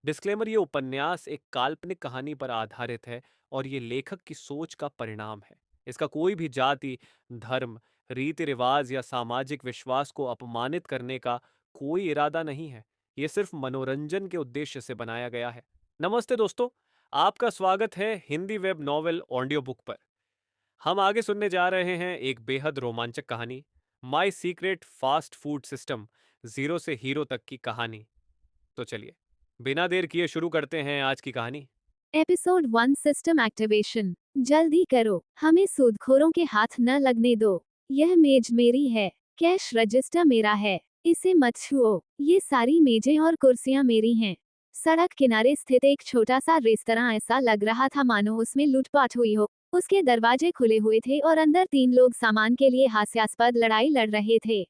Disclaimer, ये उपन्यास एक काल्पनिक कहानी पर आधारित है और ये लेखक की सोच का परिणाम है। इसका कोई भी जाति, धर्म, रीति रिवाज या सामाजिक विश्वास को अपमानित करने का कोई इरादा नहीं है। ये सिर्फ मनोरंजन के उद्देश्य से बनाया गया है। नमस्ते दोस्तों, आपका स्वागत है Hindi web novel audio book पर। हम आगे सुनने जा रहे हैं एक बेहद रोमांचक कहानी, my secret fast food system, zero से हीरो तक की कहानी। तो चलिए, बिना देर किए शुरू करते हैं आज की कहानी। Episode 1 system activation. जल्दी करो, हमें सूदखोरों के हाथ न लगने दो। यह मेज मेरी है। कैश रजिस्टर मेरा है। इसे मत छुओ। ये सारी मेजें और कुर्सियां मेरी हैं। सड़क किनारे स्थित एक छोटा सा रेस्तरां ऐसा लग रहा था मानो उसमें लूटपाट हुई हो। उसके दरवाजे खुले हुए थे और अंदर 3 लोग सामान के लिए हास्यास्पद लड़ाई लड़ रहे थे।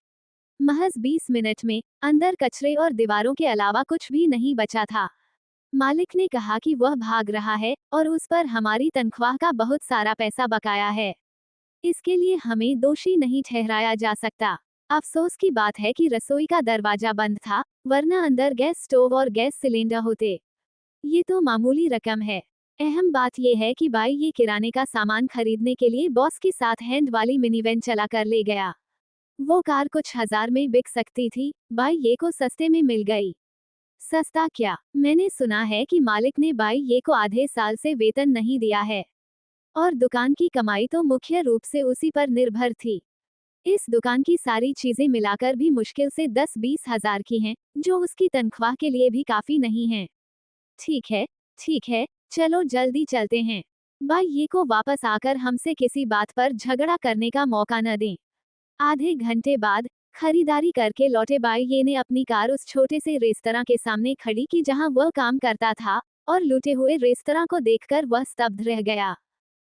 महज 20 मिनट में अंदर कचरे और दीवारों के अलावा कुछ भी नहीं बचा था। मालिक ने कहा कि वह भाग रहा है और उस पर हमारी तनख्वाह का बहुत सारा पैसा बकाया है। इसके लिए हमें दोषी नहीं ठहराया जा सकता। अफसोस की बात है कि रसोई का दरवाजा बंद था, वरना अंदर गैस स्टोव और गैस सिलेंडर होते। ये तो मामूली रकम है। अहम बात यह है कि भाई ये किराने का सामान खरीदने के लिए बॉस के साथ हैंड वाली मिनीवैन चला कर ले गया। वो कार कुछ हजार में बिक सकती थी, भाई ये को सस्ते में मिल गई। सस्ता क्या, मैंने सुना है कि मालिक ने बाई ये को आधे साल से वेतन नहीं दिया है और दुकान की कमाई तो मुख्य रूप से उसी पर निर्भर थी। इस दुकान की सारी चीजें मिलाकर भी मुश्किल से 10-20 हजार की हैं, जो उसकी तनख्वाह के लिए भी काफी नहीं है। ठीक है, ठीक है, चलो जल्दी चलते हैं। बाई ये को वापस आकर हमसे किसी बात पर झगड़ा करने का मौका न दें। आधे घंटे बाद खरीदारी करके लौटे बाई ये ने अपनी कार उस छोटे से रेस्तरां के सामने खड़ी की जहां वह काम करता था, और लूटे हुए रेस्तरां को देखकर वह स्तब्ध रह गया।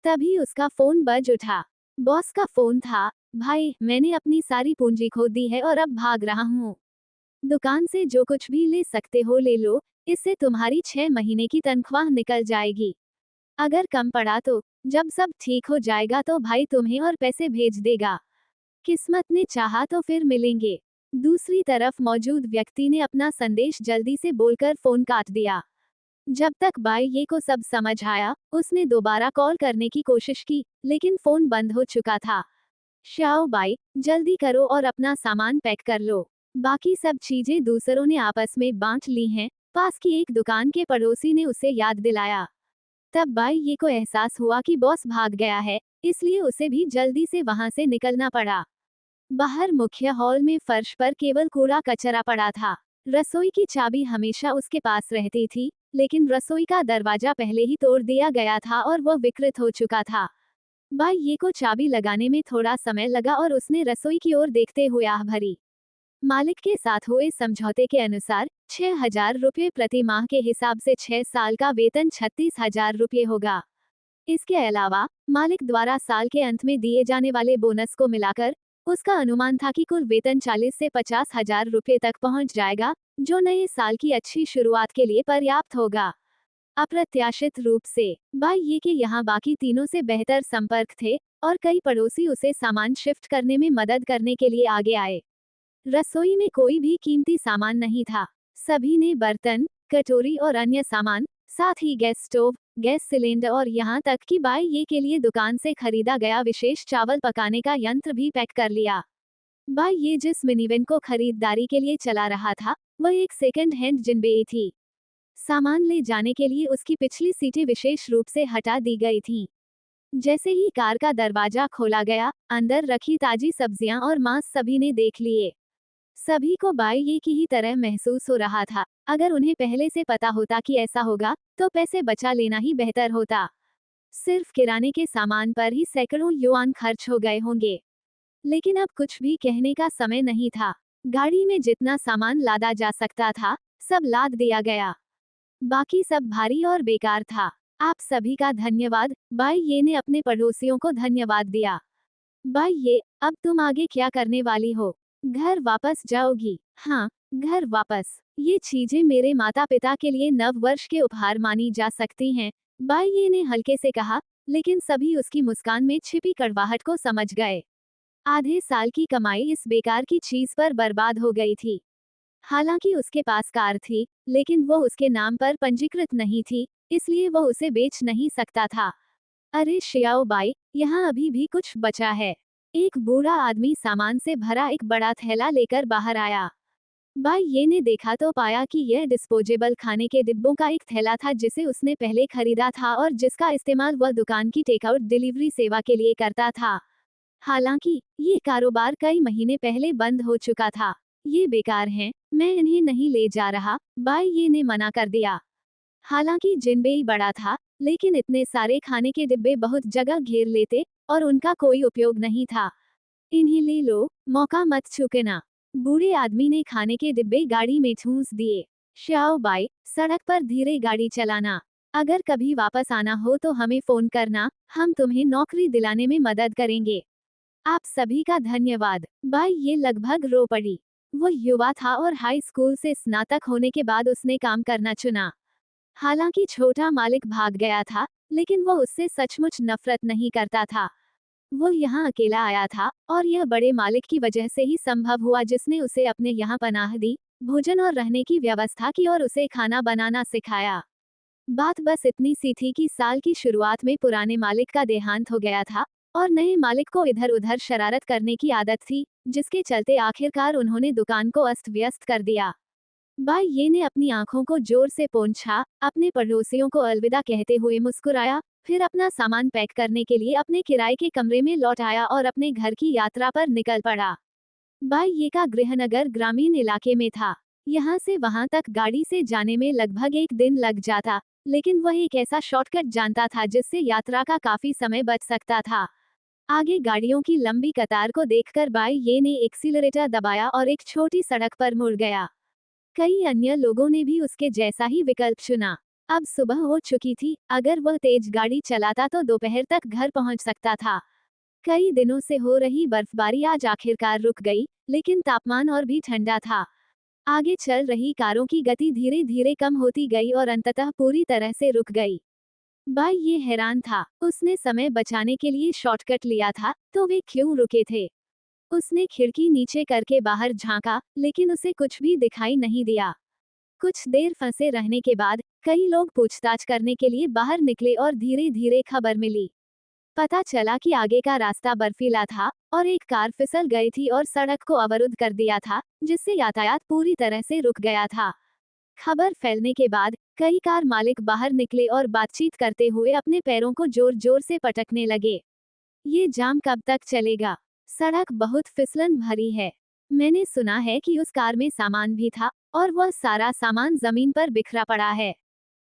तभी उसका फोन बज उठा। बॉस का फोन था। भाई, मैंने अपनी सारी पूंजी खो दी है और अब भाग रहा हूँ। दुकान से जो कुछ भी ले सकते हो ले लो, इससे तुम्हारी 6 महीने की तनख्वाह निकल जाएगी। अगर कम पड़ा तो जब सब ठीक हो जाएगा तो भाई तुम्हें और पैसे भेज देगा। किस्मत ने चाहा तो फिर मिलेंगे। दूसरी तरफ मौजूद व्यक्ति ने अपना संदेश जल्दी से बोलकर फोन काट दिया। जब तक बाई ये को सब समझ आया, उसने दोबारा कॉल करने की कोशिश की, लेकिन फोन बंद हो चुका था। शाओ बाई, जल्दी करो और अपना सामान पैक कर लो। बाकी सब चीजें दूसरों ने आपस में बांट ली हैं। पास की एक दुकान के पड़ोसी ने उसे याद दिलाया। तब बाई ये को एहसास हुआ कि बॉस भाग गया है, इसलिए उसे भी जल्दी से वहां से निकलना पड़ा। बाहर मुख्य हॉल में फर्श पर केवल कूड़ा कचरा पड़ा था। रसोई की चाबी हमेशा उसके पास रहती थी, लेकिन रसोई का दरवाजा पहले ही तोड़ दिया गया था और वह विकृत हो चुका था। भाई ये को चाबी लगाने में थोड़ा समय लगा और उसने रसोई की ओर देखते हुए आह भरी। मालिक के साथ हुए समझौते के अनुसार 6,000 रुपये प्रति माह के हिसाब से 6 साल का वेतन 36,000 रुपये होगा। इसके अलावा मालिक द्वारा साल के अंत में दिए जाने वाले बोनस को मिलाकर उसका अनुमान था कि कुल वेतन 40 से 50,000 रुपये तक पहुंच जाएगा, जो नए साल की अच्छी शुरुआत के लिए पर्याप्त होगा। अप्रत्याशित रूप से भाई ये के यहाँ बाकी तीनों से बेहतर संपर्क थे और कई पड़ोसी उसे सामान शिफ्ट करने में मदद करने के लिए आगे आए। रसोई में कोई भी कीमती सामान नहीं था। सभी ने बर्तन, कटोरी और अन्य सामान, साथ ही गैस स्टोव, गैस सिलेंडर और यहाँ तक कि बाई ये के लिए दुकान से खरीदा गया विशेष चावल पकाने का यंत्र भी पैक कर लिया। बाई ये जिस मिनीवैन को खरीदारी के लिए चला रहा था, वह एक सेकंड हैंड जिनबेई थी। सामान ले जाने के लिए उसकी पिछली सीटें विशेष रूप से हटा दी गई थीं। जैसे ही कार का दरवाजा खोला गया, अंदर रखी ताजी सब्जियां और मांस सभी ने देख लिए। सभी को बाई ये की ही तरह महसूस हो रहा था। अगर उन्हें पहले से पता होता कि ऐसा होगा, तो पैसे बचा लेना ही बेहतर होता। सिर्फ किराने के सामान पर ही सैकड़ों युआन खर्च हो गए होंगे। लेकिन अब कुछ भी कहने का समय नहीं था। गाड़ी में जितना सामान लादा जा सकता था, सब लाद दिया गया। बाकी सब भारी और बेकार था। आप सभी का धन्यवाद। बाई ये ने अपने पड़ोसियों को धन्यवाद दिया। भाई ये, अब तुम आगे क्या करने वाली हो? घर वापस जाओगी? हाँ, घर वापस। ये चीजें मेरे माता पिता के लिए नव वर्ष के उपहार मानी जा सकती हैं, भाई ये ने हल्के से कहा, लेकिन सभी उसकी मुस्कान में छिपी कड़वाहट को समझ गए। आधे साल की कमाई इस बेकार की चीज पर बर्बाद हो गई थी। हालांकि उसके पास कार थी, लेकिन वो उसके नाम पर पंजीकृत नहीं थी, इसलिए वो उसे बेच नहीं सकता था। अरे शियाओ बाई, यहाँ अभी भी कुछ बचा है। एक बूढ़ा आदमी सामान से भरा एक बड़ा थैला लेकर बाहर आया। बाई ये ने देखा तो पाया कि यह डिस्पोजेबल खाने के डिब्बों का एक थैला था जिसे उसने पहले खरीदा था और जिसका इस्तेमाल वह दुकान की टेकआउट डिलीवरी सेवा के लिए करता था। हालांकि ये कारोबार कई महीने पहले बंद हो चुका था। ये बेकार हैं, मैं इन्हें नहीं ले जा रहा, बाई ये ने मना कर दिया। हालांकि जिनबेई बड़ा था, लेकिन इतने सारे खाने के डिब्बे बहुत जगह घेर लेते और उनका कोई उपयोग नहीं था। इन्हें ले लो, मौका मत चूकना। बूढ़े आदमी ने खाने के डिब्बे गाड़ी में ठूंस दिए। श्याओ बाई, सड़क पर धीरे गाड़ी चलाना। अगर कभी वापस आना हो तो हमें फोन करना, हम तुम्हें नौकरी दिलाने में मदद करेंगे। आप सभी का धन्यवाद। बाई ये लगभग रो पड़ी। वो युवा था और हाई स्कूल से स्नातक होने के बाद उसने काम करना चुना। हालांकि छोटा मालिक भाग गया था, लेकिन वो उससे सचमुच नफरत नहीं करता था। वो यहाँ अकेला आया था और यह बड़े मालिक की वजह से ही संभव हुआ जिसने उसे अपने यहाँ पनाह दी, भोजन और रहने की व्यवस्था की और उसे खाना बनाना सिखाया। बात बस इतनी सी थी कि साल की शुरुआत में पुराने मालिक का देहांत हो गया था और नए मालिक को इधर उधर शरारत करने की आदत थी, जिसके चलते आखिरकार उन्होंने दुकान को अस्त व्यस्त कर दिया। बाई ये ने अपनी आंखों को जोर से पोंछा, अपने पड़ोसियों को अलविदा कहते हुए मुस्कुराया, फिर अपना सामान पैक करने के लिए अपने किराए के कमरे में लौट आया और अपने घर की यात्रा पर निकल पड़ा। बाई ये का गृहनगर ग्रामीण इलाके में था। यहाँ से वहां तक गाड़ी से जाने में लगभग एक दिन लग जाता, लेकिन वह एक ऐसा शॉर्टकट जानता था जिससे यात्रा का काफी समय बच सकता था। आगे गाड़ियों की लंबी कतार को देखकर बाई ये ने एक्सीलरेटर दबाया और एक छोटी सड़क पर मुड़ गया। कई अन्य लोगों ने भी उसके जैसा ही विकल्प चुना। अब सुबह हो चुकी थी, अगर वह तेज गाड़ी चलाता तो दोपहर तक घर पहुंच सकता था। कई दिनों से हो रही बर्फबारी आज आखिरकार रुक गई, लेकिन तापमान और भी ठंडा था। आगे चल रही कारों की गति धीरे धीरे कम होती गई और अंततः पूरी तरह से रुक गई। बाई ये हैरान था, उसने समय बचाने के लिए शॉर्टकट लिया था, तो वे क्यों रुके थे? उसने खिड़की नीचे करके बाहर झांका, लेकिन उसे कुछ भी दिखाई नहीं दिया। कुछ देर फंसे रहने के बाद कई लोग पूछताछ करने के लिए बाहर निकले और धीरे धीरे खबर मिली। पता चला कि आगे का रास्ता बर्फीला था और एक कार फिसल गई थी और सड़क को अवरुद्ध कर दिया था, जिससे यातायात पूरी तरह से रुक गया था। खबर फैलने के बाद कई कार मालिक बाहर निकले और बातचीत करते हुए अपने पैरों को जोर जोर से पटकने लगे। ये जाम कब तक चलेगा? सड़क बहुत फिसलन भरी है। मैंने सुना है कि उस कार में सामान भी था और वह सारा सामान जमीन पर बिखरा पड़ा है।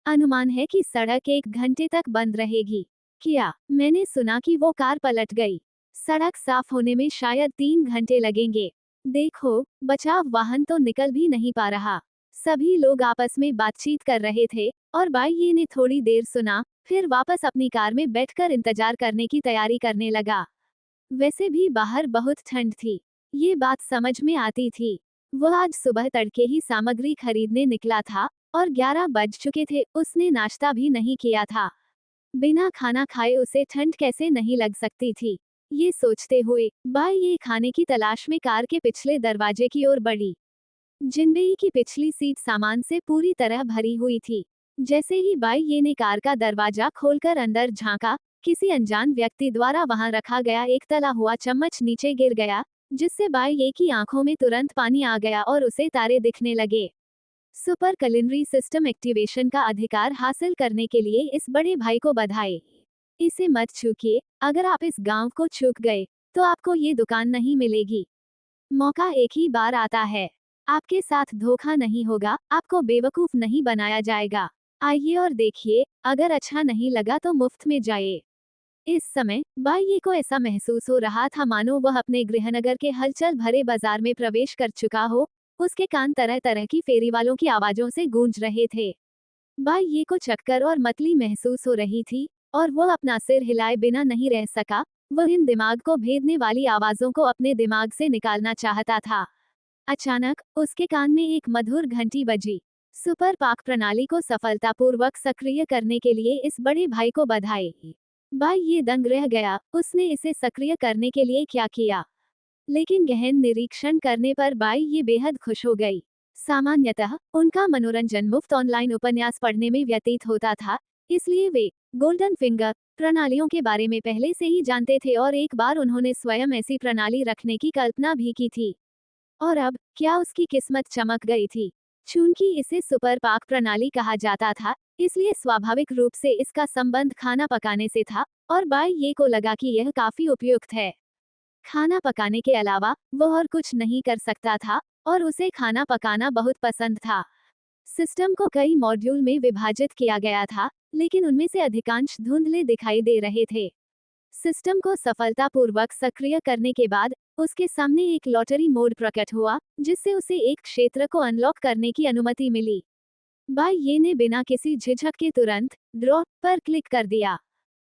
अनुमान है कि सड़क 1 घंटे तक बंद रहेगी। क्या? मैंने सुना कि वो कार पलट गई। सड़क साफ होने में शायद 3 घंटे लगेंगे। देखो, बचाव वाहन तो निकल भी नहीं पा रहा। सभी लोग आपस में बातचीत कर रहे थे और बाई ये ने थोड़ी देर सुना, फिर वापस अपनी कार में बैठकर इंतजार करने की तैयारी करने लगा। वैसे भी बाहर बहुत ठंड थी, ये बात समझ में आती थी। वह आज सुबह तड़के ही सामग्री खरीदने निकला था और 11 बज चुके थे, उसने नाश्ता भी नहीं किया था। बिना खाना खाए उसे ठंड कैसे नहीं लग सकती थी? ये सोचते हुए बाई ये खाने की तलाश में कार के पिछले दरवाजे की ओर बढ़ी। जिनबेई की पिछली सीट सामान से पूरी तरह भरी हुई थी। जैसे ही बाई ये ने कार का दरवाजा खोलकर अंदर झांका, किसी अनजान व्यक्ति द्वारा वहां रखा गया एक तला हुआ चम्मच नीचे गिर गया, जिससे बाई ये की आंखों में तुरंत पानी आ गया और उसे तारे दिखने लगे। सुपर कलिनरी सिस्टम एक्टिवेशन का अधिकार हासिल करने के लिए इस बड़े भाई को बधाई। इसे मत छूकिए, अगर आप इस गांव को चूक गए, तो आपको ये दुकान नहीं मिलेगी। मौका एक ही बार आता है। आपके साथ धोखा नहीं होगा, आपको बेवकूफ नहीं बनाया जाएगा। आइए और देखिए, अगर अच्छा नहीं लगा तो मुफ्त में जाइए। इस समय बाई को ऐसा महसूस हो रहा था मानो वह अपने गृहनगर के हलचल भरे बाजार में प्रवेश कर चुका हो। उसके कान तरह तरह की फेरी वालों की आवाजों से गूंज रहे थे। बाई को चक्कर और मतली महसूस हो रही थी और वह अपना सिर हिलाए बिना नहीं रह सका। वह इन दिमाग को भेदने वाली आवाजों को अपने दिमाग से निकालना चाहता था। अचानक उसके कान में एक मधुर घंटी बजी। सुपर पाक प्रणाली को सफलतापूर्वक सक्रिय करने के लिए इस बड़े भाई को बधाई। बाई ये दंग रह गया, उसने इसे सक्रिय करने के लिए क्या किया। लेकिन गहन निरीक्षण करने पर बाई ये बेहद खुश हो गई। सामान्यतः उनका मनोरंजन मुफ्त ऑनलाइन उपन्यास पढ़ने में व्यतीत होता था, इसलिए वे गोल्डन फिंगर प्रणालियों के बारे में पहले से ही जानते थे और एक बार उन्होंने स्वयं ऐसी प्रणाली रखने की कल्पना भी की थी। और अब क्या उसकी किस्मत चमक गई थी। चूंकि इसे सुपर पाक प्रणाली कहा जाता था, इसलिए स्वाभाविक रूप से इसका संबंध खाना पकाने से था, और बाई ये को लगा कि यह काफी उपयुक्त है। खाना पकाने के अलावा वह और कुछ नहीं कर सकता था, और उसे खाना पकाना बहुत पसंद था। सिस्टम को कई मॉड्यूल में विभाजित किया गया था, लेकिन उनमें से अधिकांश धुंधले दिखाई दे रहे थे। सिस्टम को सफलतापूर्वक सक्रिय करने के बाद उसके सामने एक लॉटरी मोड प्रकट हुआ, जिससे उसे एक क्षेत्र को अनलॉक करने की अनुमति मिली। बाई ये ने बिना किसी झिझक के तुरंत ड्रॉ पर क्लिक कर दिया।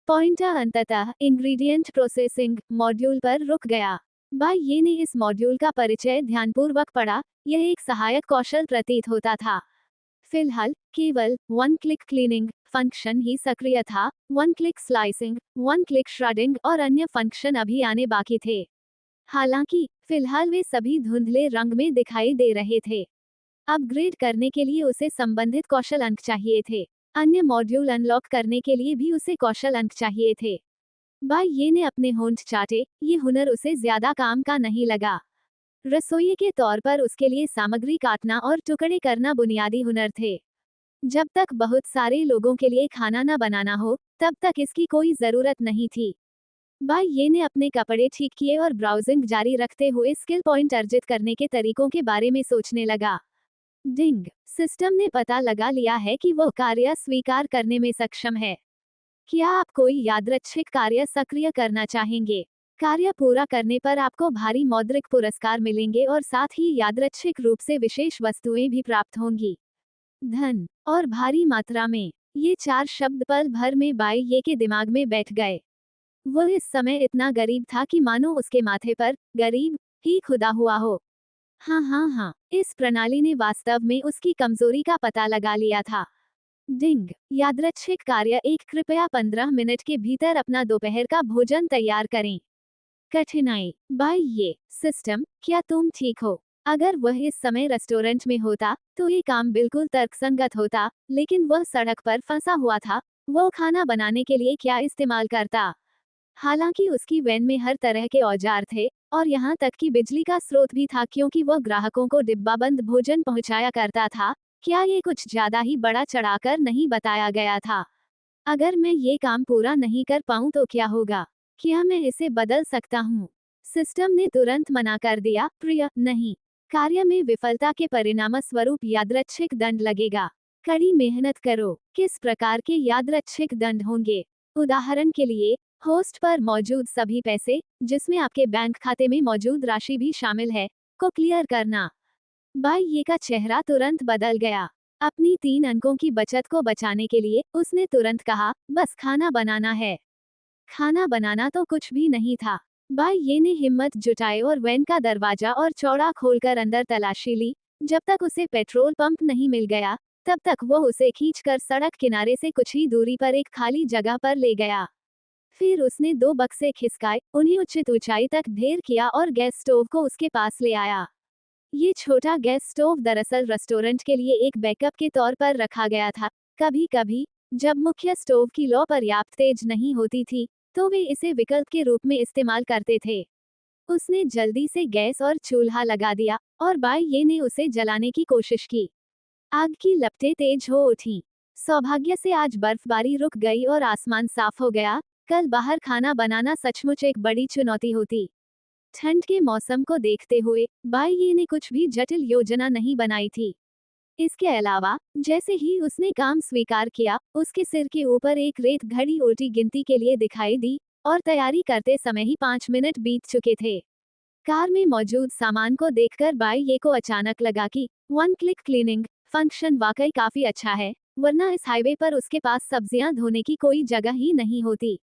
पॉइंटर अंततः इंग्रेडिएंट प्रोसेसिंग मॉड्यूल पर रुक गया। बाई ये ने इस मॉड्यूल का परिचय ध्यानपूर्वक पढ़ा। यह एक सहायक कौशल प्रतीत होता था। फिलहाल केवल वन क्लिक क्लीनिंग फंक्शन ही सक्रिय था। One click slicing, one click shredding और अन्य फंक्शन अभी आने बाकी थे। हालांकि फिलहाल वे सभी धुंधले रंग में दिखाई दे रहे थे। अपग्रेड करने के लिए उसे संबंधित कौशल अंक चाहिए थे। अन्य मॉड्यूल अनलॉक करने के लिए भी उसे कौशल अंक चाहिए थे। बाई ये ने अपने होंठ चाटे। ये हुनर उसे ज्यादा काम का नहीं लगा। रसोई के तौर पर उसके लिए सामग्री काटना और टुकड़े करना बुनियादी हुनर थे। जब तक बहुत सारे लोगों के लिए खाना न बनाना हो, तब तक इसकी कोई जरूरत नहीं थी। बाई ये ने अपने कपड़े ठीक किए और ब्राउजिंग जारी रखते हुए स्किल पॉइंट अर्जित करने के तरीकों के बारे में सोचने लगा। डिंग, सिस्टम ने पता लगा लिया है कि वह कार्य स्वीकार करने में सक्षम है। क्या आप कोई यादृच्छिक कार्य सक्रिय करना चाहेंगे? कार्य पूरा करने पर आपको भारी मौद्रिक पुरस्कार मिलेंगे और साथ ही यादृच्छिक रूप से विशेष वस्तुएं भी प्राप्त होंगी। धन और भारी मात्रा में, ये चार शब्द पल भर में बाई ये के दिमाग में बैठ गए। वह इस समय इतना गरीब था कि मानो उसके माथे पर गरीब ही खुदा हुआ हो। हाँ हाँ हाँ, इस प्रणाली ने वास्तव में उसकी कमजोरी का पता लगा लिया था। डिंग, यादृच्छिक कार्य एक कृपया 15 मिनट के भीतर अपना दोपहर का भोजन तैयार करें। कठिनाई, बाई ये सिस्टम, क्या तुम ठीक हो? अगर वह इस समय रेस्टोरेंट में होता तो ये काम बिल्कुल तर्कसंगत होता, लेकिन वह सड़क पर फंसा हुआ था। वह खाना बनाने के लिए क्या इस्तेमाल करता? हालांकि उसकी वैन में हर तरह के औजार थे, और यहाँ तक कि बिजली का स्रोत भी था, क्योंकि वह ग्राहकों को डिब्बाबंद भोजन पहुंचाया करता था। क्या ये कुछ ज्यादा ही बड़ा चढ़ाकर नहीं बताया गया था? अगर मैं ये काम पूरा नहीं कर पाऊं तो क्या होगा? क्या मैं इसे बदल सकता हूँ? सिस्टम ने तुरंत मना कर दिया। प्रिय, नहीं। कार्य में विफलता के परिणाम स्वरूप यादृच्छिक दंड लगेगा। कड़ी मेहनत करो। किस प्रकार के यादृच्छिक दंड होंगे? उदाहरण के लिए, होस्ट पर मौजूद सभी पैसे, जिसमें आपके बैंक खाते में मौजूद राशि भी शामिल है, को क्लियर करना। बाई ये का चेहरा तुरंत बदल गया। अपनी 3 अंकों की बचत को बचाने के लिए उसने तुरंत कहा, बस खाना बनाना है। खाना बनाना तो कुछ भी नहीं था। बाई ये ने हिम्मत जुटाई और वैन का दरवाजा और चौड़ा खोलकर अंदर तलाशी ली। जब तक उसे पेट्रोल पंप नहीं मिल गया, तब तक वह उसे खींचकर सड़क किनारे से कुछ ही दूरी पर एक खाली जगह पर ले गया। फिर उसने 2 बक्से खिसकाए, उन्हें उचित ऊंचाई तक ढेर किया और गैस स्टोव को उसके पास ले आया। ये छोटा गैस स्टोव दरअसल रेस्टोरेंट के लिए एक बैकअप के तौर पर रखा गया था। कभी कभी जब मुख्य स्टोव की लौ पर्याप्त तेज नहीं होती थी, तो वे इसे विकल्प के रूप में इस्तेमाल करते थे। उसने जल्दी से गैस और चूल्हा लगा दिया, और बाई ये ने उसे जलाने की कोशिश की। आग की लपटें तेज हो उठी। सौभाग्य से आज बर्फबारी रुक गई और आसमान साफ हो गया। कल बाहर खाना बनाना सचमुच एक बड़ी चुनौती होती। ठंड के मौसम को देखते हुए बाई ये ने कुछ भी जटिल योजना नहीं बनाई थी। इसके अलावा, जैसे ही उसने काम स्वीकार किया, उसके सिर के ऊपर एक रेत घड़ी उल्टी गिनती के लिए दिखाई दी, और तैयारी करते समय ही 5 मिनट बीत चुके थे। कार में मौजूद सामान को देखकर बाई ये को अचानक लगा कि वन क्लिक क्लीनिंग फंक्शन वाकई काफी अच्छा है, वरना इस हाईवे पर उसके पास सब्जियां धोने की कोई जगह ही नहीं होती।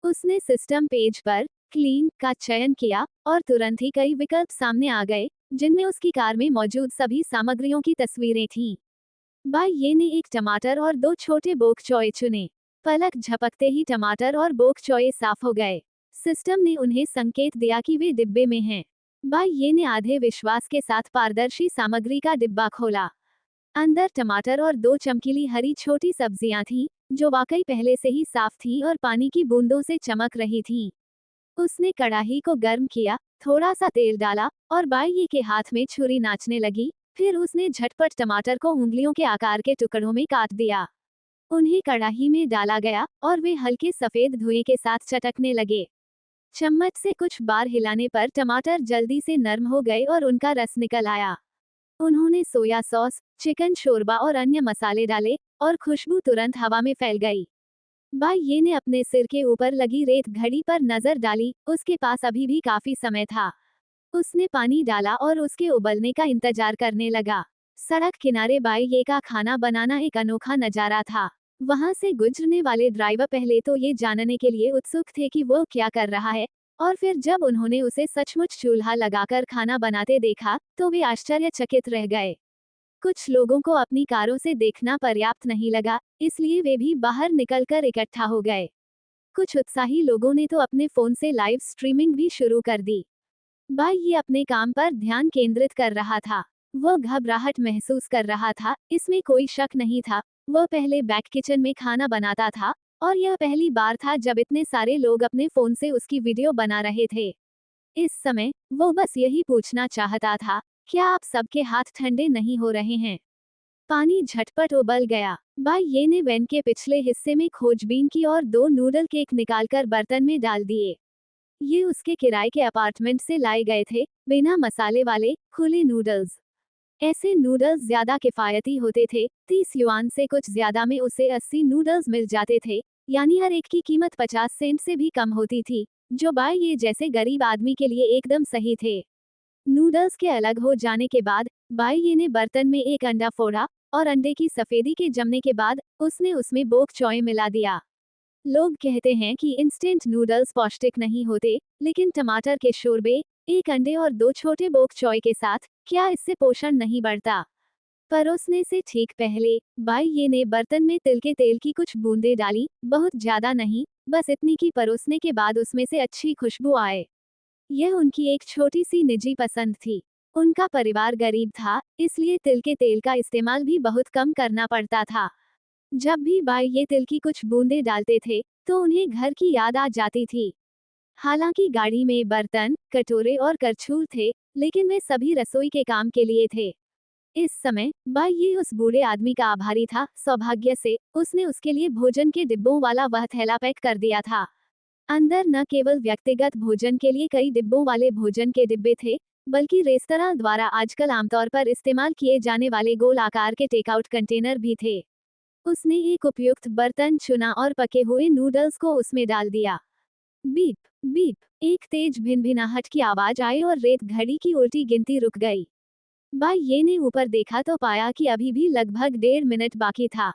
उसने सिस्टम पेज पर क्लीन का चयन किया, और तुरंत ही कई विकल्प सामने आ गए, जिनमें उसकी कार में मौजूद सभी सामग्रियों की तस्वीरें थीं। बाई ये ने एक टमाटर और 2 छोटे बोक चौए चुने। पलक झपकते ही टमाटर और बोक चौए साफ हो गए। सिस्टम ने उन्हें संकेत दिया कि वे डिब्बे में हैं। बाई ये ने आधे विश्वास के साथ पारदर्शी सामग्री का डिब्बा खोला। अंदर टमाटर और दो चमकीली हरी छोटी सब्जियां थीं, जो वाकई पहले से ही साफ थीं और पानी की बूंदों से चमक रही थीं। उसने कढ़ाई को गर्म किया, थोड़ा सा तेल डाला और बाई के हाथ में छुरी नाचने लगी। फिर उसने झटपट टमाटर को उंगलियों के आकार के टुकड़ों में काट दिया। उन्हें कढ़ाई में डाला गया और वे हल्के सफेद धुएं के साथ चटकने लगे। चम्मच से कुछ बार हिलाने पर टमाटर जल्दी से नरम हो गए और उनका रस निकल आया। उन्होंने सोया सॉस, चिकन शोरबा और अन्य मसाले डाले और खुशबू तुरंत हवा में फैल गई। बाई ये ने अपने सिर के ऊपर लगी रेत घड़ी पर नजर डाली, उसके पास अभी भी काफी समय था। उसने पानी डाला और उसके उबलने का इंतजार करने लगा। सड़क किनारे बाई ये का खाना बनाना एक अनोखा नजारा था। वहां से गुजरने वाले ड्राइवर पहले तो ये जानने के लिए उत्सुक थे कि वो क्या कर रहा है, और फिर जब उन्होंने उसे सचमुच चूल्हा लगाकर खाना बनाते देखा तो वे आश्चर्यचकित रह गए। कुछ लोगों को अपनी कारों से देखना पर्याप्त नहीं लगा, इसलिए वे भी बाहर निकलकर इकट्ठा हो गए। कुछ उत्साही लोगों ने तो अपने फोन से लाइव स्ट्रीमिंग भी शुरू कर दी। बाई ये अपने काम पर ध्यान केंद्रित कर रहा था। वो घबराहट महसूस कर रहा था, इसमें कोई शक नहीं था। वो पहले बैक किचन में खाना बनाता था और यह पहली बार था जब इतने सारे लोग अपने फोन से उसकी वीडियो बना रहे थे। इस समय वो बस यही पूछना चाहता था, क्या आप सबके हाथ ठंडे नहीं हो रहे हैं? पानी झटपट उबल गया। बाई ये ने वैन के पिछले हिस्से में खोजबीन की और दो नूडल केक निकालकर बर्तन में डाल दिए। ये उसके किराए के अपार्टमेंट से लाए गए थे, बिना मसाले वाले खुले नूडल्स। ऐसे नूडल्स ज्यादा किफायती होते थे, 30 युआन से कुछ ज्यादा में उसे 80 नूडल्स मिल जाते थे, यानी हर एक की कीमत 50 सेंट से भी कम होती थी, जो बाई ये जैसे गरीब आदमी के लिए एकदम सही थे। नूडल्स के अलग हो जाने के बाद बाई ये ने बर्तन में एक अंडा फोड़ा और अंडे की सफेदी के जमने के बाद उसने उसमें बोक चॉय मिला दिया। लोग कहते हैं कि इंस्टेंट नूडल्स पौष्टिक नहीं होते, लेकिन टमाटर के शोरबे, एक अंडे और दो छोटे बोक चॉय के साथ, क्या इससे पोषण नहीं बढ़ता? परोसने से ठीक पहले बाई ये ने बर्तन में तिल के तेल की कुछ बूंदें डाली, बहुत ज्यादा नहीं, बस इतनी कि परोसने के बाद उसमें से अच्छी खुशबू आए। यह उनकी एक छोटी सी निजी पसंद थी। उनका परिवार गरीब था, इसलिए तिल के तेल का इस्तेमाल भी बहुत कम करना पड़ता था। जब भी बाई ये तिल की कुछ बूंदें डालते थे, तो उन्हें घर की याद आ जाती थी। हालांकि गाड़ी में बर्तन, कटोरे और करछुल थे, लेकिन वे सभी रसोई के काम के लिए थे। इस समय बाई ये उस बूढ़े आदमी का आभारी था। सौभाग्य से उसने उसके लिए भोजन के डिब्बों वाला वह थैला पैक कर दिया था। अंदर न केवल व्यक्तिगत भोजन के लिए कई डिब्बों वाले भोजन के डिब्बे थे, बल्कि रेस्तरां द्वारा आजकल आमतौर पर इस्तेमाल किए जाने वाले गोल आकार के टेकआउट कंटेनर भी थे। उसने एक उपयुक्त बर्तन चुना और पके हुए नूडल्स को उसमें डाल दिया। बीप बीप, एक तेज भिनभिनाहट की आवाज आई और रेत घड़ी की उल्टी गिनती रुक गई। बाई ये ने ऊपर देखा तो पाया कि अभी भी लगभग 1.5 मिनट बाकी था।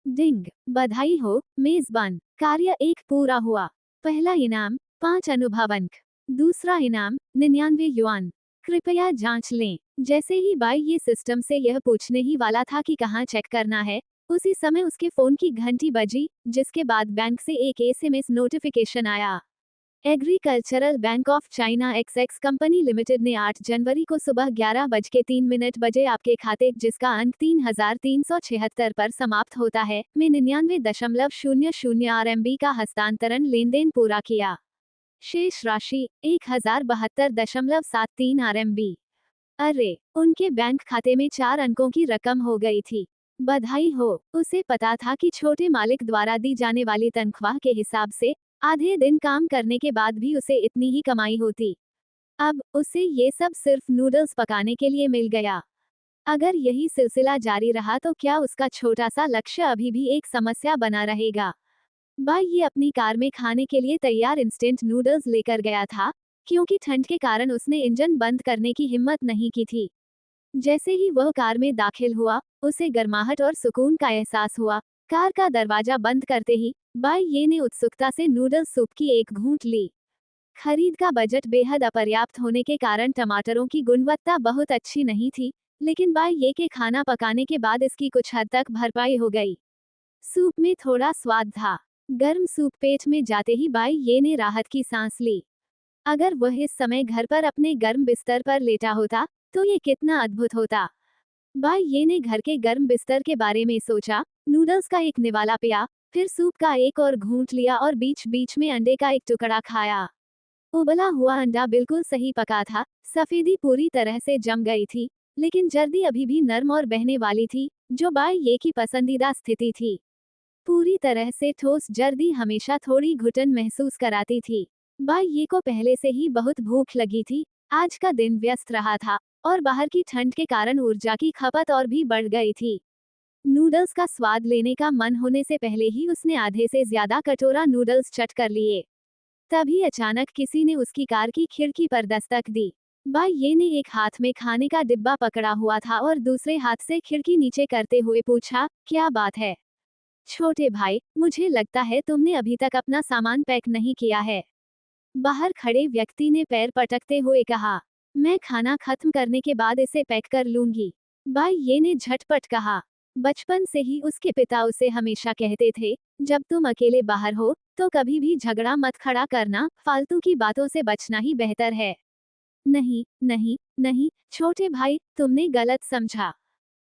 डिंग, बधाई हो मेजबान, कार्य एक पूरा हुआ। पहला इनाम 5 अनुभव अंक, दूसरा इनाम 99 युआन। कृपया जांच लें। जैसे ही बाई ये सिस्टम से यह पूछने ही वाला था कि कहाँ चेक करना है, उसी समय उसके फोन की घंटी बजी, जिसके बाद बैंक से एक एसएमएस नोटिफिकेशन आया। Agricultural bank of China XX company limited ने 8 जनवरी को सुबह 11:03 बजे आपके खाते, जिसका अंक 3376 पर समाप्त होता है, में 99.00 आरएमबी का हस्तांतरण लेनदेन पूरा किया। शेष राशि 1072.73 आरएमबी। अरे, उनके बैंक खाते में 4 अंकों की रकम हो गई थी। बधाई हो। उसे पता था कि छोटे मालिक द्वारा दी जाने वाली तनख्वाह के हिसाब से आधे दिन काम करने के बाद भी उसे इतनी ही कमाई होती। अब उसे ये सब सिर्फ नूडल्स पकाने के लिए मिल गया। अगर यही सिलसिला जारी रहा तो क्या उसका छोटा सा लक्ष्य अभी भी एक समस्या बना रहेगा? बाई ये अपनी कार में खाने के लिए तैयार इंस्टेंट नूडल्स लेकर गया था, क्योंकि ठंड के कारण उसने इंजन बंद करने की हिम्मत नहीं की थी। जैसे ही वह कार में दाखिल हुआ, उसे गर्माहट और सुकून का एहसास हुआ। कार का दरवाजा बंद करते ही बाई ये ने उत्सुकता से नूडल्स सूप की एक घूंट ली। खरीद का बजट बेहद अपर्याप्त होने के कारण टमाटरों की गुणवत्ता बहुत अच्छी नहीं थी, लेकिन बाई ये के खाना पकाने के बाद इसकी कुछ हद तक भरपाई हो गई। सूप में थोड़ा स्वाद था। गर्म सूप पेट में जाते ही बाई ये ने राहत की सांस ली। अगर वह इस समय घर पर अपने गर्म बिस्तर पर लेटा होता तो ये कितना अद्भुत होता। भाई ये ने घर के गर्म बिस्तर के बारे में सोचा, नूडल्स का एक निवाला पिया, फिर सूप का एक और घूंट लिया और बीच बीच में अंडे का एक टुकड़ा खाया। उबला हुआ अंडा बिल्कुल सही पका था, सफेदी पूरी तरह से जम गई थी, लेकिन जर्दी अभी भी नर्म और बहने वाली थी, जो बाई ये की पसंदीदा स्थिति थी। पूरी तरह से ठोस जर्दी हमेशा थोड़ी घुटन महसूस कराती थी। बाई ये को पहले से ही बहुत भूख लगी थी, आज का दिन व्यस्त रहा था, और बाहर की ठंड के कारण ऊर्जा की खपत और भी बढ़ गई थी। नूडल्स का स्वाद लेने का मन होने से पहले ही उसने आधे से ज्यादा कटोरा नूडल्स चट कर लिए। तभी अचानक किसी ने उसकी कार की खिड़की पर दस्तक दी। भाई ये ने एक हाथ में खाने का डिब्बा पकड़ा हुआ था और दूसरे हाथ से खिड़की नीचे करते हुए पूछा, क्या बात है छोटे भाई, मुझे लगता है तुमने अभी तक अपना सामान पैक नहीं किया है। बाहर खड़े व्यक्ति ने पैर पटकते हुए कहा, मैं खाना खत्म करने के बाद इसे पैक कर लूंगी। भाई ये ने झटपट कहा। बचपन से ही उसके पिता उसे हमेशा कहते थे, जब तुम अकेले बाहर हो तो कभी भी झगड़ा मत खड़ा करना, फालतू की बातों से बचना ही बेहतर है। नहीं नहीं नहीं छोटे भाई, तुमने गलत समझा।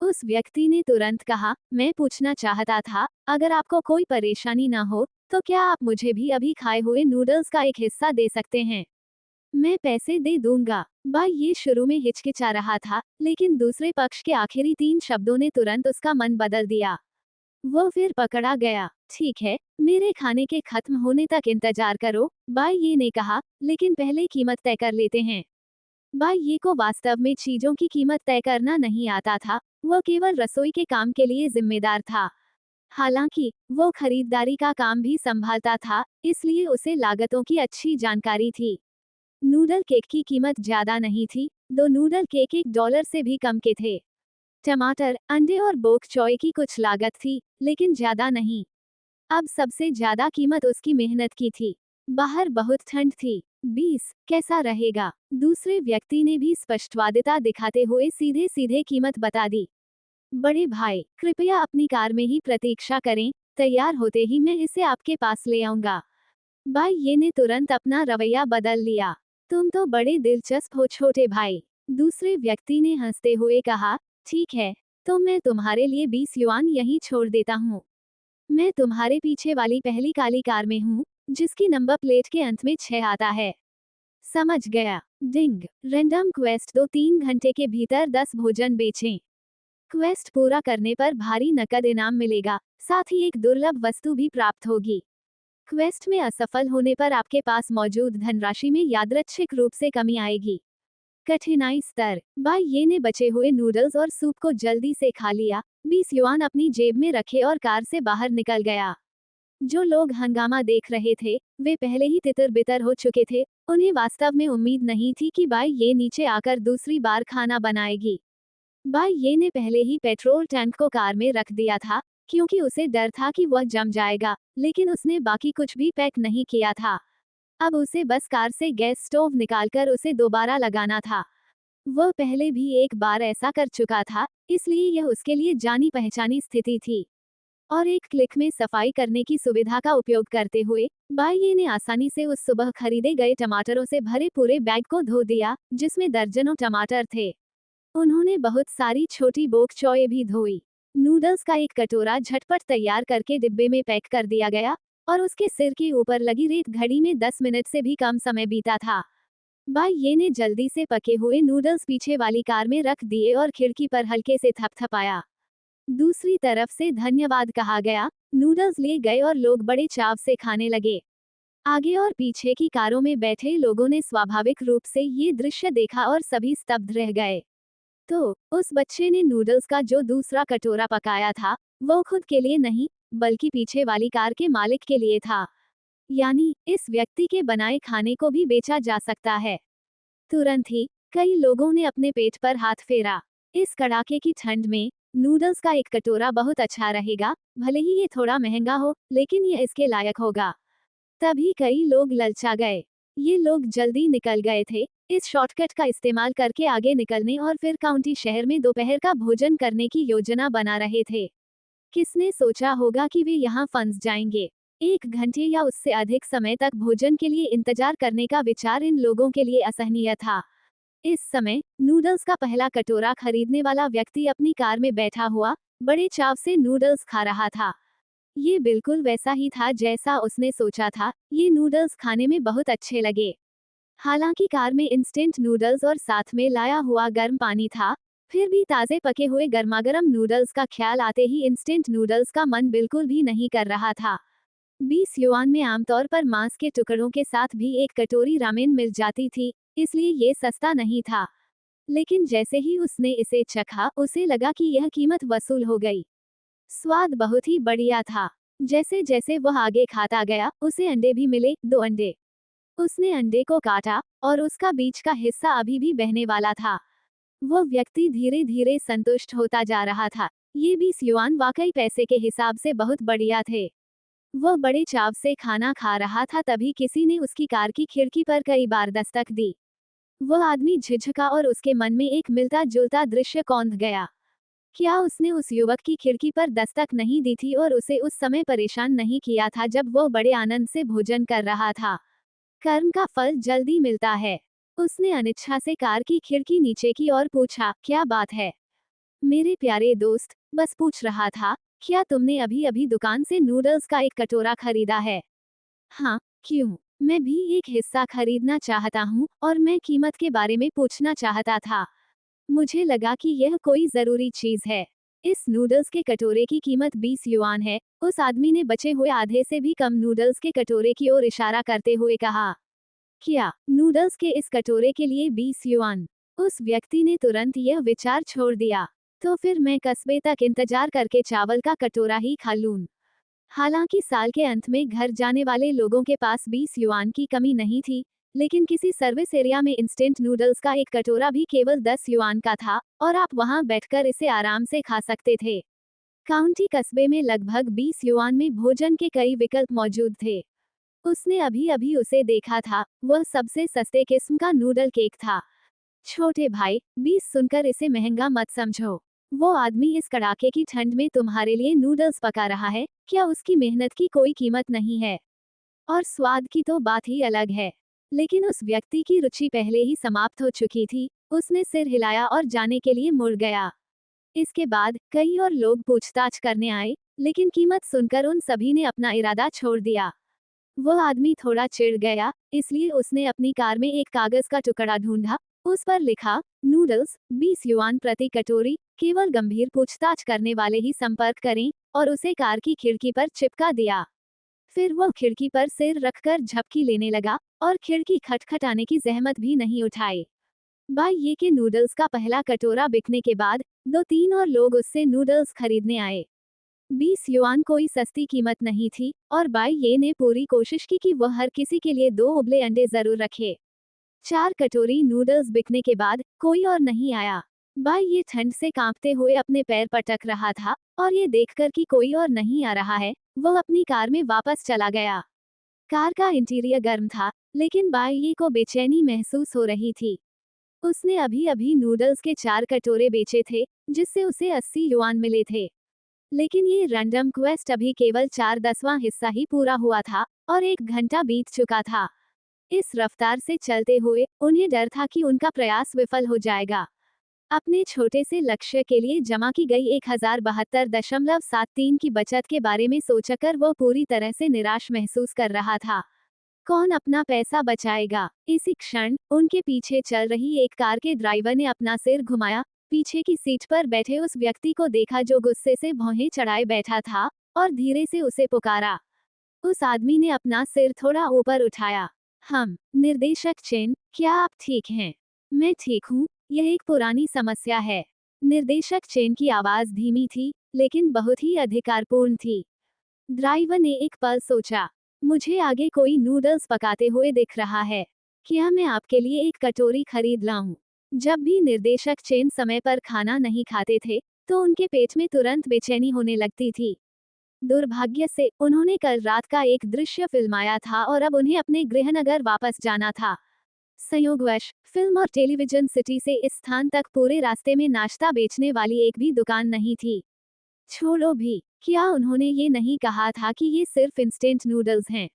उस व्यक्ति ने तुरंत कहा, मैं पूछना चाहता था, अगर आपको कोई परेशानी ना हो तो क्या आप मुझे भी अभी खाए हुए नूडल्स का एक हिस्सा दे सकते हैं। मैं पैसे दे दूंगा। भाई ये शुरू में हिचकिचा रहा था, लेकिन दूसरे पक्ष के आखिरी 3 शब्दों ने तुरंत उसका मन बदल दिया। वो फिर पकड़ा गया। ठीक है, मेरे खाने के खत्म होने तक इंतजार करो, भाई ये ने कहा, लेकिन पहले कीमत तय कर लेते हैं। भाई ये को वास्तव में चीजों की कीमत तय करना नहीं आता था, वो केवल रसोई के काम के लिए जिम्मेदार था। हालांकि वो खरीदारी का काम भी संभालता था, इसलिए उसे लागतों की अच्छी जानकारी थी। नूडल केक की कीमत ज्यादा नहीं थी, 2 नूडल केक $1 से भी कम के थे। टमाटर, अंडे और बोक चॉय की कुछ लागत थी, लेकिन ज्यादा नहीं। अब सबसे ज्यादा कीमत उसकी मेहनत की थी। बाहर बहुत ठंड थी। 20 कैसा रहेगा? दूसरे व्यक्ति ने भी स्पष्टवादिता दिखाते हुए सीधे सीधे कीमत बता दी। बड़े भाई, कृपया अपनी कार में ही प्रतीक्षा करें, तैयार होते ही मैं इसे आपके पास ले आऊंगा। भाई ये ने तुरंत अपना रवैया बदल लिया। तुम तो बड़े दिलचस्प हो छोटे भाई। दूसरे व्यक्ति ने हंसते हुए कहा, ठीक है, तो मैं तुम्हारे लिए 20 युआन यहीं छोड़ देता हूँ। मैं तुम्हारे पीछे वाली पहली काली कार में हूँ, जिसकी नंबर प्लेट के अंत में 6 आता है। समझ गया। डिंग, रैंडम क्वेस्ट 2-3 घंटे के भीतर 10 भोजन बेचें। क्वेस्ट पूरा करने पर भारी नकद इनाम मिलेगा, साथ ही एक दुर्लभ वस्तु भी प्राप्त होगी। क्वेस्ट में असफल होने पर आपके पास मौजूद धनराशि में यादृच्छिक रूप से कमी आएगी। कठिनाई स्तर। भाई ये ने बचे हुए नूडल्स और सूप को जल्दी से खा लिया, 20 युआन अपनी जेब में रखे और कार से बाहर निकल गया। जो लोग हंगामा देख रहे थे, वे पहले ही तितर बितर हो चुके थे। उन्हें वास्तव में उम्मीद नहीं थी कि भाई ये नीचे आकर दूसरी बार खाना बनाएगी। भाई ये ने पहले ही पेट्रोल टैंक को कार में रख दिया था, क्योंकि उसे डर था कि वह जम जाएगा, लेकिन उसने बाकी कुछ भी पैक नहीं किया था। अब उसे बस कार से गैस स्टोव निकालकर उसे दोबारा लगाना था। वह पहले भी एक बार ऐसा कर चुका था, इसलिए यह उसके लिए जानी पहचानी स्थिति थी। और एक क्लिक में सफाई करने की सुविधा का उपयोग करते हुए बाइये ने आसानी से उस सुबह खरीदे गए टमाटरों से भरे पूरे बैग को धो दिया, जिसमें दर्जनों टमाटर थे। उन्होंने बहुत सारी छोटी बोक चौए भी धोई। नूडल्स का एक कटोरा झटपट तैयार करके डिब्बे में पैक कर दिया गया, और उसके सिर के ऊपर लगी रेत घड़ी में 10 मिनट से भी कम समय बीता था। बाइये ने जल्दी से पके हुए नूडल्स पीछे वाली कार में रख दिए और खिड़की पर हल्के से थपथपाया। दूसरी तरफ से धन्यवाद कहा गया, नूडल्स लिए गए और लोग बड़े चाव से खाने लगे। आगे और पीछे की कारों में बैठे लोगों ने स्वाभाविक रूप से ये दृश्य देखा और सभी स्तब्ध रह गए। तो उस बच्चे ने नूडल्स का जो दूसरा कटोरा पकाया था, वो खुद के लिए नहीं, बल्कि पीछे वाली कार के मालिक के लिए था। यानी इस व्यक्ति के बनाए खाने को भी बेचा जा सकता है। तुरंत ही कई लोगों ने अपने पेट पर हाथ फेरा। इस कड़ाके की ठंड में नूडल्स का एक कटोरा बहुत अच्छा रहेगा, भले ही ये थोड़ा महंगा हो, लेकिन ये इसके लायक होगा। तभी कई लोग ललचा गए। ये लोग जल्दी निकल गए थे, इस शॉर्टकट का इस्तेमाल करके आगे निकलने और फिर काउंटी शहर में दोपहर का भोजन करने की योजना बना रहे थे। किसने सोचा होगा कि वे यहाँ फंस जाएंगे। 1 घंटे या उससे अधिक समय तक भोजन के लिए इंतजार करने का विचार इन लोगों के लिए असहनीय था। इस समय नूडल्स का पहला कटोरा खरीदने वाला व्यक्ति अपनी कार में बैठा हुआ बड़े चाव से नूडल्स खा रहा था। ये बिल्कुल वैसा ही था जैसा उसने सोचा था। ये नूडल्स खाने में बहुत अच्छे लगे। हालांकि कार में इंस्टेंट नूडल्स और साथ में लाया हुआ गर्म पानी था, फिर भी ताज़े पके हुए गर्मागर्म नूडल्स का ख्याल आते ही इंस्टेंट नूडल्स का मन बिल्कुल भी नहीं कर रहा था। 20 युआन में आमतौर पर मांस के टुकड़ों के साथ भी एक कटोरी रामेन मिल जाती थी, इसलिए ये सस्ता नहीं था। लेकिन जैसे ही उसने इसे चखा, उसे लगा कि यह कीमत वसूल हो गई। स्वाद बहुत ही बढ़िया था। जैसे जैसे वह आगे खाता गया, उसे अंडे भी मिले, 2 अंडे। उसने अंडे को काटा और उसका बीच का हिस्सा अभी भी बहने वाला था। वह व्यक्ति धीरे धीरे संतुष्ट होता जा रहा था। ये 20 युआन वाकई पैसे के हिसाब से बहुत बढ़िया थे। वह बड़े चाव से खाना खा रहा था, तभी किसी ने उसकी कार की खिड़की पर कई बार दस्तक दी। वह आदमी झिझका और उसके मन में एक मिलता जुलता दृश्य कौंध गया। क्या उसने उस युवक की खिड़की पर दस्तक नहीं दी थी और उसे उस समय परेशान नहीं किया था जब वह बड़े आनंद से भोजन कर रहा था? कर्म का फल जल्दी मिलता है। उसने अनिच्छा से कार की खिड़की नीचे की और पूछा, क्या बात है मेरे प्यारे दोस्त? बस पूछ रहा था, क्या तुमने अभी अभी दुकान से नूडल्स का एक कटोरा खरीदा है? हाँ, क्यों? मैं भी एक हिस्सा खरीदना चाहता हूँ और मैं कीमत के बारे में पूछना चाहता था। मुझे लगा कि यह कोई जरूरी चीज है। इस नूडल्स के कटोरे की कीमत 20 युआन है। उस आदमी ने बचे हुए आधे से भी कम नूडल्स के कटोरे की ओर इशारा करते हुए कहा। क्या नूडल्स के इस कटोरे के लिए 20 युआन? उस व्यक्ति ने तुरंत यह विचार छोड़ दिया। तो फिर मैं कस्बे तक इंतजार करके चावल का कटोरा ही खा लूं। हालांकि साल के अंत में घर जाने वाले लोगों के पास 20 युआन की कमी नहीं थी, लेकिन किसी सर्विस एरिया में इंस्टेंट नूडल्स का एक कटोरा भी केवल 10 युआन का था और आप वहां बैठकर इसे आराम से खा सकते थे। काउंटी कस्बे में लगभग 20 युआन में भोजन के कई विकल्प मौजूद थे। उसने अभी अभी उसे देखा था, वह सबसे सस्ते किस्म का नूडल केक था। छोटे भाई, 20 सुनकर इसे महंगा मत समझो। वो आदमी इस कड़ाके की ठंड में तुम्हारे लिए नूडल्स पका रहा है, क्या उसकी मेहनत की कोई कीमत नहीं है? और स्वाद की तो बात ही अलग है। लेकिन उस व्यक्ति की रुचि पहले ही समाप्त हो चुकी थी। उसने सिर हिलाया और जाने के लिए मुड़ गया। इसके बाद कई और लोग पूछताछ करने आए, लेकिन कीमत सुनकर उन सभी ने अपना इरादा छोड़ दिया। वह आदमी थोड़ा चिढ़ गया, इसलिए उसने अपनी कार में एक कागज का टुकड़ा ढूंढा। उस पर लिखा, नूडल्स 20 युआन प्रति कटोरी, केवल गंभीर पूछताछ करने वाले ही संपर्क करें, और उसे कार की खिड़की पर चिपका दिया। फिर वह खिड़की पर सिर रखकर झपकी लेने लगा और खिड़की खटखटाने की जहमत भी नहीं उठाई। भाई ये के नूडल्स का पहला कटोरा बिकने के बाद 2-3 और लोग उससे नूडल्स खरीदने आए। 20 युआन कोई सस्ती कीमत नहीं थी और बाई ये ने पूरी कोशिश की कि वह हर किसी के लिए 2 उबले अंडे जरूर रखे। 4 कटोरी नूडल्स बिकने के बाद कोई और नहीं आया। बाई ये ठंड से कांपते हुए अपने पैर पटक रहा था और ये देखकर कि कोई और नहीं आ रहा है, वह अपनी कार में वापस चला गया। कार का इंटीरियर गर्म था, लेकिन बाई ये को बेचैनी महसूस हो रही थी। उसने अभी अभी नूडल्स के 4 कटोरे बेचे थे, जिससे उसे 80 युआन मिले थे। लेकिन ये रैंडम क्वेस्ट अभी केवल 4/10वां हिस्सा ही पूरा हुआ था और 1 घंटा बीत चुका था। इस रफ्तार से चलते हुए उन्हें डर था कि उनका प्रयास विफल हो जाएगा। अपने छोटे से लक्ष्य के लिए जमा की गई 1072.73 की बचत के बारे में सोचकर वो पूरी तरह से निराश महसूस कर रहा था। कौन अपना पैसा बचाएगा? इसी क्षण उनके पीछे चल रही एक कार के ड्राइवर ने अपना सिर घुमाया, पीछे की सीट पर बैठे उस व्यक्ति को देखा जो गुस्से से भौहें चढ़ाए बैठा था और धीरे से उसे पुकारा। उस आदमी ने अपना सिर थोड़ा ऊपर उठाया। निर्देशक चेन, क्या आप ठीक हैं? मैं ठीक हूँ, यह एक पुरानी समस्या है। निर्देशक चेन की आवाज धीमी थी, लेकिन बहुत ही अधिकारपूर्ण थी। ड्राइवर ने एक पल सोचा। मुझे आगे कोई नूडल्स पकाते हुए दिख रहा है। क्या मैं आपके लिए एक कटोरी खरीद लाऊं? जब भी निर्देशक चेन समय पर खाना नहीं खाते थे, तो उनके पेट में तुरंत बेचैनी होने लगती थी। दुर्भाग्य से उन्होंने कल रात का एक दृश्य फिल्माया था और अब उन्हें अपने गृहनगर वापस जाना था। संयोगवश फिल्म और टेलीविजन सिटी से इस स्थान तक पूरे रास्ते में नाश्ता बेचने वाली एक भी दुकान नहीं थी। छोड़ो भी, क्या उन्होंने ये नहीं कहा था कि ये सिर्फ इंस्टेंट नूडल्स हैं?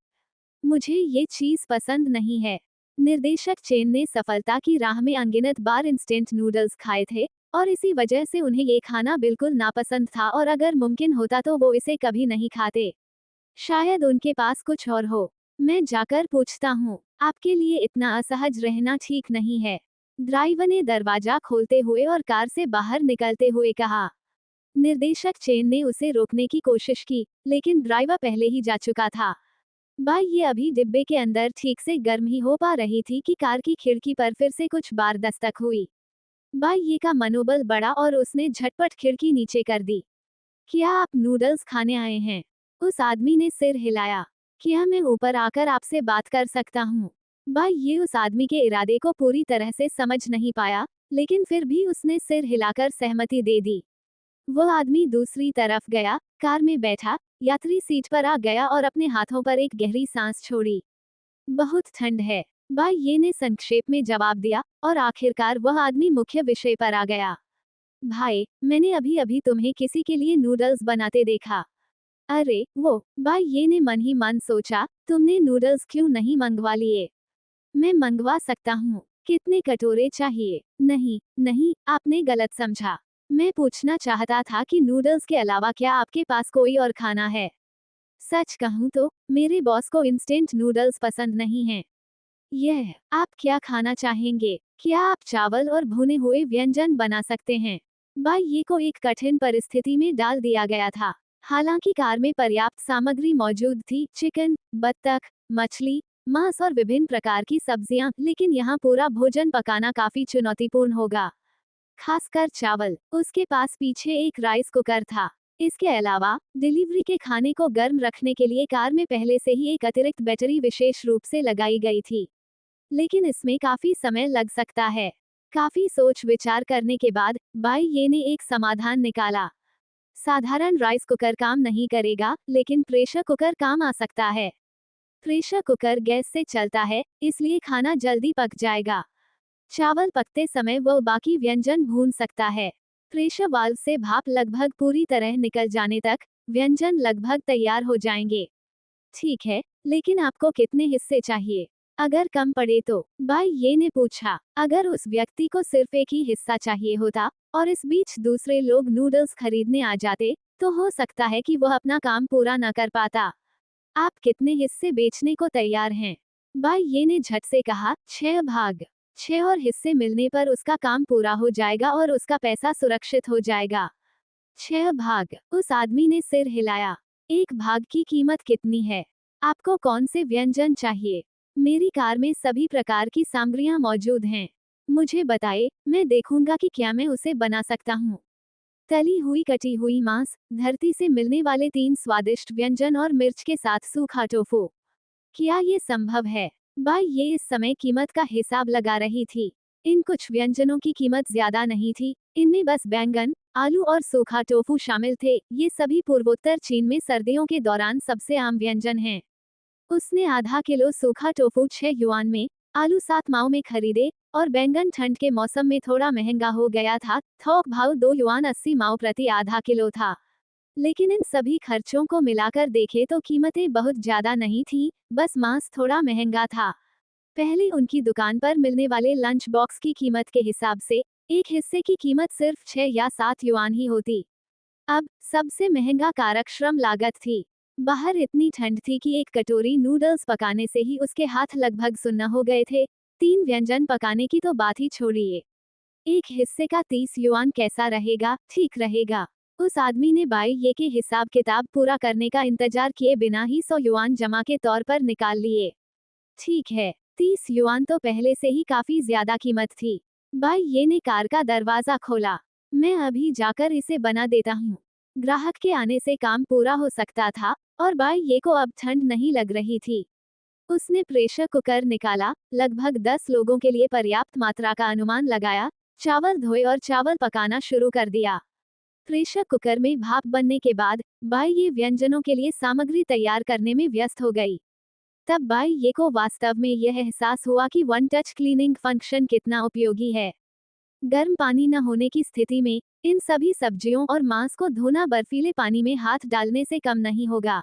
मुझे ये चीज पसंद नहीं है। निर्देशक चेन ने सफलता की राह में अनगिनत बार इंस्टेंट नूडल्स खाए थे और इसी वजह से उन्हें ये खाना बिल्कुल नापसंद था और अगर मुमकिन होता तो वो इसे कभी नहीं खाते। शायद उनके पास कुछ और हो। मैं जाकर पूछता हूँ। आपके लिए इतना असहज रहना ठीक नहीं है। ड्राइवर ने दरवाजा खोलते हुए और कार से बाहर निकलते हुए कहा। निर्देशक चेन ने उसे रोकने की कोशिश की, लेकिन ड्राइवर पहले ही जा चुका था। भाई ये अभी डिब्बे के अंदर ठीक से गर्म ही हो पा रही थी कि कार की खिड़की पर फिर से कुछ बार दस्तक हुई। भाई ये का मनोबल बढ़ा और उसने झटपट खिड़की नीचे कर दी। क्या आप नूडल्स खाने आए हैं? उस आदमी ने सिर हिलाया। क्या मैं ऊपर आकर आपसे बात कर सकता हूँ? भाई ये उस आदमी के इरादे को पूरी तरह से समझ नहीं पाया, लेकिन फिर भी उसने सिर हिलाकर सहमति दे दी। वो आदमी दूसरी तरफ गया, कार में बैठा, यात्री सीट पर आ गया और अपने हाथों पर एक गहरी सांस छोड़ी। बहुत ठंड है, भाई ये ने संक्षेप में जवाब दिया और आखिरकार वह आदमी मुख्य विषय पर आ गया। भाई, मैंने अभी अभी तुम्हें किसी के लिए नूडल्स बनाते देखा। अरे, वो, भाई ये ने मन ही मन सोचा, तुमने नूडल्स क्यों नहीं मंगवा लिए? मैं मंगवा सकता हूँ। कितने कटोरे चाहिए? नहीं, नहीं, आपने गलत समझा। मैं पूछना चाहता था कि नूडल्स के अलावा क्या आपके पास कोई और खाना है? सच कहूँ तो, मेरे बॉस को इंस्टेंट नूडल्स पसंद नहीं हैं। यह, आप क्या खाना चाहेंगे? क्या आप चावल और भुने हुए व्यंजन बना सकते हैं? भाई ये को एक कठिन परिस्थिति में डाल दिया गया था। हालांकि कार में पर्याप्त सामग्री मौजूद थी, चिकन, बत्तख, मछली, मांस और विभिन्न प्रकार की सब्जियां, लेकिन यहाँ पूरा भोजन पकाना काफी चुनौतीपूर्ण होगा। खासकर चावल। उसके पास पीछे एक राइस कुकर था। इसके अलावा, डिलीवरी के खाने को गर्म रखने के लिए कार में पहले से ही एक अतिरिक्त बैटरी विशेष रूप से लगाई गई थी। लेकिन इसमें काफी समय लग सकता है। काफी सोच विचार करने के बाद बाई ये ने एक समाधान निकाला। साधारण राइस कुकर काम नहीं करेगा, लेकिन प्रेशर कुकर काम आ सकता है। प्रेशर कुकर गैस से चलता है, इसलिए खाना जल्दी पक जाएगा। चावल पकते समय वो बाकी व्यंजन भून सकता है। प्रेशर वाल्व से भाप लगभग पूरी तरह निकल जाने तक व्यंजन लगभग तैयार हो जाएंगे। ठीक है, लेकिन आपको कितने हिस्से चाहिए? अगर कम पड़े तो? भाई ये ने पूछा। अगर उस व्यक्ति को सिर्फ एक ही हिस्सा चाहिए होता और इस बीच दूसरे लोग नूडल्स खरीदने आ जाते, तो हो सकता है कि वह अपना काम पूरा न कर पाता। आप कितने हिस्से बेचने को तैयार हैं? भाई ये ने झट से कहा, 6 भाग। 6 और हिस्से मिलने पर उसका काम पूरा हो जाएगा और उसका पैसा सुरक्षित हो जाएगा। 6 भाग। उस आदमी ने सिर हिलाया। एक भाग की कीमत कितनी है? आपको कौन से व्यंजन चाहिए? मेरी कार में सभी प्रकार की सामग्रियां मौजूद हैं। मुझे बताइए, मैं देखूंगा कि क्या मैं उसे बना सकता हूँ। तली हुई कटी हुई मांस, धरती से मिलने वाले 3 स्वादिष्ट व्यंजन और मिर्च के साथ सूखा टोफू। क्या ये संभव है? भाई ये इस समय कीमत का हिसाब लगा रही थी। इन कुछ व्यंजनों की कीमत ज्यादा नहीं थी, इनमें बस बैंगन, आलू और सूखा टोफू शामिल थे। ये सभी पूर्वोत्तर चीन में सर्दियों के दौरान सबसे आम व्यंजन हैं। उसने आधा किलो सूखा टोफू 6 युआन में, आलू 7 माओ में खरीदे और बैंगन ठंड के मौसम में थोड़ा महंगा हो गया था। थोक भाव 2 युआन 80 माओ प्रति आधा किलो था। लेकिन इन सभी खर्चों को मिलाकर देखे तो कीमतें बहुत ज्यादा नहीं थी, बस मांस थोड़ा महंगा था। पहले उनकी दुकान पर मिलने वाले लंच बॉक्स की कीमत के हिसाब से एक हिस्से की कीमत सिर्फ 6 या 7 युआन ही होती। अब सबसे महंगा कारक श्रम लागत थी। बाहर इतनी ठंड थी कि एक कटोरी नूडल्स पकाने से ही उसके हाथ लगभग सुन्न हो गए थे। 3 व्यंजन पकाने की तो बात ही छोड़िए। एक हिस्से का 30 युआन कैसा रहेगा? ठीक रहेगा। उस आदमी ने बाई ये के हिसाब किताब पूरा करने का इंतजार किए बिना ही 100 युआन जमा के तौर पर निकाल लिए। ठीक है, 30 युआन तो पहले से ही काफी ज्यादा कीमत थी। बाई ये ने कार का दरवाजा खोला। मैं अभी जाकर इसे बना देता हूँ। ग्राहक के आने से काम पूरा हो सकता था और बाई ये को अब ठंड नहीं लग रही थी। उसने प्रेशर कुकर निकाला, लगभग 10 लोगों के लिए पर्याप्त मात्रा का अनुमान लगाया, चावल धोए और चावल पकाना शुरू कर दिया। प्रेशर कुकर में भाप बनने के बाद बाई ये व्यंजनों के लिए सामग्री तैयार करने में व्यस्त हो गई। तब बाई ये को वास्तव में यह एहसास हुआ कि वन टच क्लीनिंग फंक्शन कितना उपयोगी है। गर्म पानी न होने की स्थिति में इन सभी सब्जियों और मांस को धोना बर्फीले पानी में हाथ डालने से कम नहीं होगा।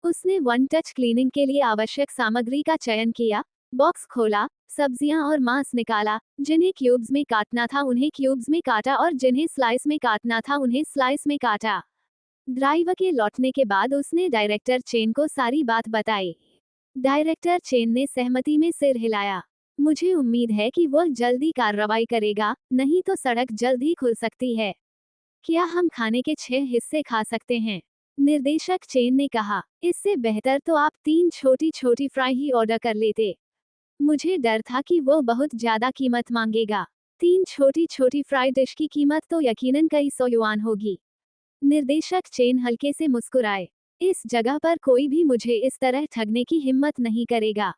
उसने वन टच क्लीनिंग के लिए आवश्यक सामग्री का चयन किया, बॉक्स खोला, सब्जियां और मांस निकाला, जिन्हें क्यूब्स में काटना था उन्हें क्यूब्स में काटा और जिन्हें स्लाइस में काटना था उन्हें स्लाइस में काटा। ड्राइवर के लौटने के बाद उसने डायरेक्टर चेन को सारी बात बताई। डायरेक्टर चेन ने सहमति में सिर हिलाया। मुझे उम्मीद है कि वह जल्दी कार्रवाई करेगा, नहीं तो सड़क जल्द ही खुल सकती है। क्या हम खाने के 6 हिस्से खा सकते हैं? निर्देशक चेन ने कहा। इससे बेहतर तो आप 3 छोटी छोटी फ्राई ही ऑर्डर कर लेते। मुझे डर था कि वो बहुत ज्यादा कीमत मांगेगा। 3 छोटी छोटी फ्राई डिश की कीमत तो यकीनन कई 100 युआन होगी। निर्देशक चेन हल्के से मुस्कुराए। इस जगह पर कोई भी मुझे इस तरह ठगने की हिम्मत नहीं करेगा।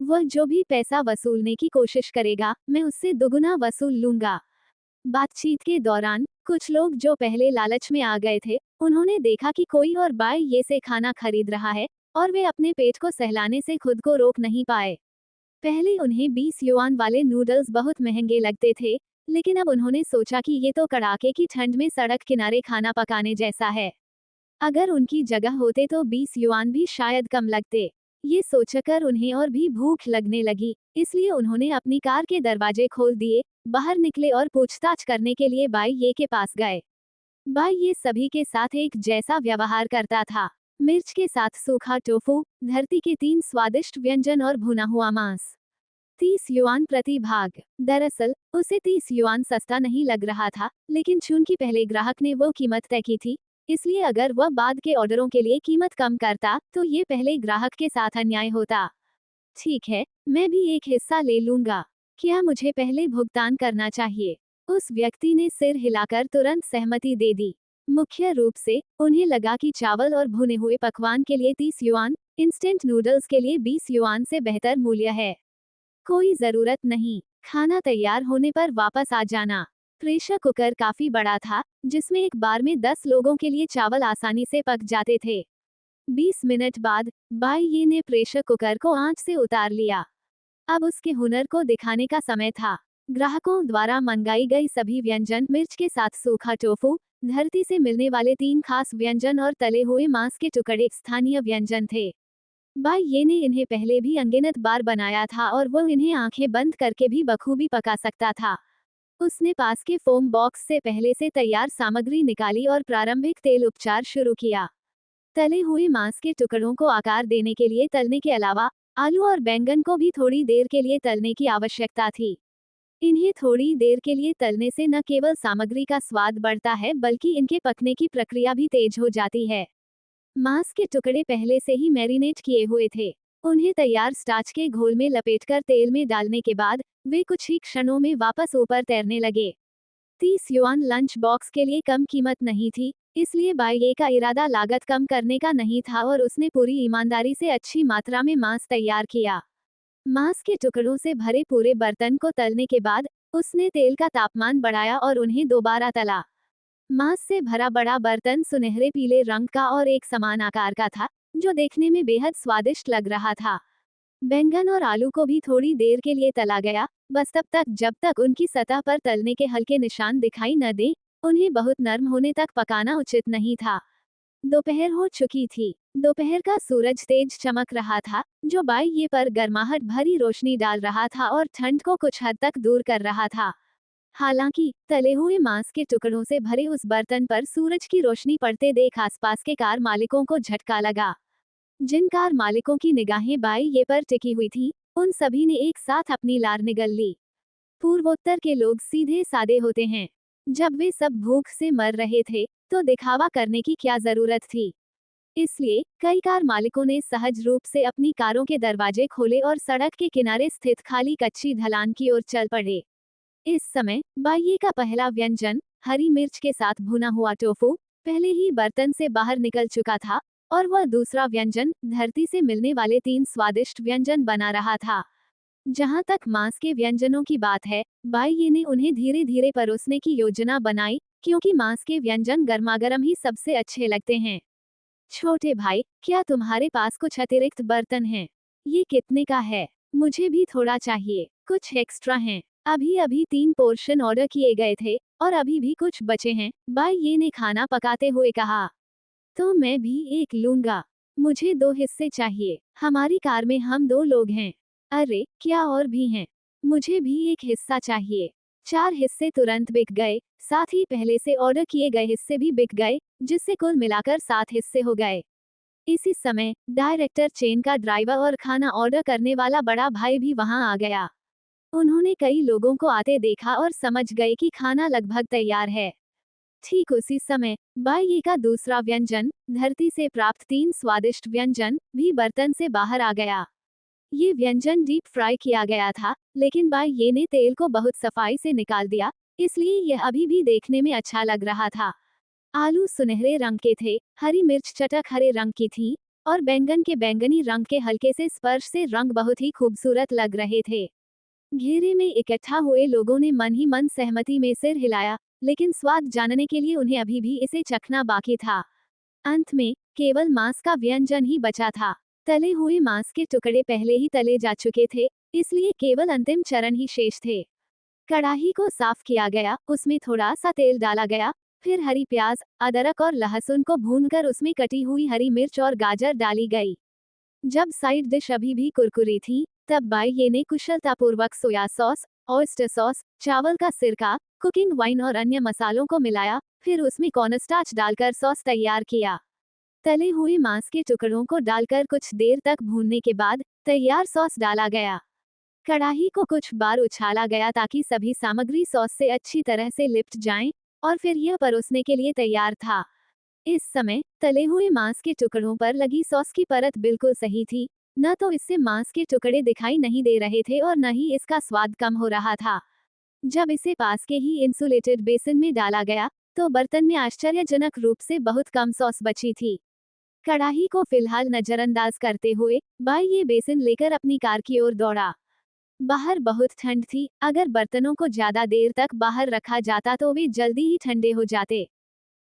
वह जो भी पैसा वसूलने की कोशिश करेगा, मैं उससे दुगुना वसूल लूंगा। बातचीत के दौरान कुछ लोग जो पहले लालच में आ गए थे, उन्होंने देखा कि कोई और बाय ये से खाना खरीद रहा है, और वे अपने पेट को सहलाने से खुद को रोक नहीं पाए। पहले उन्हें 20 युआन वाले नूडल्स बहुत महंगे लगते थे, लेकिन अब उन्होंने सोचा कि ये तो कड़ाके की ठंड में सड़क किनारे खाना पकाने जैसा है। अगर उनकी जगह होते तो 20 युआन भी शायद कम लगते। ये सोचकर उन्हें और भी भूख लगने लगी, इसलिए उन्होंने अपनी कार के दरवाजे खोल दिए, बाहर निकले और पूछताछ करने के लिए बाई ये के पास गए। बाई ये सभी के साथ एक जैसा व्यवहार करता था। मिर्च के साथ सूखा टोफू, धरती के 3 स्वादिष्ट व्यंजन और भुना हुआ मांस। 30 युआन प्रति भाग। दरअसल उसे 30 युआन सस्ता नहीं लग रहा था, लेकिन चूंकि पहले ग्राहक ने वो कीमत तय की थी, इसलिए अगर वह बाद के ऑर्डरों के लिए कीमत कम करता तो ये पहले ग्राहक के साथ अन्याय होता। ठीक है, मैं भी एक हिस्सा ले लूंगा। क्या मुझे पहले भुगतान करना चाहिए? उस व्यक्ति ने सिर हिलाकर तुरंत सहमति दे दी। मुख्य रूप से उन्हें लगा कि चावल और भुने हुए पकवान के लिए 30 युआन, इंस्टेंट नूडल्स के लिए 20 युआन से बेहतर मूल्य है। कोई जरूरत नहीं। खाना तैयार होने पर वापस आ जाना। प्रेशर कुकर काफी बड़ा था, जिसमें एक बार में 10 लोगों के लिए चावल आसानी से पक जाते थे। 20 मिनट बाद बाई ये ने प्रेशर कुकर को आंच से उतार लिया। अब उसके हुनर को दिखाने का समय था। ग्राहकों द्वारा मंगाई गई सभी व्यंजन, मिर्च के साथ सूखा टोफू, धरती से मिलने वाले 3 खास व्यंजन और तले हुए मांस के टुकड़े स्थानीय व्यंजन थे। बाई ये ने इन्हें पहले भी अनगिनत बार बनाया था और वो इन्हें आंखें बंद करके भी बखूबी पका सकता था। उसने पास के फोम बॉक्स से पहले से तैयार सामग्री निकाली और प्रारंभिक तेल उपचार शुरू किया। तले हुए मांस के टुकड़ों को आकार देने के लिए तलने के अलावा आलू और बैंगन को भी थोड़ी देर के लिए तलने की आवश्यकता थी। इन्हें थोड़ी देर के लिए तलने से न केवल सामग्री का स्वाद बढ़ता है, बल्कि इनके पकने की प्रक्रिया भी तेज हो जाती है। मांस के टुकड़े पहले से ही मैरिनेट किए हुए थे। उन्हें तैयार स्टार्च के घोल में लपेटकर तेल में डालने के बाद वे कुछ ही क्षणों में वापस ऊपर तैरने लगे। 30 युआन लंच बॉक्स के लिए कम कीमत नहीं थी, इसलिए बाई का इरादा लागत कम करने का नहीं था और उसने पूरी ईमानदारी से अच्छी मात्रा में मांस तैयार किया। मांस के टुकड़ों से भरे पूरे बर्तन को तलने के बाद उसने तेल का तापमान बढ़ाया और उन्हें दोबारा तला। मांस से भरा बड़ा बर्तन सुनहरे पीले रंग का और एक समान आकार का था, जो देखने में बेहद स्वादिष्ट लग रहा था। बैंगन और आलू को भी थोड़ी देर के लिए तला गया, बस तब तक जब तक उनकी सतह पर तलने के हल्के निशान दिखाई न दें। उन्हें बहुत नरम होने तक पकाना उचित नहीं था। दोपहर हो चुकी थी। दोपहर का सूरज तेज चमक रहा था, जो बाई ये पर गर्माहट भरी रोशनी डाल रहा था और ठंड को कुछ हद तक दूर कर रहा था। हालांकि तले हुए मांस के टुकड़ों से भरे उस बर्तन पर सूरज की रोशनी पड़ते देख आसपास के कार मालिकों को झटका लगा। जिन कार मालिकों की निगाहें बाई ये पर टिकी हुई थी, उन सभी ने एक साथ अपनी लार निगल ली। पूर्वोत्तर के लोग सीधे सादे होते हैं। जब वे सब भूख से मर रहे थे, तो दिखावा करने की क्या जरूरत थी। इसलिए कई कार मालिकों ने सहज रूप से अपनी कारों के दरवाजे खोले और सड़क के किनारे स्थित खाली कच्ची ढलान की ओर चल पड़े। इस समय बाई का पहला व्यंजन, हरी मिर्च के साथ भुना हुआ टोफू, पहले ही बर्तन से बाहर निकल चुका था और वह दूसरा व्यंजन, धरती से मिलने वाले 3 स्वादिष्ट व्यंजन बना रहा था। जहां तक मांस के व्यंजनों की बात है, बाई ने उन्हें धीरे धीरे परोसने की योजना बनाई, क्योंकि मांस के व्यंजन गर्मागर्म ही सबसे अच्छे लगते हैं। छोटे भाई, क्या तुम्हारे पास कुछ अतिरिक्त बर्तन हैं? ये कितने का है? मुझे भी थोड़ा चाहिए, कुछ एक्स्ट्रा हैं। अभी अभी 3 पोर्शन ऑर्डर किए गए थे और अभी भी कुछ बचे हैं, बाई ये ने खाना पकाते हुए कहा। तो मैं भी एक लूंगा। मुझे 2 हिस्से चाहिए। हमारी कार में हम 2 लोग हैं। अरे, क्या और भी हैं? मुझे भी एक हिस्सा चाहिए। 4 हिस्से तुरंत बिक गए, साथ ही पहले से ऑर्डर किए गए हिस्से भी बिक गए, जिससे कुल मिलाकर 7 हिस्से हो गए। इसी समय डायरेक्टर चेन का ड्राइवर और खाना ऑर्डर करने वाला बड़ा भाई भी वहां आ गया। उन्होंने कई लोगों को आते देखा और समझ गए कि खाना लगभग तैयार है। ठीक उसी समय बाई का दूसरा व्यंजन, धरती से प्राप्त 3 स्वादिष्ट व्यंजन, भी बर्तन से बाहर आ गया। ये व्यंजन डीप फ्राई किया गया था, लेकिन बाई ने तेल को बहुत सफाई से निकाल दिया, इसलिए यह अभी भी देखने में अच्छा लग रहा था। आलू सुनहरे रंग के थे, हरी मिर्च चटक हरे रंग की थी, और बैंगन के बैंगनी रंग के हल्के से स्पर्श से रंग बहुत ही खूबसूरत लग रहे थे। घेरे में इकट्ठा हुए लोगों ने मन ही मन सहमति में सिर हिलाया, लेकिन स्वाद जानने के लिए उन्हें अभी भी इसे चखना बाकी था। अंत में केवल मांस का व्यंजन ही बचा था। तले हुए मांस के टुकड़े पहले ही तले जा चुके थे, इसलिए केवल अंतिम चरण ही शेष थे। कढ़ाई को साफ किया गया, उसमें थोड़ा सा तेल डाला गया, फिर हरी प्याज, अदरक और लहसुन को भूनकर उसमें कटी हुई हरी मिर्च और गाजर डाली गई। जब साइड डिश अभी भी कुरकुरी थी, तब बाई ने कुशलतापूर्वक सोया सॉस, ऑयस्टर सॉस, चावल का सिरका, कुकिंग वाइन और अन्य मसालों को मिलाया, फिर उसमें कॉर्नस्टार्च डालकर सॉस तैयार किया। तले हुए मांस के टुकड़ों को डालकर कुछ देर तक भूनने के बाद तैयार सॉस डाला गया। कढ़ाई को कुछ बार उछाला गया ताकि सभी सामग्री सॉस से अच्छी तरह से लिपट जाएं, और फिर यह परोसने के लिए तैयार था। इस समय तले हुए मांस के टुकड़ों पर लगी सॉस की परत बिल्कुल सही थी, न तो इससे मांस के टुकड़े दिखाई नहीं दे रहे थे और न ही इसका स्वाद कम हो रहा था। जब इसे पास के ही इंसुलेटेड बेसिन में डाला गया, तो बर्तन में आश्चर्यजनक रूप से बहुत कम सॉस बची थी। कढ़ाई को फिलहाल नजरअंदाज करते हुए बाई ये बेसिन लेकर अपनी कार की ओर दौड़ा। बाहर बहुत ठंड थी, अगर बर्तनों को ज्यादा देर तक बाहर रखा जाता तो वे जल्दी ही ठंडे हो जाते।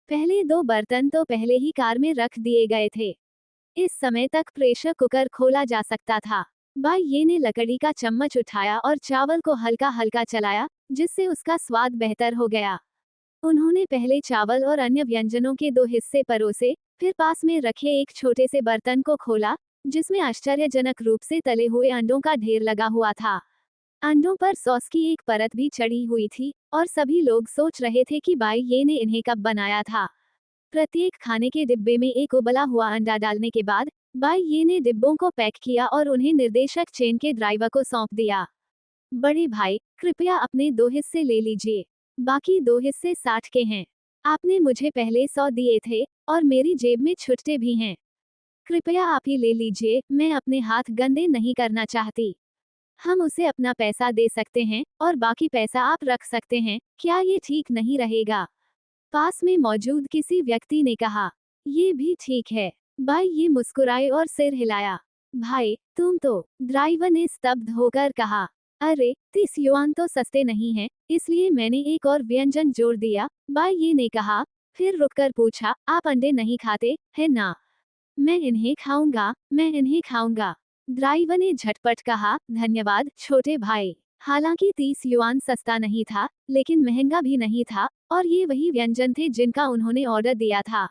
पहले 2 बर्तन तो पहले ही कार में रख दिए गए थे। इस समय तक प्रेशर कुकर खोला जा सकता था। बाई ने लकड़ी का चम्मच उठाया और चावल को हल्का हल्का चलाया, जिससे उसका स्वाद बेहतर हो गया। उन्होंने पहले चावल और अन्य व्यंजनों के 2 हिस्से परोसे, फिर पास में रखे एक छोटे से बर्तन को खोला, जिसमें आश्चर्यजनक रूप से तले हुए अंडों का ढेर लगा हुआ था। अंडों पर सॉस की एक परत भी चढ़ी हुई थी, और सभी लोग सोच रहे थे कि बाई ने इन्हें कब बनाया था। प्रत्येक खाने के डिब्बे में एक उबला हुआ अंडा डालने के बाद बाई ने डिब्बों को पैक किया और उन्हें निर्देशक चेन के ड्राइवर को सौंप दिया। बड़े भाई, कृपया अपने 2 हिस्से ले लीजिए। बाकी 2 हिस्से 60 के हैं। आपने मुझे पहले 100 दिए थे, और मेरी जेब में छुट्टे भी हैं। कृपया आप ही ले लीजिए, मैं अपने हाथ गंदे नहीं करना चाहती। हम उसे अपना पैसा दे सकते हैं, और बाकी पैसा आप रख सकते हैं, क्या ये ठीक नहीं रहेगा? पास में मौजूद किसी व्यक्ति ने कहा। ये भी ठीक है। बाई मुस्कुराए और सिर हिलाया। भाई, तुम तो, ड्राइवर ने स्तब्ध होकर कहा। अरे, 30 युआन तो सस्ते नहीं हैं, इसलिए मैंने एक और व्यंजन जोड़ दिया, बाई ने कहा, फिर रुककर पूछा, आप अंडे नहीं खाते, है ना? मैं इन्हें खाऊंगा, मैं इन्हें खाऊंगा। ड्राइवर ने झटपट कहा, धन्यवाद छोटे भाई। हालांकि 30 युआन सस्ता नहीं था, लेकिन महंगा भी नहीं था, और ये वही व्यंजन थे जिनका उन्होंने ऑर्डर दिया था।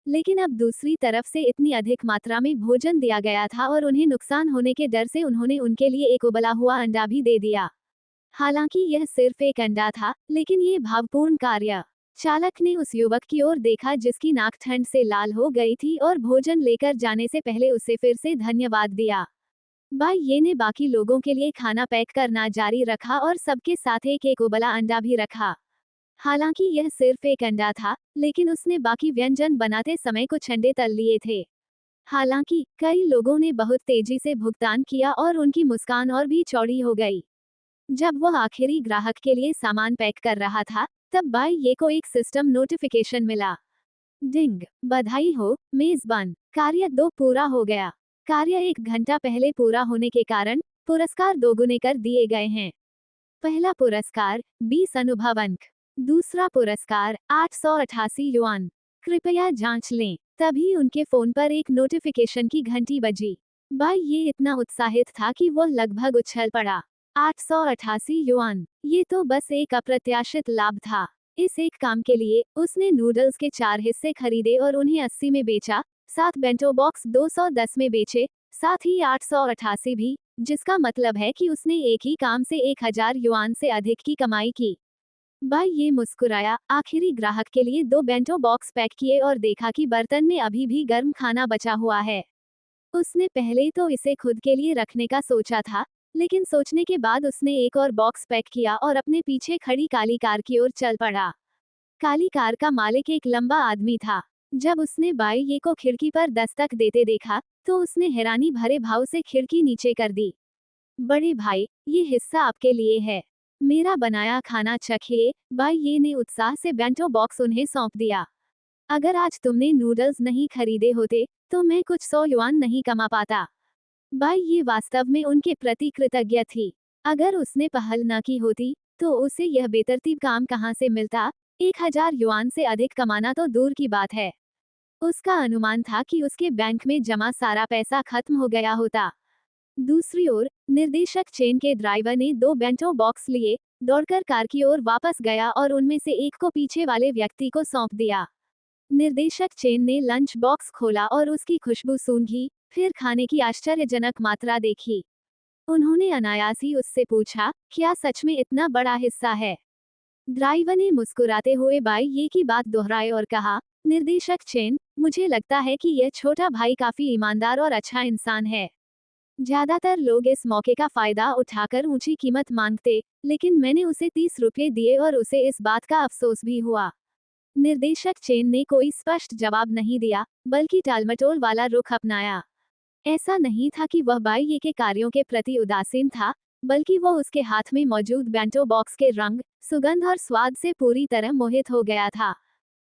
लेकिन अब दूसरी तरफ से इतनी अधिक मात्रा में भोजन दिया गया था और उन्हें नुकसान होने के डर से उन्होंने उनके लिए एक उबला हुआ अंडा भी दे दिया। हालांकि यह सिर्फ एक अंडा था, लेकिन ये भावपूर्ण कार्य। चालक ने उस युवक की ओर देखा जिसकी नाक ठंड से लाल हो गई थी और भोजन लेकर जाने से पहले उसे फिर से धन्यवाद दिया। बाई ने बाकी लोगों के लिए खाना पैक करना जारी रखा और सबके साथ एक एक उबला अंडा भी रखा। हालांकि यह सिर्फ एक अंडा था, लेकिन उसने बाकी व्यंजन बनाते समय कुछ अंडे तल लिए थे। हालांकि कई लोगों ने बहुत तेजी से भुगतान किया और उनकी मुस्कान और भी चौड़ी हो गई। जब वह आखिरी ग्राहक के लिए सामान पैक कर रहा था, तब बाई को एक सिस्टम नोटिफिकेशन मिला। डिंग, बधाई हो, मेजबान, कार्य 2 पूरा हो गया। कार्य 1 घंटा पहले पूरा होने के कारण पुरस्कार दोगुने कर दिए गए हैं। पहला पुरस्कार 20 अनुभव अंक। दूसरा पुरस्कार 888 युआन। कृपया जांच लें। तभी उनके फोन पर एक नोटिफिकेशन की घंटी बजी। बाई इतना उत्साहित था कि वह लगभग उछल पड़ा। 888 युआन। ये तो बस एक अप्रत्याशित लाभ था। इस एक काम के लिए उसने नूडल्स के 4 हिस्से खरीदे और उन्हें 80 में बेचा, 7 बेंटो बॉक्स 210 में बेचे, साथ ही 888 भी, जिसका मतलब है कि उसने एक ही काम से 1000 युआन से अधिक की कमाई की। भाई ये मुस्कुराया, आखिरी ग्राहक के लिए 2 बेंटो बॉक्स पैक किए और देखा कि बर्तन में अभी भी गर्म खाना बचा हुआ है। उसने पहले तो इसे खुद के लिए रखने का सोचा था, लेकिन सोचने के बाद उसने एक और बॉक्स पैक किया और अपने पीछे खड़ी काली कार की ओर चल पड़ा। काली कार का मालिक एक लंबा आदमी था। जब उसने बाई ये को खिड़की पर दस्तक देते देखा, तो उसने हैरानी भरे भाव से खिड़की नीचे कर दी। बड़े भाई, ये हिस्सा आपके लिए है। मेरा बनाया खाना चखिए। बाई ये ने उत्साह से बेंटो बॉक्स उन्हें सौंप दिया। अगर आज तुमने नूडल्स नहीं खरीदे होते, तो मैं कुछ 100 युआन नहीं कमा पाता। बाई ये वास्तव में उनके प्रति कृतज्ञ थी। अगर उसने पहल न की होती, तो उसे यह बेतरतीब काम कहाँ से मिलता। 1000 युआन से अधिक कमाना तो दूर की बात है। उसका अनुमान था कि उसके बैंक में जमा सारा पैसा खत्म हो गया होता। दूसरी ओर, निर्देशक चेन के ड्राइवर ने 2 बेंटो बॉक्स लिए, दौड़कर कार की ओर वापस गया और उनमें से एक को पीछे वाले व्यक्ति को सौंप दिया। निर्देशक चेन ने लंच बॉक्स खोला और उसकी खुशबू सूंघी, फिर खाने की आश्चर्यजनक मात्रा देखी। उन्होंने अनायास ही उससे पूछा, क्या सच में इतना बड़ा हिस्सा है? ड्राइवर ने मुस्कुराते हुए बाई ये की बात दोहराई और कहा, निर्देशक चेन, मुझे लगता है कि यह छोटा भाई काफी ईमानदार और अच्छा इंसान है। ज्यादातर लोग इस मौके का फायदा उठाकर ऊंची कीमत मांगते, लेकिन मैंने उसे 30 रुपये दिए और उसे इस बात का अफसोस भी हुआ। निर्देशक चेन ने कोई स्पष्ट जवाब नहीं दिया, बल्कि टालमटोल वाला रुख अपनाया। ऐसा नहीं था कि वह बाई ये के कार्यों के प्रति उदासीन था, बल्कि वह उसके हाथ में मौजूद बेंटो बॉक्स के रंग, सुगंध और स्वाद से पूरी तरह मोहित हो गया था।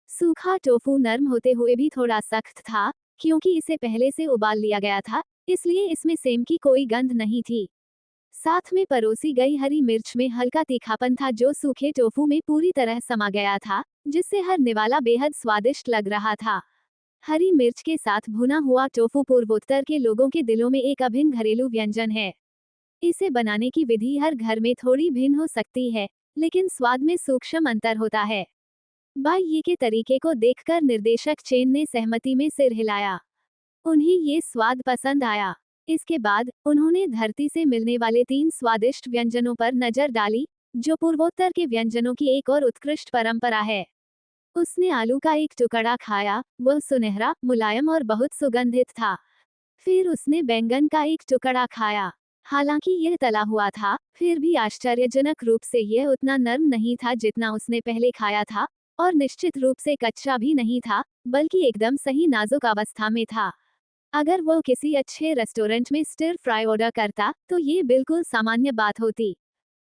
सूखा टोफू नरम होते हुए भी थोड़ा सख्त था, क्योंकि इसे पहले से उबाल लिया गया था, इसलिए इसमें सेम की कोई गंध नहीं थी। साथ में परोसी गई हरी मिर्च में हल्का तीखापन था जो सूखे टोफू में पूरी तरह समा गया था, जिससे हर निवाला बेहद स्वादिष्ट लग रहा था। हरी मिर्च के साथ भुना हुआ टोफू पूर्वोत्तर के लोगों के दिलों में एक अभिन्न घरेलू व्यंजन है। इसे बनाने की विधि हर घर में थोड़ी भिन्न हो सकती है, लेकिन स्वाद में सूक्ष्म अंतर होता है। बाई ये के तरीके को देखकर निर्देशक चेन ने सहमति में सिर हिलाया। उन्हें ये स्वाद पसंद आया। इसके बाद उन्होंने धरती से मिलने वाले 3 स्वादिष्ट व्यंजनों पर नजर डाली, जो पूर्वोत्तर के व्यंजनों की एक और उत्कृष्ट परंपरा है। उसने आलू का एक टुकड़ा खाया, वह सुनहरा, मुलायम और बहुत सुगंधित था। फिर उसने बैंगन का एक टुकड़ा खाया। हालांकि यह तला हुआ था, फिर भी आश्चर्यजनक रूप से यह उतना नरम नहीं था जितना उसने पहले खाया था, और निश्चित रूप से कच्चा भी नहीं था, बल्कि एकदम सही नाजुक अवस्था में था। अगर वो किसी अच्छे रेस्टोरेंट में स्टिर फ्राई ऑर्डर करता, तो ये बिल्कुल सामान्य बात होती।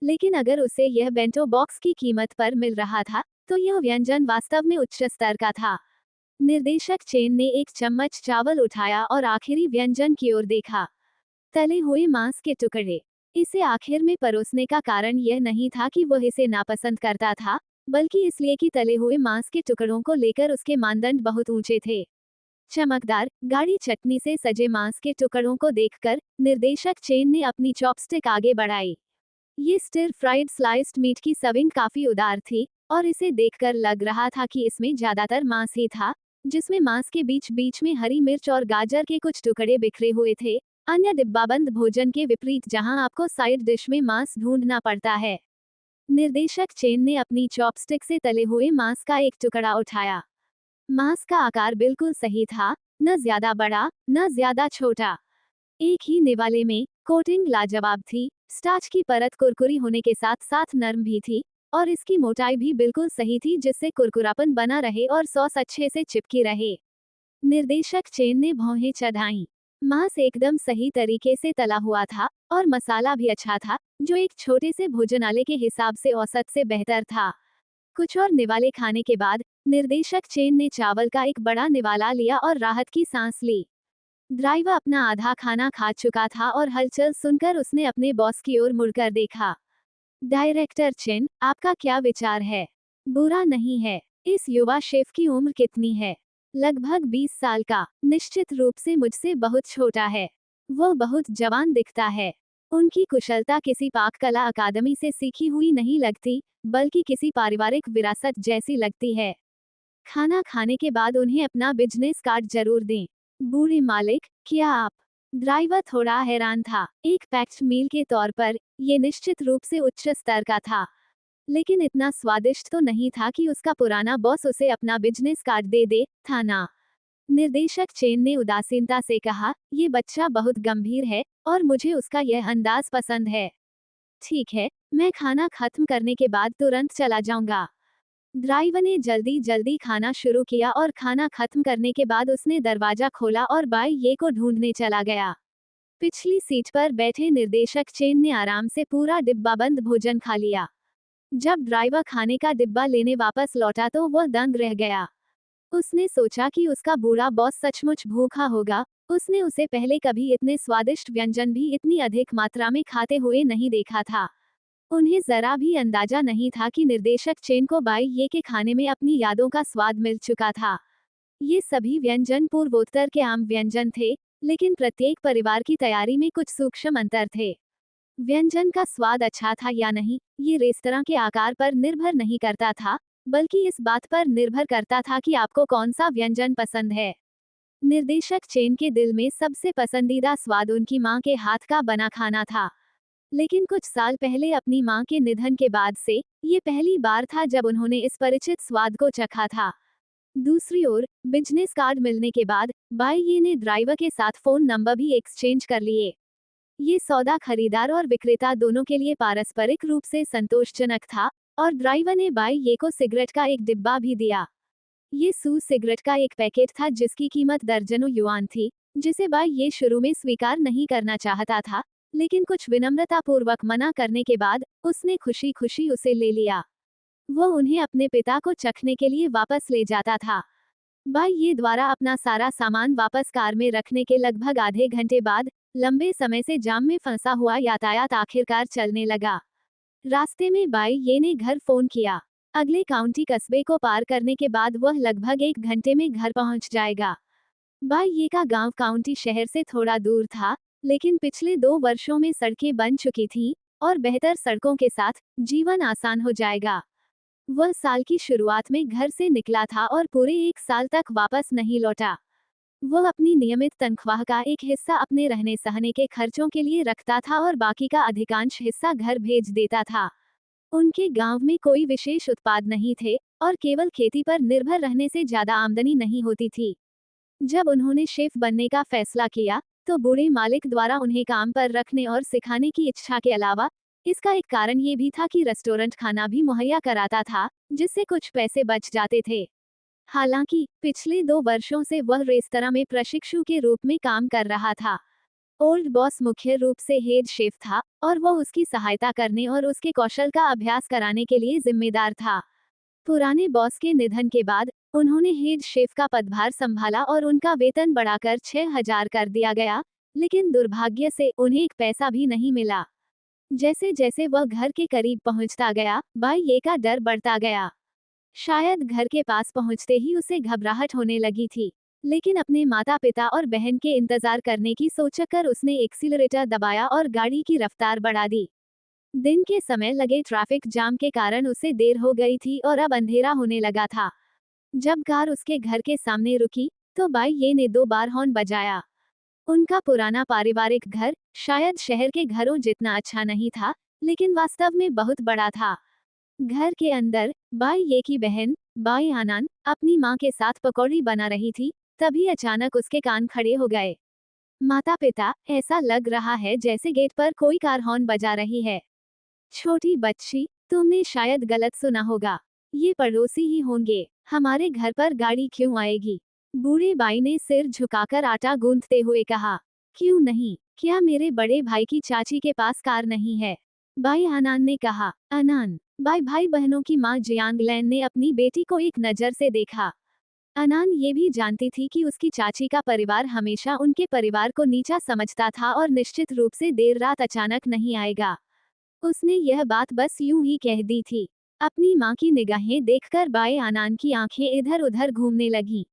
लेकिन अगर उसे यह बेंटो बॉक्स की कीमत पर मिल रहा था, तो यह व्यंजन वास्तव में उच्च स्तर का था। निर्देशक चेन ने एक चम्मच चावल उठाया और आखिरी व्यंजन की ओर देखा। तले हुए मांस के टुकड़े। इसे आखिर में परोसने का कारण यह नहीं था कि वह इसे नापसंद करता था, बल्कि इसलिए कि तले हुए मांस के टुकड़ों को लेकर उसके मानदंड बहुत ऊंचे थे। चमकदार, गाढ़ी चटनी से सजे मांस के टुकड़ों को देखकर निर्देशक चेन ने अपनी चॉपस्टिक आगे बढ़ाई। ये स्टिर फ्राइड स्लाइस्ड मीट की सर्विंग काफी उदार थी, और इसे देखकर लग रहा था कि इसमें ज्यादातर मांस ही था, जिसमें मांस के बीच बीच में हरी मिर्च और गाजर के कुछ टुकड़े बिखरे हुए थे। अन्य डिब्बाबंद भोजन के विपरीत जहां आपको साइड डिश में मांस ढूंढना पड़ता है। निर्देशक चेन ने अपनी चॉपस्टिक से तले हुए मांस का एक टुकड़ा उठाया। मांस का आकार बिल्कुल सही था, न ज्यादा बड़ा, न ज्यादा छोटा। एक ही निवाले में कोटिंग लाजवाब थी, स्टार्च की परत कुरकुरी होने के साथ साथ नरम भी थी, और इसकी मोटाई भी बिल्कुल सही थी जिससे कुरकुरापन बना रहे और सॉस अच्छे से चिपकी रहे। निर्देशक चेन ने भौहें चढ़ाईं। मांस एकदम सही तरीके से तला हुआ था, और मसाला भी अच्छा था, जो एक छोटे से भोजनालय के हिसाब से औसत से बेहतर था। कुछ और निवाले खाने के बाद निर्देशक चेन ने चावल का एक बड़ा निवाला लिया और राहत की सांस ली। ड्राइवर अपना आधा खाना खा चुका था और हलचल सुनकर उसने अपने बॉस की ओर मुड़कर देखा। डायरेक्टर चेन, आपका क्या विचार है? बुरा नहीं है। इस युवा शेफ की उम्र कितनी है? लगभग 20 साल का। निश्चित रूप से मुझसे बहुत छोटा है। वह बहुत जवान दिखता है। उनकी कुशलता किसी पाक कला अकादमी से सीखी हुई नहीं लगती, बल्कि किसी पारिवारिक विरासत जैसी लगती है। खाना खाने के बाद उन्हें अपना बिजनेस कार्ड जरूर दें। बूढ़े मालिक, क्या आप? ड्राइवर थोड़ा हैरान था। एक पैक्ड मील के तौर पर ये निश्चित रूप से उच्च स्तर का था, लेकिन इतना स्वादिष्ट तो नहीं था कि उसका पुराना बॉस उसे अपना बिजनेस कार्ड दे दे, था ना? निर्देशक चेन ने उदासीनता से कहा, ये बच्चा बहुत गंभीर है और मुझे उसका यह अंदाज पसंद है। ठीक है, मैं खाना खत्म करने के बाद तुरंत चला जाऊंगा। ड्राइवर ने जल्दी जल्दी खाना शुरू किया और खाना खत्म करने के बाद उसने दरवाजा खोला और बाई ये को ढूंढने चला गया। पिछली सीट पर बैठे निर्देशक चेन ने आराम से पूरा डिब्बाबंद भोजन खा लिया। जब ड्राइवर खाने का डिब्बा लेने वापस लौटा तो वह दंग रह गया। उसने सोचा कि उसका बूढ़ा बॉस सचमुच भूखा होगा। उसने उसे पहले कभी इतने स्वादिष्ट व्यंजन भी इतनी अधिक मात्रा में खाते हुए नहीं देखा था। उन्हें जरा भी अंदाजा नहीं था कि निर्देशक चेन को बाई ये के खाने में अपनी यादों का स्वाद मिल चुका था। ये सभी व्यंजन पूर्वोत्तर के आम व्यंजन थे, लेकिन प्रत्येक परिवार की तैयारी में कुछ सूक्ष्म अंतर थे। व्यंजन का स्वाद अच्छा था या नहीं, ये रेस्तरां के आकार पर निर्भर नहीं करता था, बल्कि इस बात पर निर्भर करता था कि आपको कौन सा व्यंजन पसंद है। निर्देशक चेन के दिल में सबसे पसंदीदा स्वाद उनकी मां के हाथ का बना खाना था। लेकिन कुछ साल पहले अपनी मां के निधन के बाद से ये पहली बार था जब उन्होंने इस परिचित स्वाद को चखा था। दूसरी ओर, बिजनेस कार्ड मिलने के बाद बाई ये ने ड्राइवर के साथ फोन नंबर भी एक्सचेंज कर लिए। ये सौदा खरीदार और विक्रेता दोनों के लिए पारस्परिक रूप से संतोषजनक था, और ड्राइवर ने बाई ये को सिगरेट का एक डिब्बा भी दिया। ये सू सिगरेट का एक पैकेट था जिसकी कीमत दर्जनों युआन थी, जिसे बाई ये शुरू में स्वीकार नहीं करना चाहता था, लेकिन कुछ विनम्रतापूर्वक मना करने के बाद उसने खुशी खुशी उसे ले लिया। वह उन्हें अपने पिता को चखने के लिए वापस ले जाता था। बाई ये द्वारा अपना सारा सामान वापस कार में रखने के लगभग आधे घंटे बाद लंबे समय से जाम में फंसा हुआ यातायात आखिरकार चलने लगा। रास्ते में बाई ये ने घर फोन किया। अगले काउंटी कस्बे को पार करने के बाद वह लगभग 1 घंटे में घर पहुंच जाएगा। बाई ये का गांव काउंटी शहर से थोड़ा दूर था, लेकिन पिछले 2 वर्षों में सड़कें बन चुकी थीं, और बेहतर सड़कों के साथ जीवन आसान हो जाएगा। वह साल की शुरुआत में घर से निकला था और पूरे 1 साल तक वापस नहीं लौटा। वह अपनी नियमित तनख्वाह का एक हिस्सा अपने रहने सहने के खर्चों के लिए रखता था और बाकी का अधिकांश हिस्सा घर भेज देता था। उनके गांव में कोई विशेष उत्पाद नहीं थे, और केवल खेती पर निर्भर रहने से ज्यादा आमदनी नहीं होती थी। जब उन्होंने शेफ बनने का फैसला किया, तो बूढ़े मालिक द्वारा उन्हें काम पर रखने और सिखाने की इच्छा के अलावा इसका एक कारण ये भी था कि रेस्टोरेंट खाना भी मुहैया कराता था, जिससे कुछ पैसे बच जाते थे। हालांकि पिछले 2 वर्षों से वह रेस्तरां में प्रशिक्षु के रूप में काम कर रहा था। ओल्ड बॉस मुख्य रूप से हेड शेफ था, और वह उसकी सहायता करने और उसके कौशल का अभ्यास कराने के लिए जिम्मेदार था। पुराने बॉस के निधन के बाद उन्होंने हेड शेफ का पदभार संभाला और उनका वेतन बढ़ाकर 6,000 कर दिया गया, लेकिन दुर्भाग्य से उन्हें एक पैसा भी नहीं मिला। जैसे जैसे वह घर के करीब पहुंचता गया, बाई ये का डर बढ़ता गया। शायद घर के पास पहुंचते ही उसे घबराहट होने लगी थी, लेकिन अपने माता पिता और बहन के इंतजार करने की सोचकर उसने एक्सीलरेटर दबाया और गाड़ी की रफ्तार बढ़ा दी। दिन के समय लगे ट्रैफिक जाम के कारण उसे देर हो गई थी और अब अंधेरा होने लगा था। जब कार उसके घर के सामने रुकी, तो बाई ये ने 2 बार हॉर्न बजाया। उनका पुराना पारिवारिक घर शायद शहर के घरों जितना अच्छा नहीं था, लेकिन वास्तव में बहुत बड़ा था। घर के अंदर बाई ये की बहन बाई आनान अपनी माँ के साथ पकौड़ी बना रही थी। तभी अचानक उसके कान खड़े हो गए। माता पिता, ऐसा लग रहा है जैसे गेट पर कोई कार हॉर्न बजा रही है। छोटी बच्ची, तुमने शायद गलत सुना होगा। ये पड़ोसी ही होंगे। हमारे घर पर गाड़ी क्यों आएगी? बूढ़े बाई ने सिर झुकाकर आटा गूंथते हुए कहा। क्यों नहीं? क्या मेरे बड़े भाई की चाची के पास कार नहीं है? बाई आनान ने कहा। अनान, बाई भाई बहनों की माँ जियांगलैन ने अपनी बेटी को एक नज़र से देखा। अनान ये भी जानती थी कि उसकी चाची का परिवार हमेशा उनके परिवार को नीचा समझता था और निश्चित रूप से देर रात अचानक नहीं आएगा। उसने यह बात बस यूं ही कह दी थी। अपनी माँ की निगाहें देखकर बाई आनान की आंखें इधर उधर घूमने लगीं।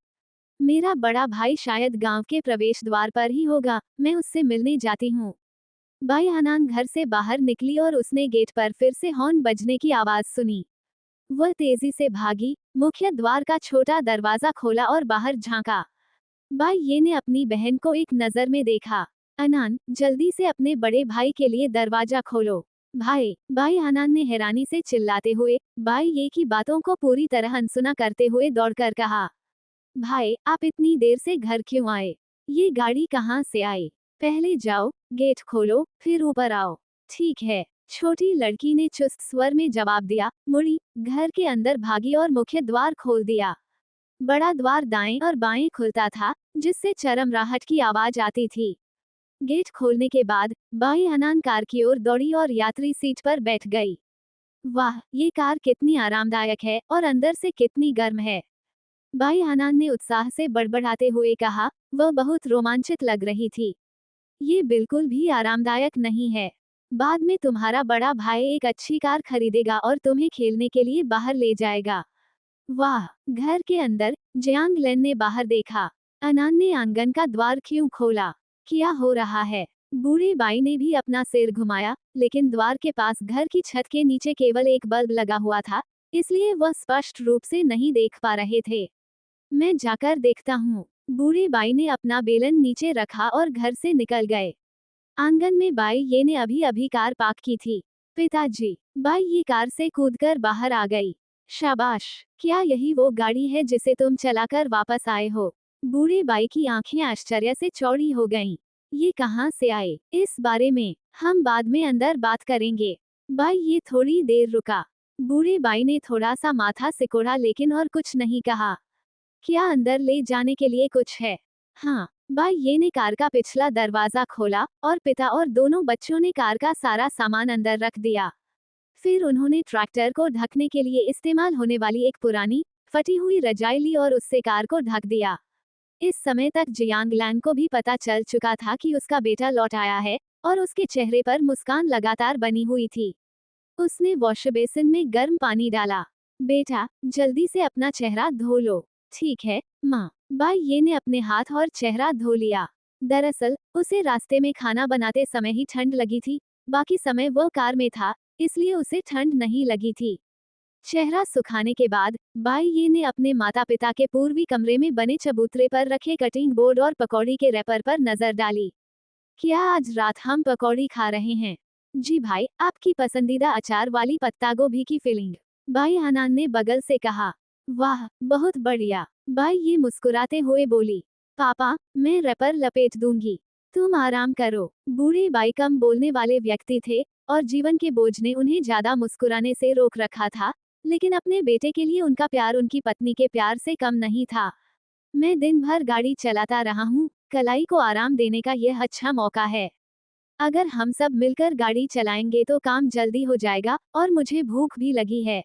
मेरा बड़ा भाई शायद गांव के प्रवेश द्वार पर ही होगा, मैं उससे मिलने जाती हूँ। बाई हनान घर से बाहर निकली और उसने गेट पर फिर से हॉर्न बजने की आवाज सुनी। वह तेजी से भागी, मुख्य द्वार का छोटा दरवाजा खोला और बाहर झांका। बाई ये ने अपनी बहन को एक नजर में देखा। अनान, जल्दी से अपने बड़े भाई के लिए दरवाजा खोलो। भाई, बाई अनान ने हैरानी से चिल्लाते हुए बाई ये की बातों को पूरी तरह अनसुना करते हुए दौड़कर कहा। भाई, आप इतनी देर से घर क्यों आए? ये गाड़ी कहाँ से आई? पहले जाओ, गेट खोलो, फिर ऊपर आओ। ठीक है, छोटी लड़की ने चुस्त स्वर में जवाब दिया, मुड़ी, घर के अंदर भागी और मुख्य द्वार खोल दिया। बड़ा द्वार दाएं और बाएं खुलता था, जिससे चरमराहट की आवाज आती थी। गेट खोलने के बाद बाई अनान कार की ओर दौड़ी और यात्री सीट पर बैठ गई। वाह, ये कार कितनी आरामदायक है और अंदर से कितनी गर्म है। बाई हनान ने उत्साह से बड़बड़ाते हुए कहा। वह बहुत रोमांचित लग रही थी। ये बिल्कुल भी आरामदायक नहीं है। बाद में तुम्हारा बड़ा भाई एक अच्छी कार खरीदेगा और तुम्हें खेलने के लिए बाहर ले जाएगा। वाह, घर के अंदर जियांग लेन ने बाहर देखा। अनान ने आंगन का द्वार क्यों खोला? क्या हो रहा है? बूढ़े बाई ने भी अपना सिर घुमाया, लेकिन द्वार के पास घर की छत के नीचे केवल एक बल्ब लगा हुआ था, इसलिए वह स्पष्ट रूप से नहीं देख पा रहे थे। मैं जाकर देखता हूँ। बूढ़ी बाई ने अपना बेलन नीचे रखा और घर से निकल गए। आंगन में बाई ये ने अभी अभी कार पार्क की थी। पिताजी, बाई ये कार से कूदकर बाहर आ गई। शाबाश, क्या यही वो गाड़ी है जिसे तुम चलाकर वापस आए हो? बूढ़े बाई की आंखें आश्चर्य से चौड़ी हो गईं। ये कहाँ से आए? इस बारे में हम बाद में अंदर बात करेंगे। बाई ये थोड़ी देर रुका। बूढ़े बाई ने थोड़ा सा माथा सिकोड़ा लेकिन और कुछ नहीं कहा। क्या अंदर ले जाने के लिए कुछ है? हाँ, बाई ये ने कार का पिछला दरवाजा खोला और पिता और दोनों बच्चों ने कार का सारा सामान अंदर रख दिया। फिर उन्होंने ट्रैक्टर को ढकने के लिए इस्तेमाल होने वाली एक पुरानी, फटी हुई रजाई ली और उससे कार को ढक दिया। इस समय तक जियांग लैंग को भी पता चल चुका था कि उसका बेटा लौट आया है, और उसके चेहरे पर मुस्कान लगातार बनी हुई थी। उसने वॉश बेसिन में गर्म पानी डाला। बेटा, जल्दी से अपना चेहरा धो लो। ठीक है, माँ। बाई ये ने अपने हाथ और चेहरा धो लिया। दरअसल, उसे रास्ते में खाना बनाते समय ही ठंड लगी थी, बाकी समय वह कार में था, इसलिए उसे ठंड नहीं लगी थी। चेहरा सुखाने के बाद बाई ये ने अपने माता पिता के पूर्वी कमरे में बने चबूतरे पर रखे कटिंग बोर्ड और पकौड़ी के रैपर पर नजर डाली। क्या आज रात हम पकौड़ी खा रहे हैं? जी भाई, आपकी पसंदीदा अचार वाली पत्ता गोभी की फिलिंग। भाई हनान ने बगल से कहा। वाह, बहुत बढ़िया। भाई ये मुस्कुराते हुए बोली। पापा, मैं रैपर लपेट दूंगी। तुम आराम करो। बूढ़े बाई कम बोलने वाले व्यक्ति थे, और जीवन के बोझ ने उन्हें ज्यादा मुस्कुराने से रोक रखा था, लेकिन अपने बेटे के लिए उनका प्यार उनकी पत्नी के प्यार से कम नहीं था। मैं दिन भर गाड़ी चलाता रहा हूँ, कलाई को आराम देने का यह अच्छा मौका है। अगर हम सब मिलकर गाड़ी चलाएंगे तो काम जल्दी हो जाएगा, और मुझे भूख भी लगी है।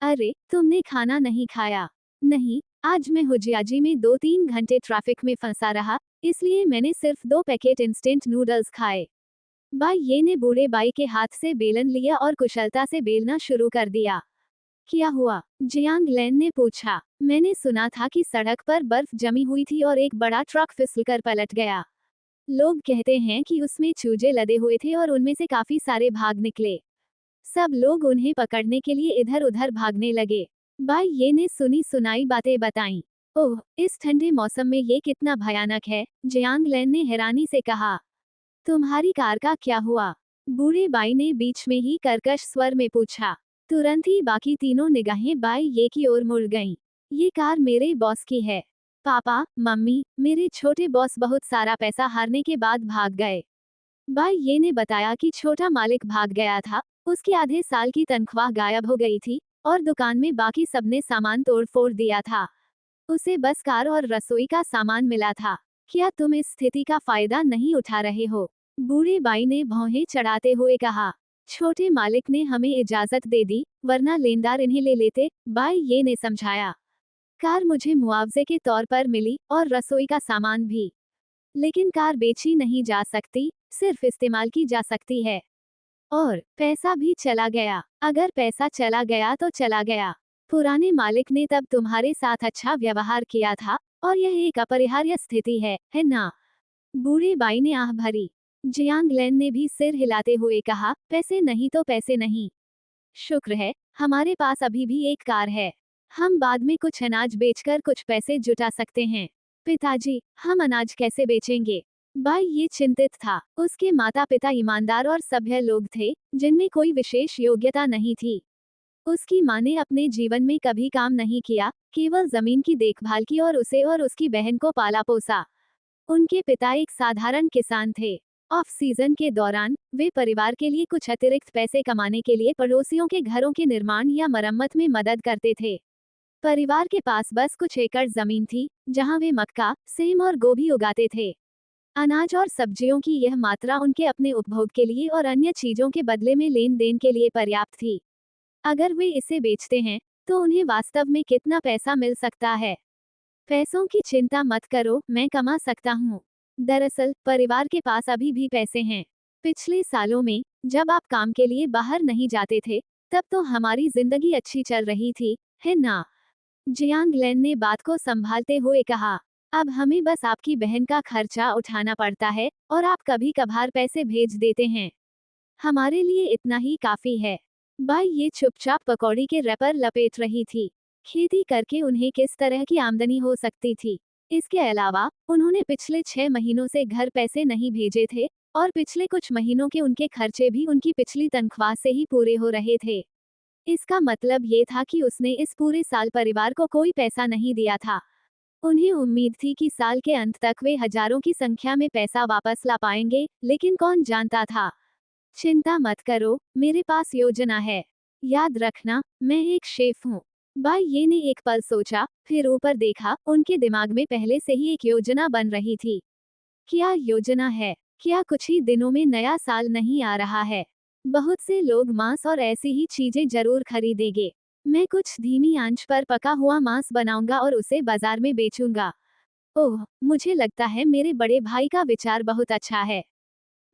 अरे, तुमने खाना नहीं खाया? नहीं, आज मैं हुजियाजी में 2-3 घंटे ट्रैफिक में फंसा रहा, इसलिए मैंने सिर्फ 2 पैकेट इंस्टेंट नूडल्स खाए। बाई ये ने बूढ़े बाई के हाथ से बेलन लिया और कुशलता से बेलना शुरू कर दिया। क्या हुआ? जियांग लैन ने पूछा। मैंने सुना था कि सड़क पर बर्फ जमी हुई थी और एक बड़ा ट्रक फिसलकर पलट गया। लोग कहते हैं कि उसमें चूजे लदे हुए थे और उनमें से काफी सारे भाग निकले। सब लोग उन्हें पकड़ने के लिए इधर उधर भागने लगे। बाई ये ने सुनी सुनाई बातें बताईं। ओह, इस ठंडे मौसम में ये कितना भयानक है, जियांग लैन ने हैरानी से कहा। तुम्हारी कार का क्या हुआ? बूढ़े बाई ने बीच में ही कर्कश स्वर में पूछा। तुरंत ही बाकी तीनों निगाहें बाई ये की ओर मुड़ गईं। ये कार मेरे बॉस की है। पापा, मम्मी, मेरे छोटे बॉस बहुत सारा पैसा हारने के बाद भाग गए। बाई ये ने बताया कि छोटा मालिक भाग गया था, उसकी आधे साल की तनख्वाह गायब हो गई थी, और दुकान में बाकी सबने सामान तोड़ फोड़ दिया था। उसे बस कार और रसोई का सामान मिला था। क्या तुम इस स्थिति का फायदा नहीं उठा रहे हो? बूढ़े बाई ने भौहें चढ़ाते हुए कहा। छोटे मालिक ने हमें इजाजत दे दी, वरना लेनदार इन्हें ले लेते, बाई ये ने समझाया। कार मुझे मुआवजे के तौर पर मिली, और रसोई का सामान भी। लेकिन कार बेची नहीं जा सकती, सिर्फ इस्तेमाल की जा सकती है। और पैसा भी चला गया। अगर पैसा चला गया तो चला गया। पुराने मालिक ने तब तुम्हारे साथ अच्छा व्यवहार किया था, और यह एक अपरिहार्य स्थिति है ना? बूढ़े बाई ने आह भरी। जियांग लेन ने भी सिर हिलाते हुए कहा, पैसे नहीं तो पैसे नहीं। शुक्र है, हमारे पास अभी भी एक कार है। हम बाद में कुछ अनाज बेचकर कुछ पैसे जुटा सकते हैं। पिताजी, हम अनाज कैसे बेचेंगे? भाई ये चिंतित था। उसके माता पिता ईमानदार और सभ्य लोग थे, जिनमें कोई विशेष योग्यता नहीं थी। उसकी माँ ने अपने जीवन में कभी काम नहीं किया, केवल जमीन की देखभाल की और उसे और उसकी बहन को पाला पोसा। उनके पिता एक साधारण किसान थे। ऑफ सीजन के दौरान वे परिवार के लिए कुछ अतिरिक्त पैसे कमाने के लिए पड़ोसियों के घरों के निर्माण या मरम्मत में मदद करते थे। परिवार के पास बस कुछ एकड़ जमीन थी, जहां वे मक्का, सेम और गोभी उगाते थे। अनाज और सब्जियों की यह मात्रा उनके अपने उपभोग के लिए और अन्य चीजों के बदले में लेन देन के लिए पर्याप्त थी। अगर वे इसे बेचते हैं, तो उन्हें वास्तव में कितना पैसा मिल सकता है? पैसों की चिंता मत करो, मैं कमा सकता हूँ। दरअसल परिवार के पास अभी भी पैसे हैं। पिछले सालों में जब आप काम के लिए बाहर नहीं जाते थे, तब तो हमारी जिंदगी अच्छी चल रही थी, है ना? जियांग लेन ने बात को संभालते हुए कहा, अब हमें बस आपकी बहन का खर्चा उठाना पड़ता है और आप कभी कभार पैसे भेज देते हैं। हमारे लिए इतना ही काफी है। बाई ये चुपचाप पकौड़ी के रैपर लपेट रही थी। खेती करके उन्हें किस तरह की आमदनी हो सकती थी? इसके अलावा उन्होंने पिछले 6 महीनों से घर पैसे नहीं भेजे थे और पिछले कुछ महीनों के उनके खर्चे भी उनकी पिछली तनख्वाह से ही पूरे हो रहे थे। इसका मतलब ये था कि उसने इस पूरे साल परिवार को कोई पैसा नहीं दिया था। उन्हें उम्मीद थी कि साल के अंत तक वे हजारों की संख्या में पैसा वापस ला पाएंगे, लेकिन कौन जानता था। चिंता मत करो, मेरे पास योजना है। याद रखना, मैं एक शेफ हूँ। बाई ये ने एक पल सोचा, फिर ऊपर देखा, उनके दिमाग में पहले से ही एक योजना बन रही थी। क्या योजना है? क्या कुछ ही दिनों में नया साल नहीं आ रहा है? बहुत से लोग मांस और ऐसी ही चीजें जरूर खरीदेंगे। मैं कुछ धीमी आंच पर पका हुआ मांस बनाऊंगा और उसे बाजार में बेचूंगा। ओह, मुझे लगता है मेरे बड़े भाई का विचार बहुत अच्छा है।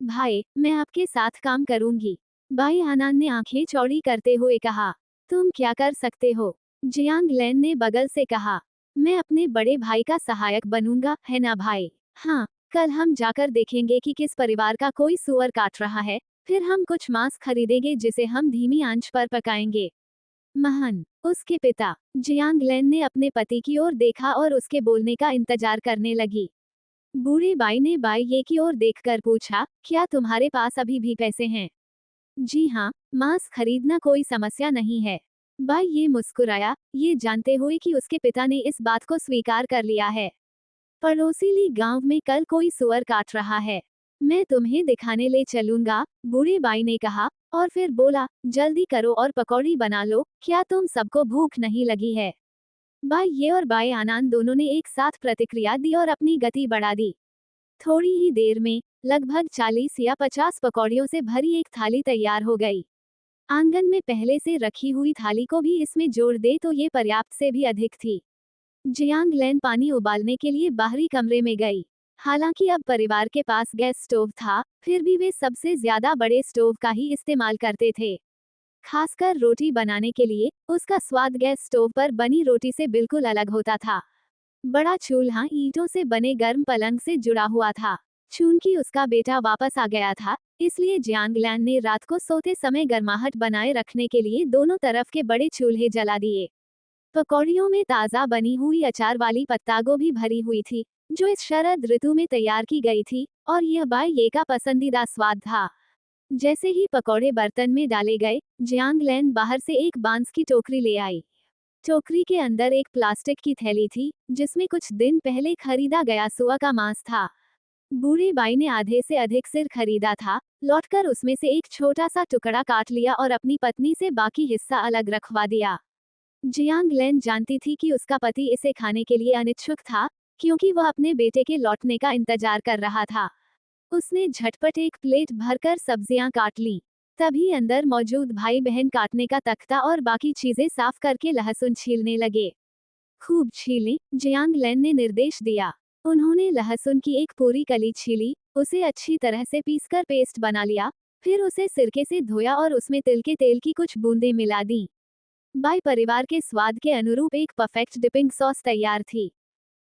भाई, मैं आपके साथ काम करूंगी। भाई आनंद ने आंखें चौड़ी करते हुए कहा, तुम क्या कर सकते हो? जियांग लेन ने बगल से कहा, मैं अपने बड़े भाई का सहायक बनूंगा, है ना भाई? हाँ, कल हम जाकर देखेंगे कि किस परिवार का कोई सुअर काट रहा है, फिर हम कुछ मांस खरीदेंगे जिसे हम धीमी आंच पर पकाएंगे। महन, उसके पिता, जियांग लेन ने अपने पति की ओर देखा और उसके बोलने का इंतजार करने लगी। बूढ़ी बाई ने बाई ये की ओर देखकर पूछा, क्या तुम्हारे पास अभी भी पैसे हैं? जी हाँ, मांस खरीदना कोई समस्या नहीं है। बाई ये मुस्कुराया, ये जानते हुए कि उसके पिता ने इस बात को स्वीकार कर लिया है। पड़ोसीली गांव में कल कोई सुअर काट रहा है। मैं तुम्हें दिखाने ले चलूंगा, बूढ़ी बाई ने कहा, और फिर बोला, जल्दी करो और पकौड़ी बना लो, क्या तुम सबको भूख नहीं लगी है? बाई ये और बाई आनंद दोनों ने एक साथ प्रतिक्रिया दी और अपनी गति बढ़ा दी। थोड़ी ही देर में लगभग 40 या 50 पकौड़ियों से भरी एक थाली तैयार हो गई। आंगन में पहले से रखी हुई थाली को भी इसमें जोड़ दे तो ये पर्याप्त से भी अधिक थी। जियांग लेन पानी उबालने के लिए बाहरी कमरे में गई। हालांकि अब परिवार के पास गैस स्टोव था, फिर भी वे सबसे ज्यादा बड़े स्टोव का ही इस्तेमाल करते थे। खासकर रोटी बनाने के लिए उसका स्वाद गैस स्टोव पर बनी रोटी से बिल्कुल अलग होता था। बड़ा चूल्हा ईंटों से बने गर्म पलंग से जुड़ा हुआ था। चूंकि उसका बेटा वापस आ गया था, इसलिए जियांगलैन ने रात को सोते समय गर्माहट बनाए रखने के लिए दोनों तरफ के बड़े चूल्हे जला दिए। पकौड़ियों में ताज़ा बनी हुई अचार वाली पत्ता गोभी भरी हुई थी, जो इस शरद ऋतु में तैयार की गई थी, और यह बाई ये का पसंदीदा स्वाद था। जैसे ही पकौड़े बर्तन में डाले गए, जियांगलैन बाहर से एक बांस की टोकरी ले आई। टोकरी के अंदर एक प्लास्टिक की थैली थी, जिसमें कुछ दिन पहले खरीदा गया सुअर का मांस था। बूढ़ी बाई ने आधे से अधिक सिर खरीदा था, लौटकर उसमें से एक छोटा सा टुकड़ा काट लिया और अपनी पत्नी से बाकी हिस्सा अलग रखवा दिया। जियांग लेन जानती थी कि उसका पति इसे खाने के लिए अनिच्छुक था, क्योंकि वह अपने बेटे के लौटने का इंतजार कर रहा था। उसने झटपट एक प्लेट भरकर सब्जियां काट लीं। तभी अंदर मौजूद भाई बहन काटने का तख्ता और बाकी चीजें साफ करके लहसुन छीलने लगे। खूब छीलें, जियांग लेन ने निर्देश दिया। उन्होंने लहसुन की एक पूरी कली छीली, उसे अच्छी तरह से पीसकर पेस्ट बना लिया, फिर उसे सिरके से धोया और उसमें तिल के तेल की कुछ बूंदें मिला दी। बाई परिवार के स्वाद के अनुरूप एक परफेक्ट डिपिंग सॉस तैयार थी।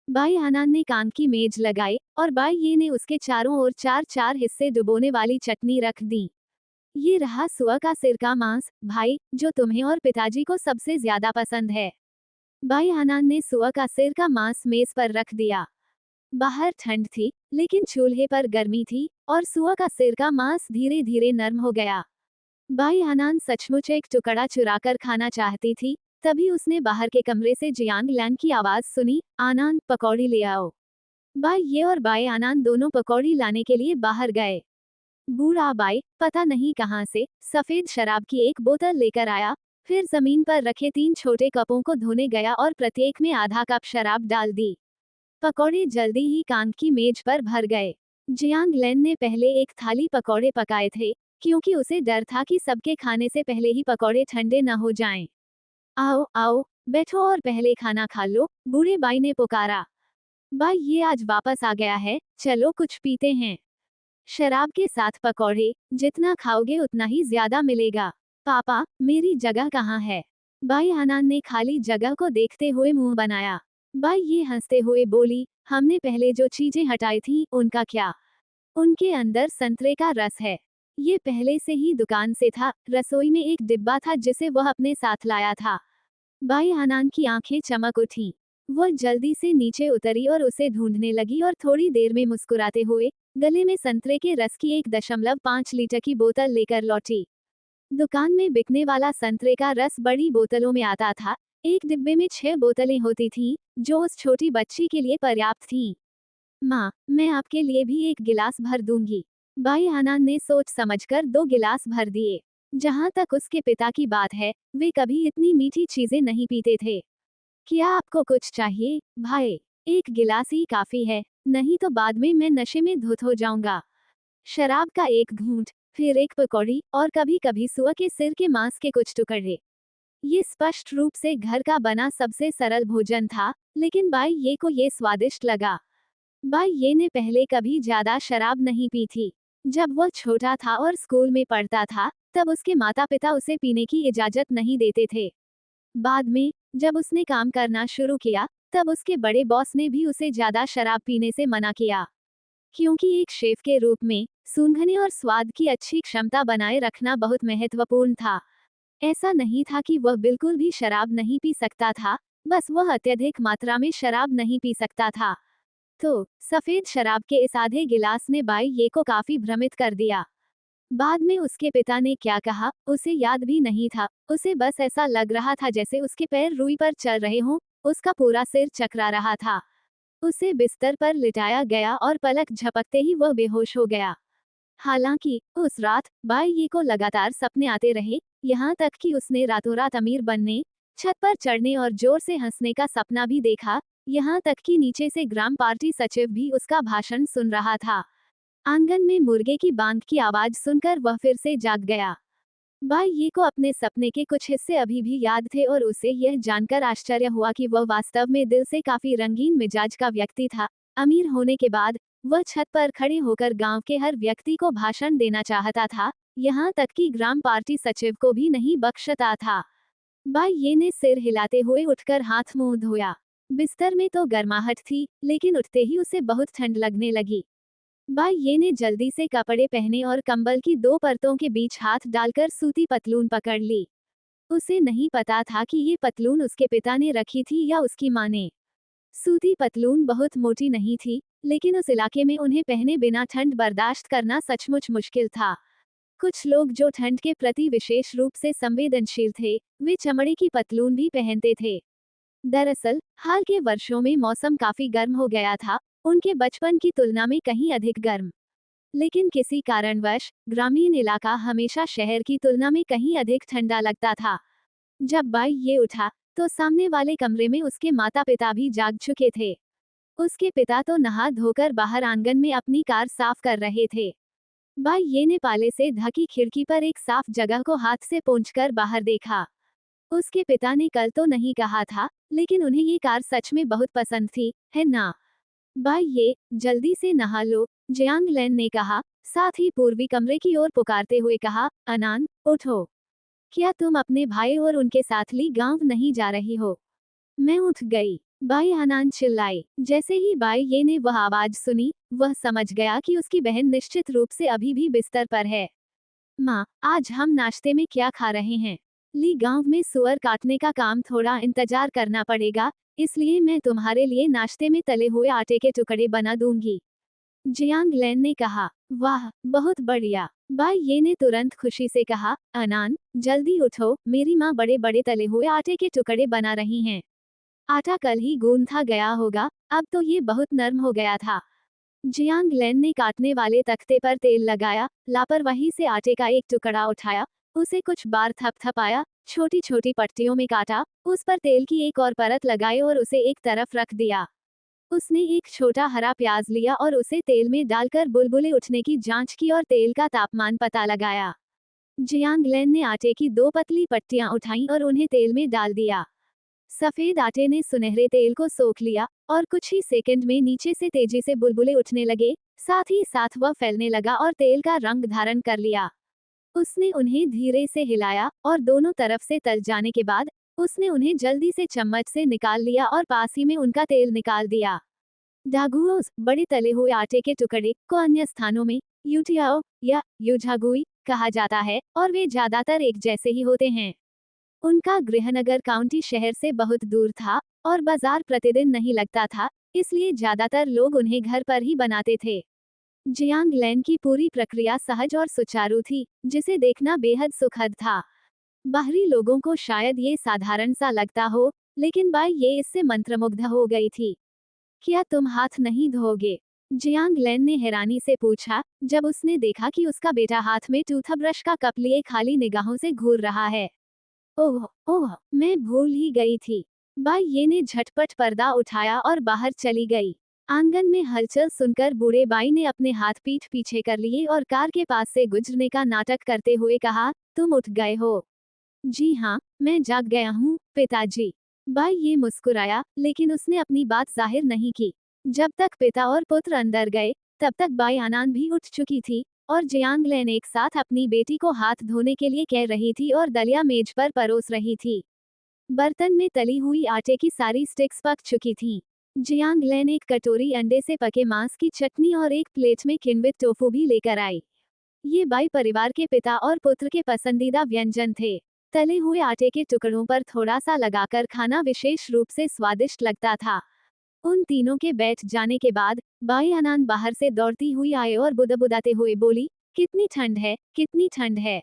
भाई हनान ने कान की मेज लगाई और भाई ये ने उसके चारों ओर चार चार हिस्से डुबोने वाली चटनी रख दी। ये रहा सुअर का सिर का मांस, भाई, जो तुम्हें और पिताजी को सबसे ज्यादा पसंद है। भाई हनान ने सुअर का सिर का मांस मेज पर रख दिया। बाहर ठंड थी, लेकिन चूल्हे पर गर्मी थी, और सुअर का सिर का मांस धीरे धीरे नरम हो गया। भाई हनान सचमुच एक टुकड़ा चुराकर खाना चाहती थी। तभी उसने बाहर के कमरे से जियांग लैंग की आवाज सुनी, आनान, पकौड़ी ले आओ। भाई ये और भाई आनान दोनों पकौड़ी लाने के लिए बाहर गए। बूढ़ा बाई पता नहीं कहां से सफेद शराब की एक बोतल लेकर आया, फिर जमीन पर रखे 3 छोटे कपों को धोने गया और प्रत्येक में आधा कप शराब डाल दी। पकौड़े जल्दी ही कांच की मेज पर भर गए। जियांग लेन ने पहले एक थाली पकौड़े पकाए थे, क्योंकि उसे डर था कि सबके खाने से पहले ही पकौड़े ठंडे न हो जाएं। आओ आओ, बैठो और पहले खाना खा लो, बूढ़े बाई ने पुकारा। बाई ये आज वापस आ गया है, चलो कुछ पीते हैं। शराब के साथ पकौड़े, जितना खाओगे उतना ही ज्यादा मिलेगा। पापा, मेरी जगह कहाँ है? बाई हनान ने खाली जगह को देखते हुए मुंह बनाया। बाई ये हंसते हुए बोली, हमने पहले जो चीजें हटाई थी उनका क्या? उनके अंदर संतरे का रस है। ये पहले से ही दुकान से था, रसोई में एक डिब्बा था जिसे वह अपने साथ लाया था। बाई हनान की आंखें चमक उठी। वह जल्दी से नीचे उतरी और उसे ढूंढने लगी और थोड़ी देर में मुस्कुराते हुए गले में संतरे के रस की 1.5 लीटर की बोतल लेकर लौटी। दुकान में बिकने वाला संतरे का रस बड़ी बोतलों में आता था। एक डिब्बे में 6 बोतलें होती थीं, जो उस छोटी बच्ची के लिए पर्याप्त थीं। माँ, मैं आपके लिए भी एक गिलास भर दूंगी। भाई हनान ने सोच समझकर 2 गिलास भर दिए। जहाँ तक उसके पिता की बात है, वे कभी इतनी मीठी चीजें नहीं पीते थे। क्या आपको कुछ चाहिए, भाई? एक गिलास ही काफी है, नहीं तो बाद में मैं नशे में धुत हो जाऊंगा। शराब का एक घूंट, फिर एक पकौड़ी और कभी कभी सुअर के सिर के मांस के कुछ टुकड़े। ये स्पष्ट रूप से घर का बना सबसे सरल भोजन था, लेकिन बाई ये को ये स्वादिष्ट लगा। बाई ये ने पहले कभी ज्यादा शराब नहीं पी थी। जब वह छोटा था और स्कूल में पढ़ता था, तब उसके माता पिता उसे पीने की इजाजत नहीं देते थे। बाद में, जब उसने काम करना शुरू किया, तब उसके बड़े बॉस ने भी उसे ज्यादा शराब पीने से मना किया। क्योंकि एक शेफ के रूप में सूंघने और स्वाद की अच्छी क्षमता बनाए रखना बहुत महत्वपूर्ण था। ऐसा नहीं था कि वह बिल्कुल भी शराब नहीं पी सकता था, बस वह अत्यधिक मात्रा में शराब नहीं पी सकता था। तो सफेद शराब के इस आधे गिलास ने बाई ये को काफी भ्रमित कर दिया। बाद में उसके पिता ने क्या कहा, उसे याद भी नहीं था। उसे बस ऐसा लग रहा था जैसे उसके पैर रुई पर चल रहे हों, उसका पूरा सिर चकरा रहा था। उसे बिस्तर पर लिटाया गया और पलक झपकते ही वह बेहोश हो गया। हालांकि उस रात बाई ये को लगातार सपने आते रहे, यहाँ तक कि उसने रातों रात अमीर बनने, छत पर चढ़ने और जोर से हंसने का सपना भी देखा। यहाँ तक कि नीचे से ग्राम पार्टी सचिव भी उसका भाषण सुन रहा था। आंगन में मुर्गे की बांग की आवाज सुनकर वह फिर से जाग गया। बाई ये को अपने सपने के कुछ हिस्से अभी भी याद थे और उसे यह जानकर आश्चर्य हुआ कि वह वास्तव में दिल से काफी रंगीन मिजाज का व्यक्ति था। अमीर होने के बाद वह छत पर खड़े होकर गांव के हर व्यक्ति को भाषण देना चाहता था, यहाँ तक कि ग्राम पार्टी सचिव को भी नहीं बख्शता था। बाई ये ने सिर हिलाते हुए उठकर हाथ मुंह धोया। बिस्तर में तो गर्माहट थी, लेकिन उठते ही उसे बहुत ठंड लगने लगी। बाई ये ने जल्दी से कपड़े पहने और कंबल की 2 परतों के बीच हाथ डालकर सूती पतलून पकड़ ली। उसे नहीं पता था कि ये पतलून उसके पिता ने रखी थी या उसकी माँ ने। सूती पतलून बहुत मोटी नहीं थी, लेकिन उस इलाके में उन्हें पहने बिना ठंड बर्दाश्त करना सचमुच मुश्किल था। कुछ लोग जो ठंड के प्रति विशेष रूप से संवेदनशील थे, वे चमड़े की पतलून भी पहनते थे। दरअसल, हाल के वर्षों में मौसम काफी गर्म हो गया था, उनके बचपन की तुलना में कहीं अधिक गर्म। लेकिन किसी कारणवश ग्रामीण इलाका हमेशा शहर की तुलना में कहीं अधिक ठंडा लगता था। जब बाई ये उठा, तो सामने वाले कमरे में उसके माता पिता भी जाग चुके थे। उसके पिता तो नहा धोकर बाहर आंगन में अपनी कार साफ कर रहे थे। बाई ये ने पाले से ढकी खिड़की पर एक साफ जगह को हाथ से पोंछकर बाहर देखा। उसके पिता ने कल तो नहीं कहा था, लेकिन उन्हें ये कार सच में बहुत पसंद थी, है ना? बाई ये, जल्दी से नहा लो, जियांग लैन ने कहा, साथ ही पूर्वी कमरे की ओर पुकारते हुए कहा, अनान, उठो। क्या तुम अपने भाई और उनके साथ ली गांव नहीं जा रही हो? मैं उठ गई। बाई हनान चिल्लाई। जैसे ही बाई ये ने वह आवाज सुनी, वह समझ गया कि उसकी बहन निश्चित रूप से अभी भी बिस्तर पर है। माँ, आज हम नाश्ते में क्या खा रहे हैं? ली, गांव में सुअर काटने का काम थोड़ा इंतजार करना पड़ेगा, इसलिए मैं तुम्हारे लिए नाश्ते में तले हुए आटे के टुकड़े बना दूंगी। जियांग लैन ने कहा। वाह, बहुत बढ़िया। बाई ये ने तुरंत खुशी से कहा, अनान, जल्दी उठो, मेरी माँ बड़े बड़े तले हुए आटे के टुकड़े बना रही हैं। आटा कल ही गूंथा गया होगा, अब तो ये बहुत नरम हो गया था। जियांग लैन ने काटने वाले तख्ते पर तेल लगाया, लापरवाही से आटे का एक टुकड़ा उठाया, उसे कुछ बार थपथपाया, छोटी छोटी पट्टियों में काटा, उस पर तेल की एक और परत लगाई और उसे एक तरफ रख दिया। उसने एक छोटा हरा प्याज लिया और उसे तेल में डालकर बुलबुले उठने की जांच की और तेल का तापमान पता लगाया। जियांग लैन ने आटे की दो पतली पट्टियां उठाईं और उन्हें तेल में डाल दिया। सफेद आटे ने सुनहरे तेल को सोख लिया और कुछ ही सेकंड में नीचे से तेजी से बुलबुले उठने लगे, साथ ही साथ वह फैलने लगा और तेल का रंग धारण कर लिया। उसने उन्हें धीरे से हिलाया और दोनों तरफ से तल जाने के बाद उसने उन्हें जल्दी से चम्मच से निकाल लिया और पास ही में उनका तेल निकाल दिया। डागुओस, बड़े तले हुए आटे के टुकड़े को अन्य स्थानों में यूटियाओ या यूझागुई कहा जाता है और वे ज्यादातर एक जैसे ही होते हैं। उनका गृहनगर काउंटी शहर से बहुत दूर था और बाजार प्रतिदिन नहीं लगता था, इसलिए ज्यादातर लोग उन्हें घर पर ही बनाते थे। जियांग लैन की पूरी प्रक्रिया सहज और सुचारू थी, जिसे देखना बेहद सुखद था। बाहरी लोगों को शायद ये साधारण सा लगता हो, लेकिन बाई ये इससे मंत्रमुग्ध हो गई थी। क्या तुम हाथ नहीं धोगे? जियांग लैन ने हैरानी से पूछा, जब उसने देखा कि उसका बेटा हाथ में टूथब्रश का कप लिए खाली निगाहों से घूर रहा है। ओह ओह, मैं भूल ही गई थी। बाई ये ने झटपट पर्दा उठाया और बाहर चली गई। आंगन में हलचल सुनकर बूढ़े बाई ने अपने हाथ पीठ पीछे कर लिए और कार के पास से गुजरने का नाटक करते हुए कहा, तुम उठ गए हो? जी हाँ, मैं जाग गया हूँ, पिताजी। बाई ये मुस्कुराया, लेकिन उसने अपनी बात जाहिर नहीं की। जब तक पिता और पुत्र अंदर गए, तब तक बाई अनान भी उठ चुकी थी और जियांग लैन एक साथ अपनी बेटी को हाथ धोने के लिए कह रही थी और दलिया मेज पर परोस रही थी। बर्तन में तली हुई आटे की सारी स्टिक्स पक चुकी थीं। जियांग लैन एक कटोरी अंडे से पके मांस की चटनी और एक प्लेट में किण्वित टोफू भी लेकर आई। ये बाई परिवार के पिता और पुत्र के पसंदीदा व्यंजन थे। तले हुए आटे के टुकड़ों पर थोड़ा सा लगाकर खाना विशेष रूप से स्वादिष्ट लगता था। उन तीनों के बैठ जाने के बाद बाई अनान बाहर से दौड़ती हुई आए और बुदबुदाते हुए बोली, कितनी ठंड है, कितनी ठंड है।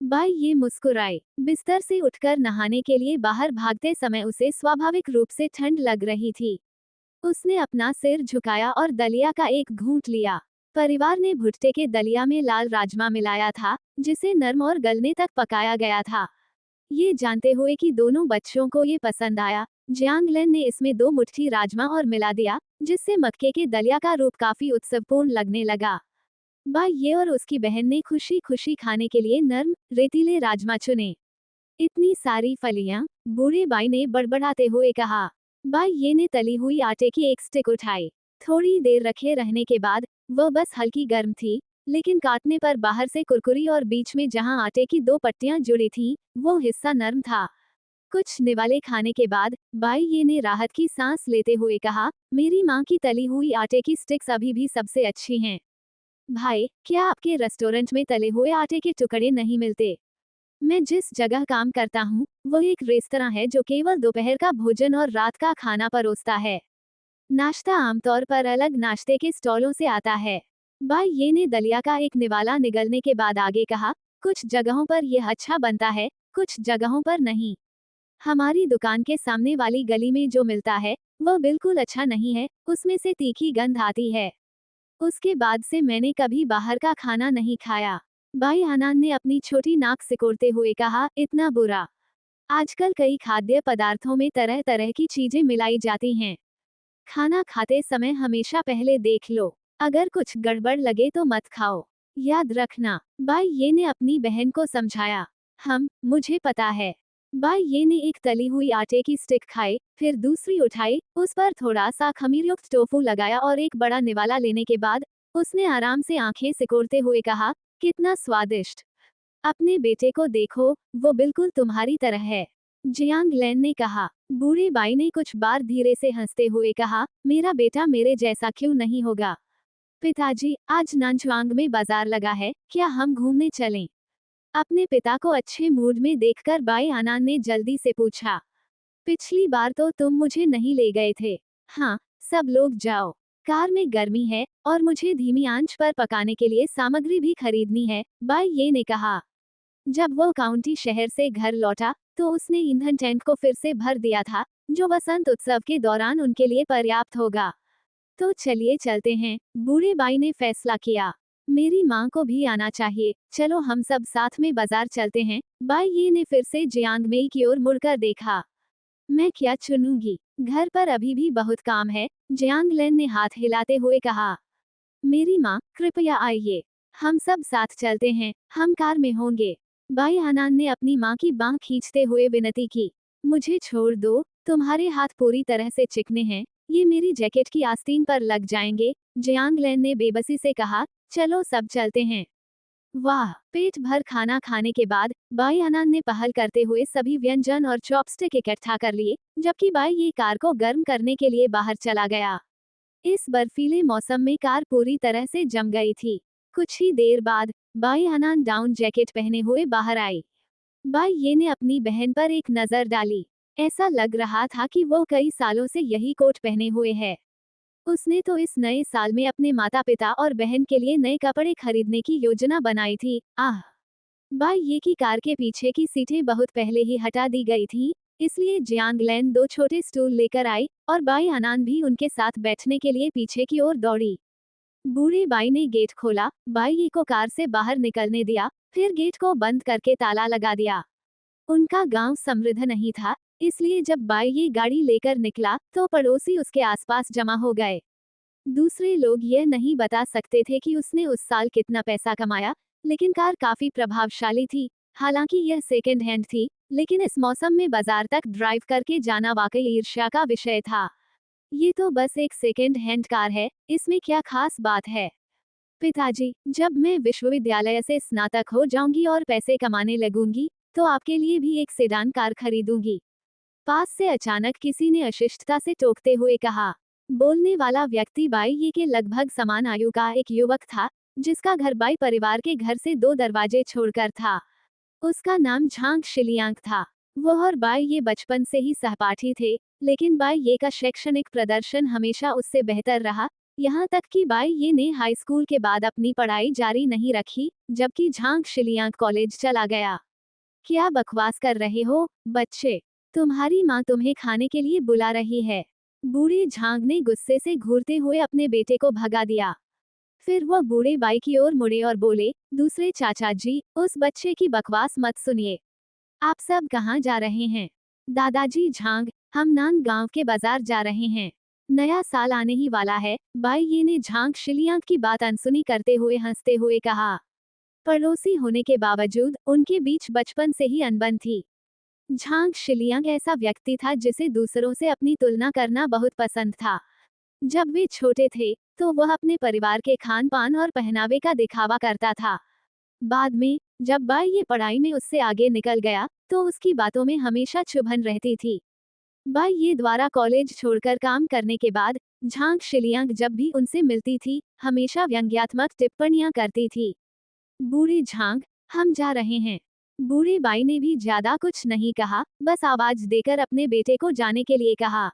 बाई ये मुस्कुराई। बिस्तर से उठकर नहाने के लिए बाहर भागते समय उसे स्वाभाविक रूप से ठंड लग रही थी। उसने अपना सिर झुकाया और दलिया का एक घूंट लिया। परिवार ने भुट्टे के दलिया में लाल राजमा मिलाया था, जिसे नरम और गलने तक पकाया गया था। ये जानते हुए कि दोनों बच्चों को ये पसंद आया, जियांग लेन ने इसमें 2 मुट्ठी राजमा और मिला दिया, जिससे मक्के के दलिया का रूप काफी उत्सवपूर्ण लगने लगा। बाई ये और उसकी बहन ने खुशी खुशी खाने के लिए नर्म, रेतीले राजमा चुने। इतनी सारी फलियां, बूढ़े बाई ने बड़बड़ाते हुए कहा। बाई ये ने तली हुई आटे की एक स्टिक उठाई। थोड़ी देर रखे रहने के बाद वह बस हल्की गर्म थी, लेकिन काटने पर बाहर से कुरकुरी और बीच में जहां आटे की 2 पट्टियां जुड़ी थीं, वो हिस्सा नरम था। कुछ निवाले खाने के बाद बाई ये ने राहत की सांस लेते हुए कहा, मेरी माँ की तली हुई आटे की स्टिक्स अभी भी सबसे अच्छी हैं। भाई, क्या आपके रेस्टोरेंट में तले हुए आटे के टुकड़े नहीं मिलते? मैं जिस जगह काम करता हूँ, वो एक रेस्तरां है जो केवल दोपहर का भोजन और रात का खाना परोसता है। नाश्ता आमतौर पर अलग नाश्ते के स्टॉलों से आता है। बाई ये ने दलिया का एक निवाला निगलने के बाद आगे कहा, कुछ जगहों पर यह अच्छा बनता है, कुछ जगहों पर नहीं। हमारी दुकान के सामने वाली गली में जो मिलता है, वह बिल्कुल अच्छा नहीं है, उसमें से तीखी गंध आती है। उसके बाद से मैंने कभी बाहर का खाना नहीं खाया। बाई हनान ने अपनी छोटी नाक सिकोड़ते हुए कहा, इतना बुरा। आजकल कई खाद्य पदार्थों में तरह तरह की चीजें मिलाई जाती हैं। खाना खाते समय हमेशा पहले देख लो। अगर कुछ गड़बड़ लगे तो मत खाओ। याद रखना। बाई ये ने अपनी बहन को समझाया। मुझे पता है। बाई ये ने एक तली हुई आटे की स्टिक खाई, फिर दूसरी उठाई, उस पर थोड़ा सा खमीरयुक्त टोफू लगाया और एक बड़ा निवाला लेने के बाद उसने आराम से आंखें सिकोड़ते हुए कहा, कितना स्वादिष्ट। अपने बेटे को देखो, वो बिल्कुल तुम्हारी तरह है। जियांग लेन ने कहा। बूढ़ी बाई ने कुछ बार धीरे से हंसते हुए कहा, मेरा बेटा मेरे जैसा क्यों नहीं होगा। पिताजी, आज नानचुआंग में बाजार लगा है, क्या हम घूमने चलें? अपने पिता को अच्छे मूड में देखकर बाई आनान ने जल्दी से पूछा। पिछली बार तो तुम मुझे नहीं ले गए थे। हाँ, सब लोग जाओ। कार में गर्मी है और मुझे धीमी आंच पर पकाने के लिए सामग्री भी खरीदनी है, बाई ये ने कहा। जब वो काउंटी शहर से घर लौटा तो उसने ईंधन टैंक को फिर से भर दिया था, जो वसंत उत्सव के दौरान उनके लिए पर्याप्त होगा। तो चलिए चलते हैं, बूढ़े बाई ने फैसला किया। मेरी माँ को भी आना चाहिए, चलो हम सब साथ में बाजार चलते हैं। बाई ये ने फिर से जियांग मेई की ओर मुड़कर देखा। मैं क्या चुनूंगी, घर पर अभी भी बहुत काम है, जियांग लेन ने हाथ हिलाते हुए कहा। मेरी माँ, कृपया आइए, हम सब साथ चलते हैं, हम कार में होंगे। बाई आनान ने अपनी माँ की बांह खींचते हुए विनती की। मुझे छोड़ दो, तुम्हारे हाथ पूरी तरह से चिकने हैं, ये मेरी जैकेट की आस्तीन पर लग जाएंगे। जियांग लेन ने बेबसी से कहा। चलो सब चलते हैं। वाह, पेट भर खाना खाने के बाद बाई अनान ने पहल करते हुए सभी व्यंजन और चॉपस्टिक इकट्ठा कर लिए, जबकि बाई ये कार को गर्म करने के लिए बाहर चला गया। इस बर्फीले मौसम में कार पूरी तरह से जम गई थी। कुछ ही देर बाद बाई अनान डाउन जैकेट पहने हुए बाहर आई। बाई ये ने अपनी बहन पर एक नजर डाली। ऐसा लग रहा था कि वो कई सालों से यही कोट पहने हुए है। उसने तो इस नए साल में अपने माता पिता और बहन के लिए नए कपड़े खरीदने की योजना बनाई थी। आह, बाई ये की कार के पीछे की सीटें बहुत पहले ही हटा दी गई थी, इसलिए जियांग लैन दो छोटे स्टूल लेकर आई और बाई अनान भी उनके साथ बैठने के लिए पीछे की ओर दौड़ी। बूढ़ी बाई ने गेट खोला, बाई ये को कार से बाहर निकलने दिया, फिर गेट को बंद करके ताला लगा दिया। उनका गांव समृद्ध नहीं था, इसलिए जब बाई ये गाड़ी लेकर निकला तो पड़ोसी उसके आसपास जमा हो गए। दूसरे लोग यह नहीं बता सकते थे कि उसने उस साल कितना पैसा कमाया, लेकिन कार काफी प्रभावशाली थी। हालांकि यह सेकेंड हैंड थी, लेकिन इस मौसम में बाजार तक ड्राइव करके जाना वाकई ईर्ष्या का विषय था। ये तो बस एक सेकेंड हैंड कार है, इसमें क्या खास बात है? पिताजी, जब मैं विश्वविद्यालय से स्नातक हो जाऊंगी और पैसे कमाने लगूंगी, तो आपके लिए भी एक सेडान कार खरीदूंगी। पास से अचानक किसी ने अशिष्टता से टोकते हुए कहा। बोलने वाला व्यक्ति बाई ये के लगभग समान आयु का एक युवक था, जिसका घर बाई परिवार के घर से 2 दरवाजे छोड़कर था। उसका नाम झांग शिलियांग था। वह और बाई ये बचपन से ही सहपाठी थे, लेकिन बाई ये का शैक्षणिक प्रदर्शन हमेशा उससे बेहतर रहा, यहाँ तक कि बाई ये ने हाई स्कूल के बाद अपनी पढ़ाई जारी नहीं रखी, जबकि झांग शिलियांग कॉलेज चला गया। क्या बकवास कर रहे हो, बच्चे? तुम्हारी माँ तुम्हें खाने के लिए बुला रही है। बूढ़े झांग ने गुस्से से घूरते हुए अपने बेटे को भगा दिया। फिर वह बूढ़े बाई की ओर मुड़े और बोले, दूसरे चाचा जी, उस बच्चे की बकवास मत सुनिए। आप सब कहाँ जा रहे हैं? दादाजी झांग, हम नान गांव के बाजार जा रहे हैं। नया साल आने ही वाला है। बाई ये ने झांग शिलियांग की बात अनसुनी करते हुए हंसते हुए कहा। पड़ोसी होने के बावजूद उनके बीच बचपन से ही अनबन थी। झांग शिलियांग ऐसा व्यक्ति था जिसे दूसरों से अपनी तुलना करना बहुत पसंद था। जब वे छोटे थे तो वह अपने परिवार के खान पान और पहनावे का दिखावा करता था। बाद में, जब बाई ये पढ़ाई में उससे आगे निकल गया, तो उसकी बातों में हमेशा चुभन रहती थी। बाई ये द्वारा कॉलेज छोड़कर काम करने के बाद झांग शिलियांग जब भी उनसे मिलती थी, हमेशा व्यंग्यात्मक टिप्पणियां करती थी। बूढ़े झांग, हम जा रहे हैं। बूढ़े बाई ने भी ज्यादा कुछ नहीं कहा, बस आवाज देकर अपने बेटे को जाने के लिए कहा।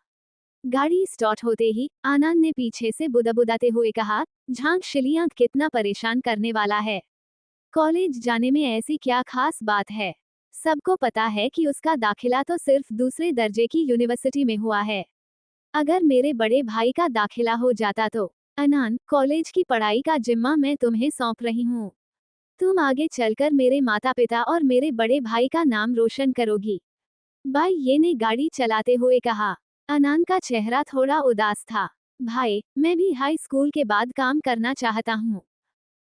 गाड़ी स्टार्ट होते ही आनंद ने पीछे से बुदबुदाते हुए कहा, झांग शिलियांग कितना परेशान करने वाला है। कॉलेज जाने में ऐसी क्या खास बात है? सबको पता है कि उसका दाखिला तो सिर्फ दूसरे दर्जे की यूनिवर्सिटी में हुआ है। अगर मेरे बड़े भाई का दाखिला हो जाता तो अनान, कॉलेज की पढ़ाई का जिम्मा मैं तुम्हें सौंप रही हूँ। तुम आगे चलकर मेरे माता पिता और मेरे बड़े भाई का नाम रोशन करोगी। बाई ये ने गाड़ी चलाते हुए कहा। अनान का चेहरा थोड़ा उदास था। भाई, मैं भी हाई स्कूल के बाद काम करना चाहता हूँ।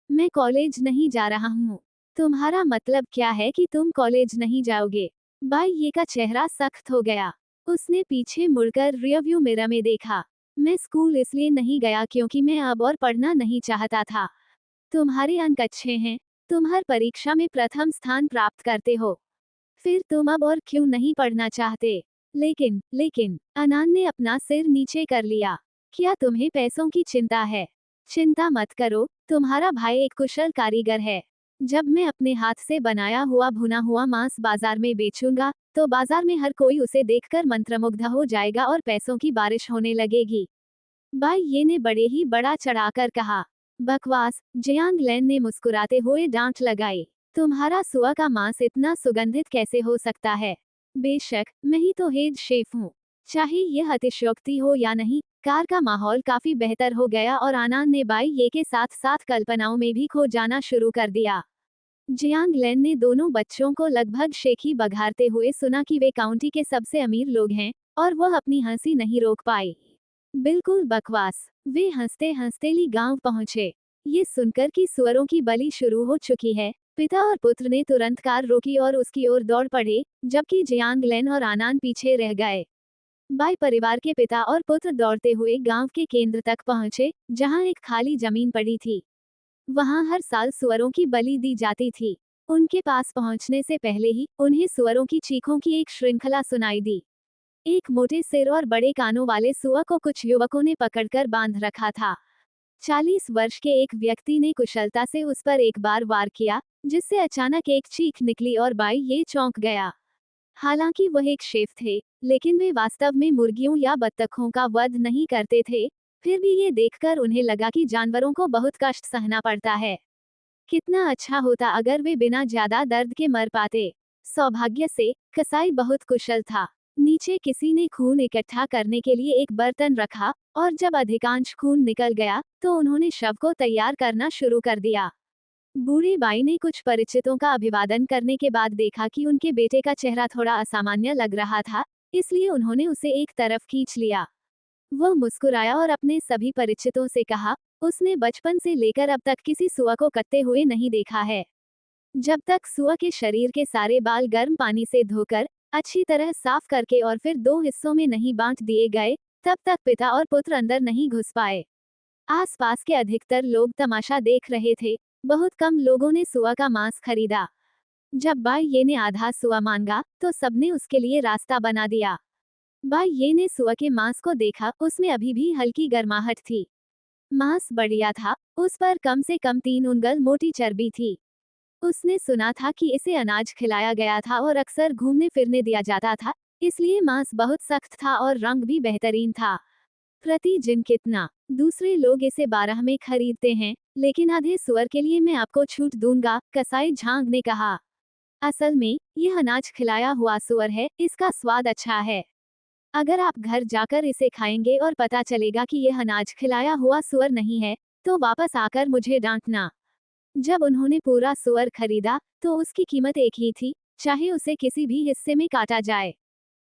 मैं कॉलेज नहीं जा रहा हूँ। तुम्हारा मतलब क्या है कि तुम कॉलेज नहीं जाओगे? बाई ये का चेहरा सख्त हो गया। उसने पीछे मुड़कर रियरव्यू मिरर में देखा। मैं स्कूल इसलिए नहीं गया क्योंकि मैं अब और पढ़ना नहीं चाहता था। तुम्हारे अंक अच्छे हैं, तुम हर परीक्षा में प्रथम स्थान प्राप्त करते हो। फिर तुम अब और क्यों नहीं पढ़ना चाहते? लेकिन अनान ने अपना सिर नीचे कर लिया। क्या तुम्हें पैसों की चिंता है? चिंता मत करो, तुम्हारा भाई एक कुशल कारीगर है। जब मैं अपने हाथ से बनाया हुआ भुना हुआ मांस बाजार में बेचूंगा, तो बाजार में हर कोई उसे देखकर मंत्रमुग्ध हो जाएगा और पैसों की बारिश होने लगेगी। भाई ये ने बड़े ही बड़ा चढ़ाकर कहा। बकवास, जियांग लेन ने मुस्कुराते हुए डांट लगाई। तुम्हारा सुअर का मांस इतना सुगंधित कैसे हो सकता है? बेशक, मैं ही तो हेड शेफ हूँ। चाहे यह अतिशयोक्ति हो या नहीं, कार का माहौल काफी बेहतर हो गया और आनंद ने बाई ये के साथ साथ कल्पनाओं में भी खो जाना शुरू कर दिया। जियांग लेन ने दोनों बच्चों को लगभग शेखी बघारते हुए सुना कि वे काउंटी के सबसे अमीर लोग हैं, और वह अपनी हंसी नहीं रोक पाई। बिल्कुल बकवास। वे हंसते हंसते ली गांव पहुंचे। ये सुनकर कि सुअरों की बलि शुरू हो चुकी है, पिता और पुत्र ने तुरंत कार रोकी और उसकी ओर दौड़ पड़े, जबकि जियांग लेन और आनंद पीछे रह गए। बाई परिवार के पिता और पुत्र दौड़ते हुए गांव के केंद्र तक पहुंचे, जहां एक खाली जमीन पड़ी थी। वहां हर साल सुअरों की बलि दी जाती थी। उनके पास पहुंचने से पहले ही उन्हें सुअरों की चीखों की एक श्रृंखला सुनाई दी। एक मोटे सिर और बड़े कानों वाले सुअर को कुछ युवकों ने पकड़कर बांध रखा था। 40 वर्ष के एक व्यक्ति ने कुशलता से उस पर एक बार वार किया, जिससे अचानक एक चीख निकली और बाई ये चौंक गया। हालांकि वह एक शेफ थे, लेकिन वे वास्तव में मुर्गियों या बत्तखों का वध नहीं करते थे। फिर भी ये देखकर उन्हें लगा कि जानवरों को बहुत कष्ट सहना पड़ता है। कितना अच्छा होता अगर वे बिना ज्यादा दर्द के मर पाते। सौभाग्य से कसाई बहुत कुशल था। नीचे किसी ने खून इकट्ठा करने के लिए एक बर्तन रखा, और जब अधिकांश खून निकल गया, तो उन्होंने शव को तैयार करना शुरू कर दिया। बूढ़ी बाई ने कुछ परिचितों का अभिवादन करने के बाद देखा कि उनके बेटे का चेहरा थोड़ा असामान्य लग रहा था, इसलिए उन्होंने उसे एक तरफ खींच लिया। वह मुस्कुराया और अपने सभी परिचितों से कहा, उसने बचपन से लेकर अब तक किसी सुअर को कटते हुए नहीं देखा है। जब तक सुअर के शरीर के सारे बाल गर्म पानी से धोकर अच्छी तरह साफ करके और फिर दो हिस्सों में नहीं बांट दिए गए, तब तक पिता और पुत्र अंदर नहीं घुस पाए। आसपास के अधिकतर लोग तमाशा देख रहे थे। बहुत कम लोगों ने सुअर का मांस खरीदा। जब बाई ये ने आधा सुअर मांगा, तो सबने उसके लिए रास्ता बना दिया। बाई ये ने सुअर के मांस को देखा, उसमें अभी भी हल्की गर्माहट थी। मांस बढ़िया था, उस पर कम से कम 3 उंगल मोटी चर्बी थी। उसने सुना था कि इसे अनाज खिलाया गया था और अक्सर घूमने फिरने दिया जाता था, इसलिए मांस बहुत सख्त था और रंग भी बेहतरीन था। प्रति जिन कितना? दूसरे लोग इसे 12 में खरीदते हैं, लेकिन आधे सुअर के लिए मैं आपको छूट दूंगा, कसाई झांग ने कहा। असल में, यह अनाज खिलाया हुआ सुअर है, इसका स्वाद अच्छा है। अगर आप घर जाकर इसे खाएंगे और पता चलेगा कि यह अनाज खिलाया हुआ सुअर नहीं है, तो वापस आकर मुझे डांटना। जब उन्होंने पूरा सुअर खरीदा, तो उसकी कीमत एक ही थी, चाहे उसे किसी भी हिस्से में काटा जाए।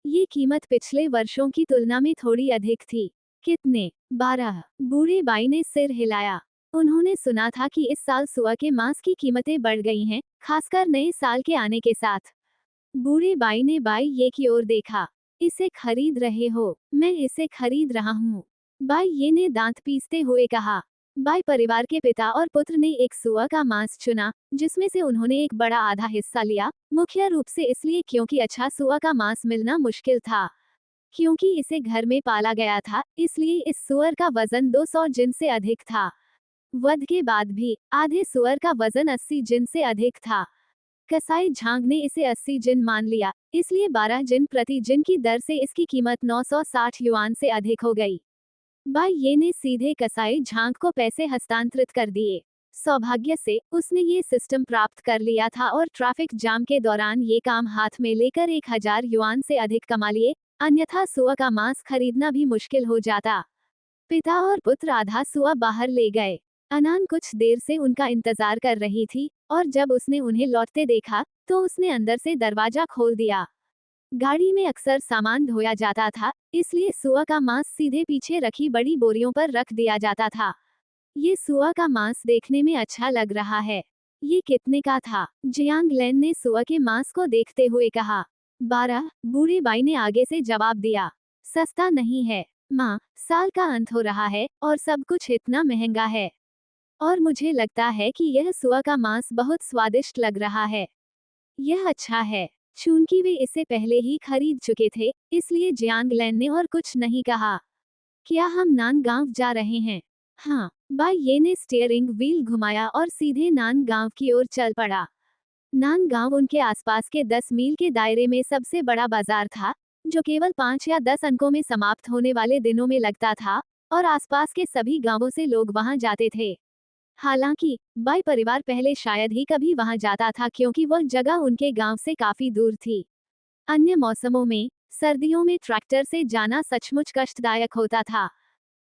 ये कीमत पिछले वर्षों की तुलना में थोड़ी अधिक थी। कितने? 12। बूढ़े बाई ने सिर हिलाया। उन्होंने सुना था कि इस साल सुअर के मांस की कीमतें बढ़ गई हैं, खासकर नए साल के आने के साथ। बूढ़े बाई ने बाई ये की ओर देखा। इसे खरीद रहे हो? मैं इसे खरीद रहा हूँ। बाई ये ने दांत पीसते हुए कहा। बाई परिवार के पिता और पुत्र ने एक सुअर का मांस चुना, जिसमें से उन्होंने एक बड़ा आधा हिस्सा लिया, मुख्य रूप से इसलिए क्योंकि अच्छा सुअर का मांस मिलना मुश्किल था। क्योंकि इसे घर में पाला गया था, इसलिए इस सुअर का वजन 200 जिन से अधिक था। वध के बाद भी आधे सुअर का वजन 80 जिन से अधिक था। कसाई झांग ने इसे 80 जिन मान लिया, इसलिए 12 जिन प्रति जिन की दर से इसकी कीमत 960 युआन से अधिक हो गई। बाई ये ने सीधे कसाई झांग को पैसे हस्तांतरित कर दिए। सौभाग्य से उसने ये सिस्टम प्राप्त कर लिया था और ट्रैफिक जाम के दौरान ये काम हाथ में लेकर 1000 युआन से अधिक कमा लिए, अन्यथा सुअर का मांस खरीदना भी मुश्किल हो जाता। पिता और पुत्र आधा सुअर बाहर ले गए। अनान कुछ देर से उनका इंतजार कर रही थी, और जब उसने उन्हें लौटते देखा, तो उसने अंदर से दरवाजा खोल दिया। गाड़ी में अक्सर सामान धोया जाता था, इसलिए सुअर का मांस सीधे पीछे रखी बड़ी बोरियों पर रख दिया जाता था। ये सुअर का मांस देखने में अच्छा लग रहा है। ये कितने का था? जियांग लेन ने सुअर के मांस को देखते हुए कहा। 12। बूढ़ी बाई ने आगे से जवाब दिया। सस्ता नहीं है माँ, साल का अंत हो रहा है और सब कुछ इतना महंगा है। और मुझे लगता है कि यह सुअर का मांस बहुत स्वादिष्ट लग रहा है। यह अच्छा है। चूंकि वे इसे पहले ही खरीद चुके थे, इसलिए जियांग लैन ने और कुछ नहीं कहा। क्या हम नानगांव जा रहे हैं? हाँ, बाई ये ने स्टीयरिंग व्हील घुमाया और सीधे नानगांव की ओर चल पड़ा। नानगांव उनके आसपास के 10 मील के दायरे में सबसे बड़ा बाजार था, जो केवल 5 या 10 अंकों में समाप्त होने वाले दिनों में लगता था, और आसपास के सभी गांवों से लोग वहां जाते थे। हालांकि बाई परिवार पहले शायद ही कभी वहां जाता था क्योंकि वह जगह उनके गांव से काफी दूर थी। अन्य मौसमों में, सर्दियों में ट्रैक्टर से जाना सचमुच कष्टदायक होता था।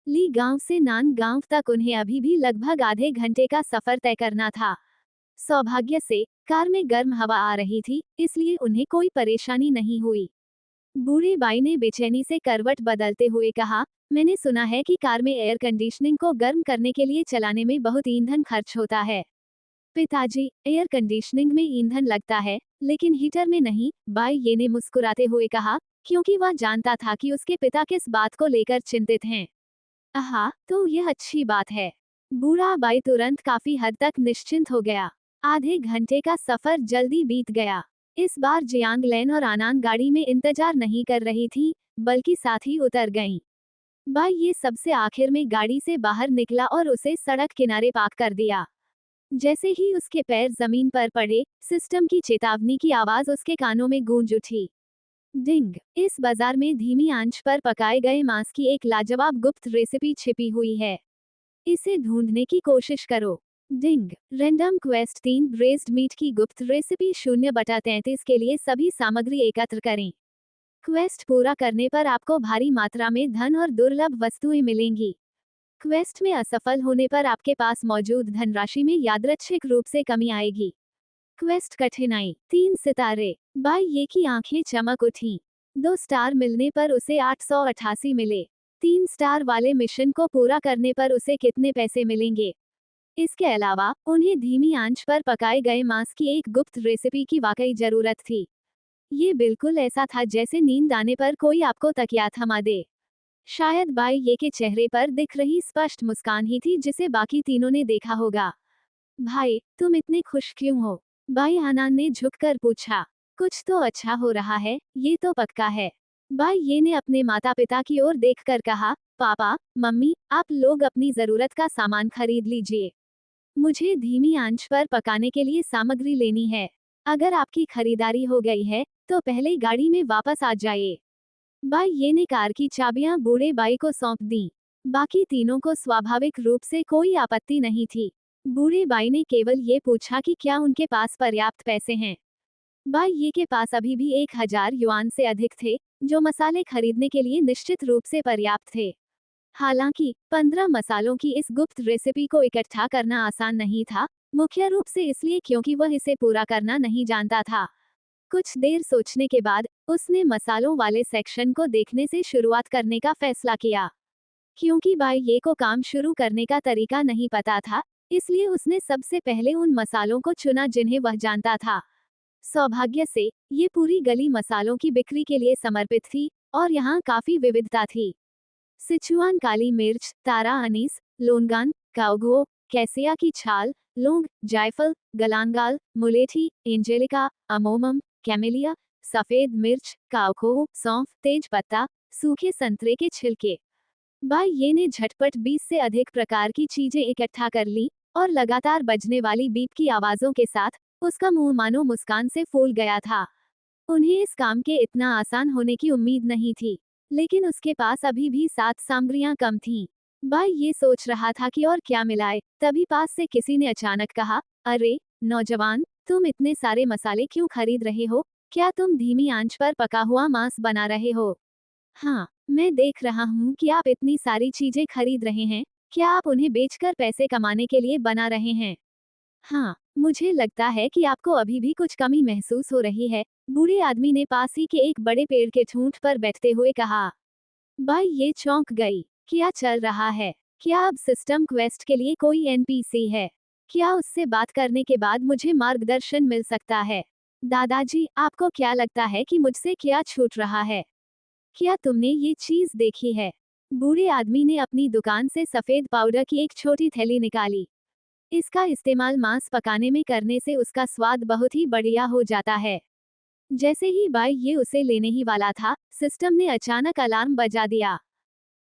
ली गांव से नान गांव तक उन्हें अभी भी लगभग आधे घंटे का सफर तय करना था। सौभाग्य से कार में गर्म हवा आ रही थी, इसलिए उन्हें कोई परेशानी नहीं हुई। बूढ़े बाई ने बेचैनी से करवट बदलते हुए कहा, मैंने सुना है कि कार में एयर कंडीशनिंग को गर्म करने के लिए चलाने में बहुत ईंधन खर्च होता है। पिताजी, एयर कंडीशनिंग में ईंधन लगता है, लेकिन हीटर में नहीं, बाई ये ने मुस्कुराते हुए कहा, क्योंकि वह जानता था कि उसके पिता किस बात को लेकर चिंतित हैं। आहा, तो यह अच्छी बात है। बूढ़ा बाई तुरंत काफी हद तक निश्चिंत हो गया। आधे घंटे का सफर जल्दी बीत गया। इस बार जियांग लैन और आनंद गाड़ी में इंतजार नहीं कर रही थी, बल्कि साथ ही उतर गईं। बाई ये सबसे आखिर में गाड़ी से बाहर निकला और उसे सड़क किनारे पार्क कर दिया। जैसे ही उसके पैर जमीन पर पड़े, सिस्टम की चेतावनी की आवाज उसके कानों में गूंज उठी। डिंग, इस बाजार में धीमी आंच पर पकाए गए मांस की एक लाजवाब गुप्त रेसिपी छिपी हुई है। इसे ढूंढने की कोशिश करो। डिंग, रैंडम क्वेस्ट 3 ब्रेस्ड मीट की गुप्त रेसिपी 0/33 के लिए सभी सामग्री एकत्र करें। क्वेस्ट पूरा करने पर आपको भारी मात्रा में धन और दुर्लभ वस्तुएं मिलेंगी। क्वेस्ट में असफल होने पर आपके पास मौजूद धनराशि में यादृच्छिक रूप से कमी आएगी। क्वेस्ट कठिनाई 3 सितारे। बाई ये की आंखें चमक उठीं। 2 स्टार मिलने पर उसे 888 मिले। 3 स्टार वाले मिशन को पूरा करने पर उसे कितने पैसे मिलेंगे? इसके अलावा उन्हें धीमी आंच पर पकाए गए मांस की एक गुप्त रेसिपी की वाकई जरूरत थी। ये बिल्कुल ऐसा था जैसे नींद आने पर कोई आपको तकिया थमा दे। शायद बाई ये के चेहरे पर दिख रही स्पष्ट मुस्कान ही थी जिसे बाकी तीनों ने देखा होगा। भाई, तुम इतने खुश क्यों हो? बाई आनंद ने झुककर पूछा। कुछ तो अच्छा हो रहा है, ये तो पक्का है। बाई ये ने अपने माता पिता की ओर देखकर कहा, पापा, मम्मी, आप लोग अपनी जरूरत का सामान खरीद लीजिए। मुझे धीमी आंच पर पकाने के लिए सामग्री लेनी है। अगर आपकी खरीदारी हो गई है, तो पहले गाड़ी में वापस आ जाइए। बाई ये ने कार की चाबियां बूढ़े बाई को सौंप दी। बाकी तीनों को स्वाभाविक रूप से कोई आपत्ति नहीं थी। बूढ़े बाई ने केवल ये पूछा कि क्या उनके पास पर्याप्त पैसे हैं। बाई ये के पास अभी भी 1000 युआन से अधिक थे, जो मसाले खरीदने के लिए निश्चित रूप से पर्याप्त थे। हालांकि 15 मसालों की इस गुप्त रेसिपी को इकट्ठा करना आसान नहीं था, मुख्य रूप से इसलिए क्योंकि वह इसे पूरा करना नहीं जानता था। कुछ देर सोचने के बाद उसने मसालों वाले सेक्शन को देखने से शुरुआत करने का फैसला किया। क्योंकि बाई ये को काम शुरू करने का तरीका नहीं पता था, इसलिए उसने सबसे पहले उन मसालों को चुना जिन्हें वह जानता था। सौभाग्य से ये पूरी गली मसालों की बिक्री के लिए समर्पित थी, और यहाँ काफी विविधता थी। सिचुआन काली मिर्च, तारा अनीस, लोनगान, काउगो, कैसिया की छाल, लौंग, जायफल, गलांगाल, मुलेठी, एंजेलिका, अमोमम, कैमेलिया, सफेद मिर्च, काउको, सौंफ, तेज पत्ता, सूखे संतरे के छिलके। बाई ये ने झटपट 20 से अधिक प्रकार की चीजें इकट्ठा कर ली, और लगातार बजने वाली बीप की आवाजों के साथ उसका मुंह मानो मुस्कान से फूल गया था। उन्हें इस काम के इतना आसान होने की उम्मीद नहीं थी, लेकिन उसके पास अभी भी 7 सामग्रियां कम थीं। बाई ये सोच रहा था कि और क्या मिलाए, तभी पास से किसी ने अचानक कहा, अरे नौजवान, तुम इतने सारे मसाले क्यों खरीद रहे हो? क्या तुम धीमी आंच पर पका हुआ मांस बना रहे हो? हाँ, मैं देख रहा हूँ कि आप इतनी सारी चीजें खरीद रहे हैं। क्या आप उन्हें बेचकर पैसे कमाने के लिए बना रहे हैं? हाँ, मुझे लगता है कि आपको अभी भी कुछ कमी महसूस हो रही है। बूढ़े आदमी ने पास ही के एक बड़े पेड़ के ठूंठ पर बैठते हुए कहा। बाई ये चौंक गई। क्या चल रहा है? क्या अब सिस्टम क्वेस्ट के लिए कोई एनपीसी है? क्या उससे बात करने के बाद मुझे मार्गदर्शन मिल सकता है? दादाजी, आपको क्या लगता है कि मुझसे क्या छूट रहा है? क्या तुमने ये चीज देखी है? बूढ़े आदमी ने अपनी दुकान से सफेद पाउडर की एक छोटी थैली निकाली। इसका इस्तेमाल मांस पकाने में करने से उसका स्वाद बहुत ही बढ़िया हो जाता है। जैसे ही बाई ये उसे लेने ही वाला था, सिस्टम ने अचानक अलार्म बजा दिया।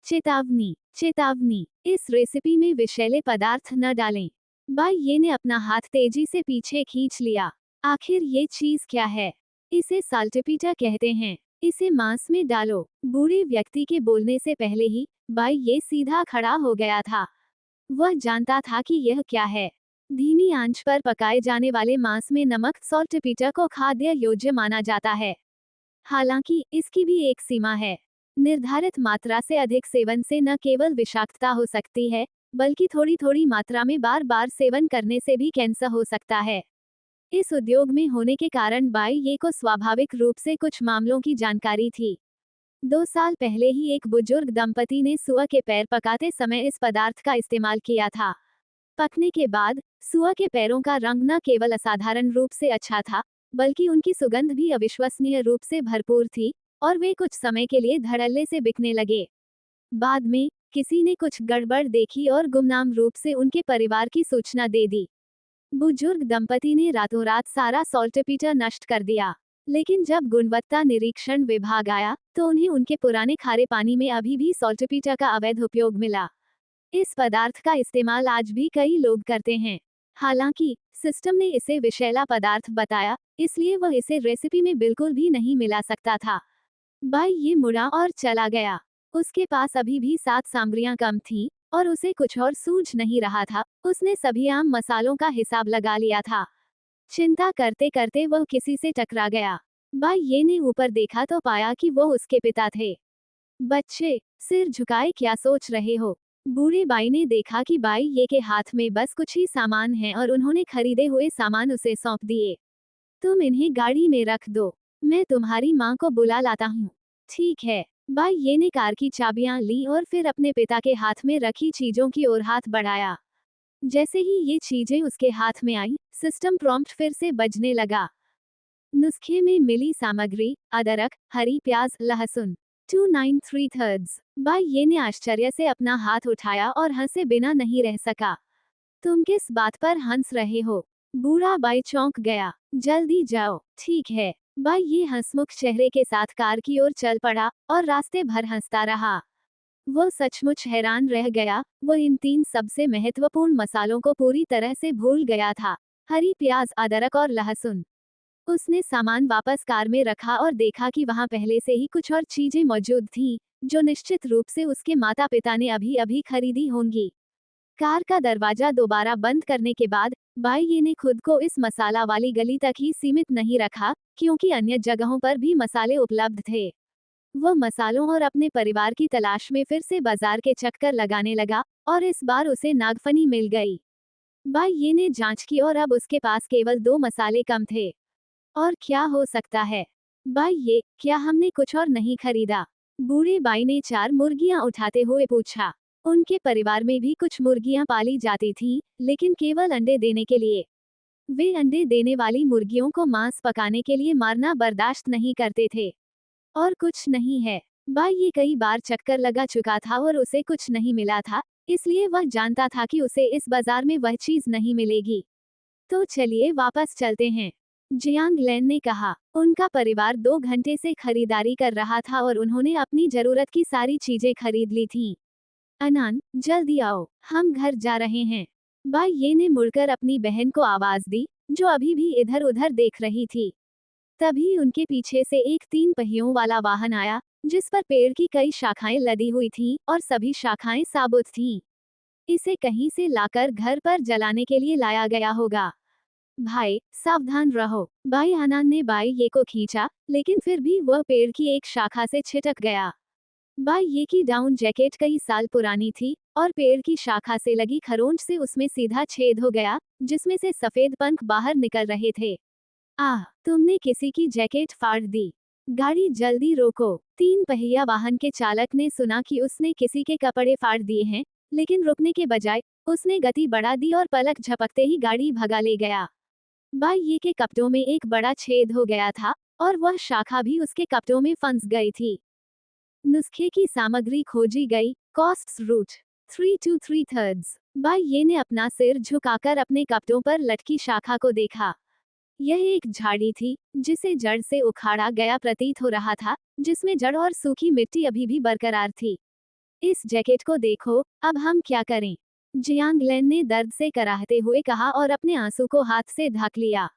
चेतावनी, चेतावनी, इस रेसिपी में विषैले पदार्थ न डालें। बाई ये ने अपना हाथ तेजी से पीछे खींच लिया। आखिर ये चीज क्या है? इसे साल्टपीटा कहते हैं। इसे मांस में डालो। बूढ़े व्यक्ति के बोलने से पहले ही बाई ये सीधा खड़ा हो गया था। वह जानता था कि यह क्या है। धीमी आंच पर पकाए जाने वाले मांस में नमक सॉल्टपीटा को खाद्य योग्य माना जाता है। हालांकि इसकी भी एक सीमा है। निर्धारित मात्रा से अधिक सेवन से न केवल विषाक्तता हो सकती है, बल्कि थोड़ी थोड़ी मात्रा में बार बार सेवन करने से भी कैंसर हो सकता है। इस उद्योग में होने के कारण बाई ये को स्वाभाविक रूप से कुछ मामलों की जानकारी थी। 2 साल पहले ही एक बुजुर्ग दंपति ने सुअर के पैर पकाते समय इस पदार्थ का इस्तेमाल किया था। पकने के बाद सुअर के पैरों का रंग न केवल असाधारण रूप से अच्छा था, बल्कि उनकी सुगंध भी अविश्वसनीय रूप से भरपूर थी, और वे कुछ समय के लिए धड़ल्ले से बिकने लगे। बाद में किसी ने कुछ गड़बड़ देखी और गुमनाम रूप से उनके परिवार की सूचना दे दी। बुजुर्ग दंपति ने रातों रात सारा सॉल्टपीटर नष्ट कर दिया। लेकिन जब गुणवत्ता निरीक्षण विभाग आया, तो उन्हें उनके पुराने खारे पानी में अभी भी सॉल्टपीटर का अवैध उपयोग मिला। इस पदार्थ का इस्तेमाल आज भी कई लोग करते हैं। हालांकि सिस्टम ने इसे विषैला पदार्थ बताया, इसलिए वह इसे रेसिपी में बिल्कुल भी नहीं मिला सकता था। बाई ये मुड़ा और चला गया। उसके पास अभी भी 7 सामग्रियां कम थीं, और उसे कुछ और सूझ नहीं रहा था। उसने सभी आम मसालों का हिसाब लगा लिया था। चिंता करते करते वह किसी से टकरा गया। बाई ये ने ऊपर देखा तो पाया कि वो उसके पिता थे। बच्चे, सिर झुकाए क्या सोच रहे हो? बूढ़े बाई ने देखा कि बाई ये के हाथ में बस कुछ ही सामान हैं और उन्होंने खरीदे हुए सामान उसे सौंप दिए। तुम इन्हें गाड़ी में रख दो, मैं तुम्हारी माँ को बुला लाता हूँ। ठीक है। बाई ये ने कार की चाबियां ली और फिर अपने पिता के हाथ में रखी चीजों की ओर हाथ बढ़ाया। जैसे ही ये चीजें उसके हाथ में आई, सिस्टम प्रॉम्प्ट फिर से बजने लगा। नुस्खे में मिली सामग्री: अदरक, हरी प्याज, लहसुन। 293 थर्ड्स। बाई ये ने आश्चर्य से अपना हाथ उठाया और हंसे बिना नहीं रह सका। तुम किस बात पर हंस रहे हो? बूढ़ा बाई चौंक गया। जल्दी जाओ। ठीक है। बाई ये हंसमुख चेहरे के साथ कार की ओर चल पड़ा और रास्ते भर हंसता रहा। वो सचमुच हैरान रह गया। वो इन 3 सबसे महत्वपूर्ण मसालों को पूरी तरह से भूल गया था: हरी प्याज, अदरक और लहसुन। उसने सामान वापस कार में रखा और देखा कि वहां पहले से ही कुछ और चीजें मौजूद थीं, जो निश्चित रूप से उसके माता पिता ने अभी अभी खरीदी होंगी। कार का दरवाजा दोबारा बंद करने के बाद बाई ये ने खुद को इस मसाला वाली गली तक ही सीमित नहीं रखा, क्योंकि अन्य जगहों पर भी मसाले उपलब्ध थे। वह मसालों और अपने परिवार की तलाश में फिर से बाजार के चक्कर लगाने लगा, और इस बार उसे नागफनी मिल गई। बाई ये ने जांच की और अब उसके पास केवल 2 मसाले कम थे। और क्या हो सकता है? बाई ये, क्या हमने कुछ और नहीं खरीदा? बूढ़े बाई ने 4 मुर्गियां उठाते हुए पूछा। उनके परिवार में भी कुछ मुर्गियां पाली जाती थीं, लेकिन केवल अंडे देने के लिए। वे अंडे देने वाली मुर्गियों को मांस पकाने के लिए मारना बर्दाश्त नहीं करते थे। और कुछ नहीं है। बाई ये कई बार चक्कर लगा चुका था और उसे कुछ नहीं मिला था, इसलिए वह जानता था कि उसे इस बाजार में वह चीज नहीं मिलेगी। तो चलिए वापस चलते हैं, जियांग लैन ने कहा। उनका परिवार 2 घंटे से खरीदारी कर रहा था और उन्होंने अपनी जरूरत की सारी चीजें खरीद ली थीं। अनान, जल्दी आओ, हम घर जा रहे हैं। बाई ये ने मुड़कर अपनी बहन को आवाज दी, जो अभी भी इधर उधर देख रही थी। तभी उनके पीछे से एक 3 पहियों वाला वाहन आया, जिस पर पेड़ की कई शाखाएं लदी हुई थीं और सभी शाखाएं साबुत थीं। इसे कहीं से लाकर घर पर जलाने के लिए लाया गया होगा। भाई, सावधान रहो। भाई अनान ने बाई ये को खींचा, लेकिन फिर भी वह पेड़ की एक शाखा से छिटक गया। बाई ये की डाउन जैकेट कई साल पुरानी थी, और पेड़ की शाखा से लगी खरोंच से उसमें सीधा छेद हो गया, जिसमें से सफेद पंख बाहर निकल रहे थे। आह, तुमने किसी की जैकेट फाड़ दी। गाड़ी जल्दी रोको। 3 पहिया वाहन के चालक ने सुना कि उसने किसी के कपड़े फाड़ दिए हैं, लेकिन रुकने के बजाय उसने गति बढ़ा दी और पलक झपकते ही गाड़ी भगा ले गया। बाई ये के कपड़ों में एक बड़ा छेद हो गया था, और वह शाखा भी उसके कपड़ों में फंस गई थी। नुस्खे की सामग्री खोजी गई। Costs root 323 thirds. बाई ये ने अपना सिर झुकाकर अपने कपड़ों पर लटकी शाखा को देखा। यह एक झाड़ी थी जिसे जड़ से उखाड़ा गया प्रतीत हो रहा था, जिसमें जड़ और सूखी मिट्टी अभी भी बरकरार थी। इस जैकेट को देखो, अब हम क्या करें? जियांग लेन ने दर्द से कराहते हुए कहा और अपने आंसू को हाथ से ढक लिया।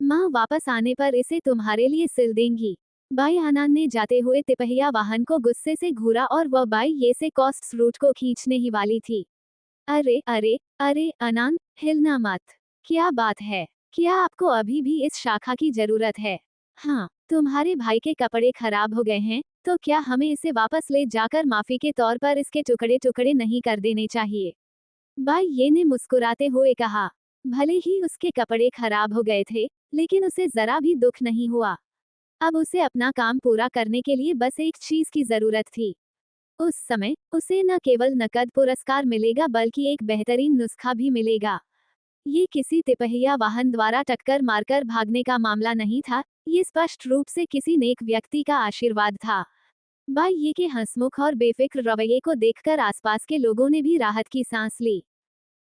माँ वापस आने पर इसे तुम्हारे लिए सिल देंगी। भाई आनंद ने जाते हुए तिपहिया वाहन को गुस्से से घूरा और वह बाई ये से कॉस्ट रूट को खींचने ही वाली थी। अरे अरे अरे आनंद, हिलना मत। क्या बात है? क्या आपको अभी भी इस शाखा की जरूरत है? हाँ, तुम्हारे भाई के कपड़े खराब हो गए हैं, तो क्या हमें इसे वापस ले जाकर माफी के तौर पर इसके टुकड़े टुकड़े नहीं कर देने चाहिए? भाई ये ने मुस्कुराते हुए कहा। भले ही उसके कपड़े खराब हो गए थे, लेकिन उसे जरा भी दुख नहीं हुआ। अब उसे अपना काम पूरा करने के लिए बस एक चीज की जरूरत थी। उस समय उसे न केवल नकद पुरस्कार मिलेगा बल्कि एक बेहतरीन नुस्खा भी मिलेगा। ये किसी तिपहिया वाहन द्वारा टक्कर मारकर भागने का मामला नहीं था, ये स्पष्ट रूप से किसी नेक व्यक्ति का आशीर्वाद था। भाई ये के हंसमुख और बेफिक्र रवैये को देखकर आसपास के लोगों ने भी राहत की सांस ली।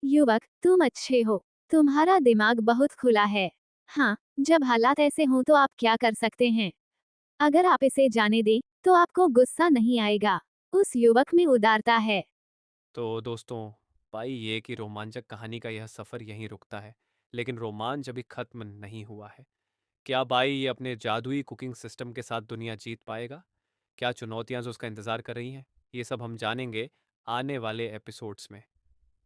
युवक, तुम अच्छे हो। तुम्हारा दिमाग बहुत खुला है। हाँ, जब हालात ऐसे हों तो आप क्या कर सकते हैं? अगर आप इसे जाने दें, तो आपको गुस्सा नहीं आएगा। उस युवक में उदारता है। तो दोस्तों, पाई ये कि रोमांचक कहानी का यह सफ़र यहीं रुकता है, लेकिन रोमांच अभी खत्म नहीं हुआ है। क्या बाई ये अपने जादुई कुकिंग सिस्टम के साथ दुनिया जीत पाएगा? क्या चुनौतियां जो उसका इंतज़ार कर रही हैं? ये सब हम जानेंगे आने वाले एपिसोड्स में।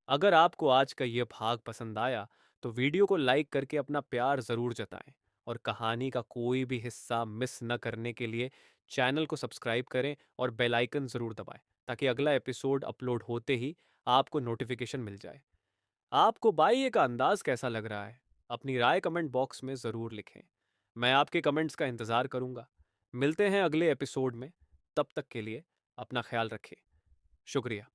अगर आपको आज का ये भाग पसंद आया, तो वीडियो को लाइक करके अपना प्यार ज़रूर जताएं और कहानी का कोई भी हिस्सा मिस न करने के लिए चैनल को सब्सक्राइब करें और बेल आइकन ज़रूर दबाएं, ताकि अगला एपिसोड अपलोड होते ही आपको नोटिफिकेशन मिल जाए। आपको बाई का अंदाज कैसा लग रहा है? अपनी राय कमेंट बॉक्स में ज़रूर लिखें। मैं आपके कमेंट्स का इंतज़ार करूंगा। मिलते हैं अगले एपिसोड में। तब तक के लिए अपना ख्याल रखें। शुक्रिया।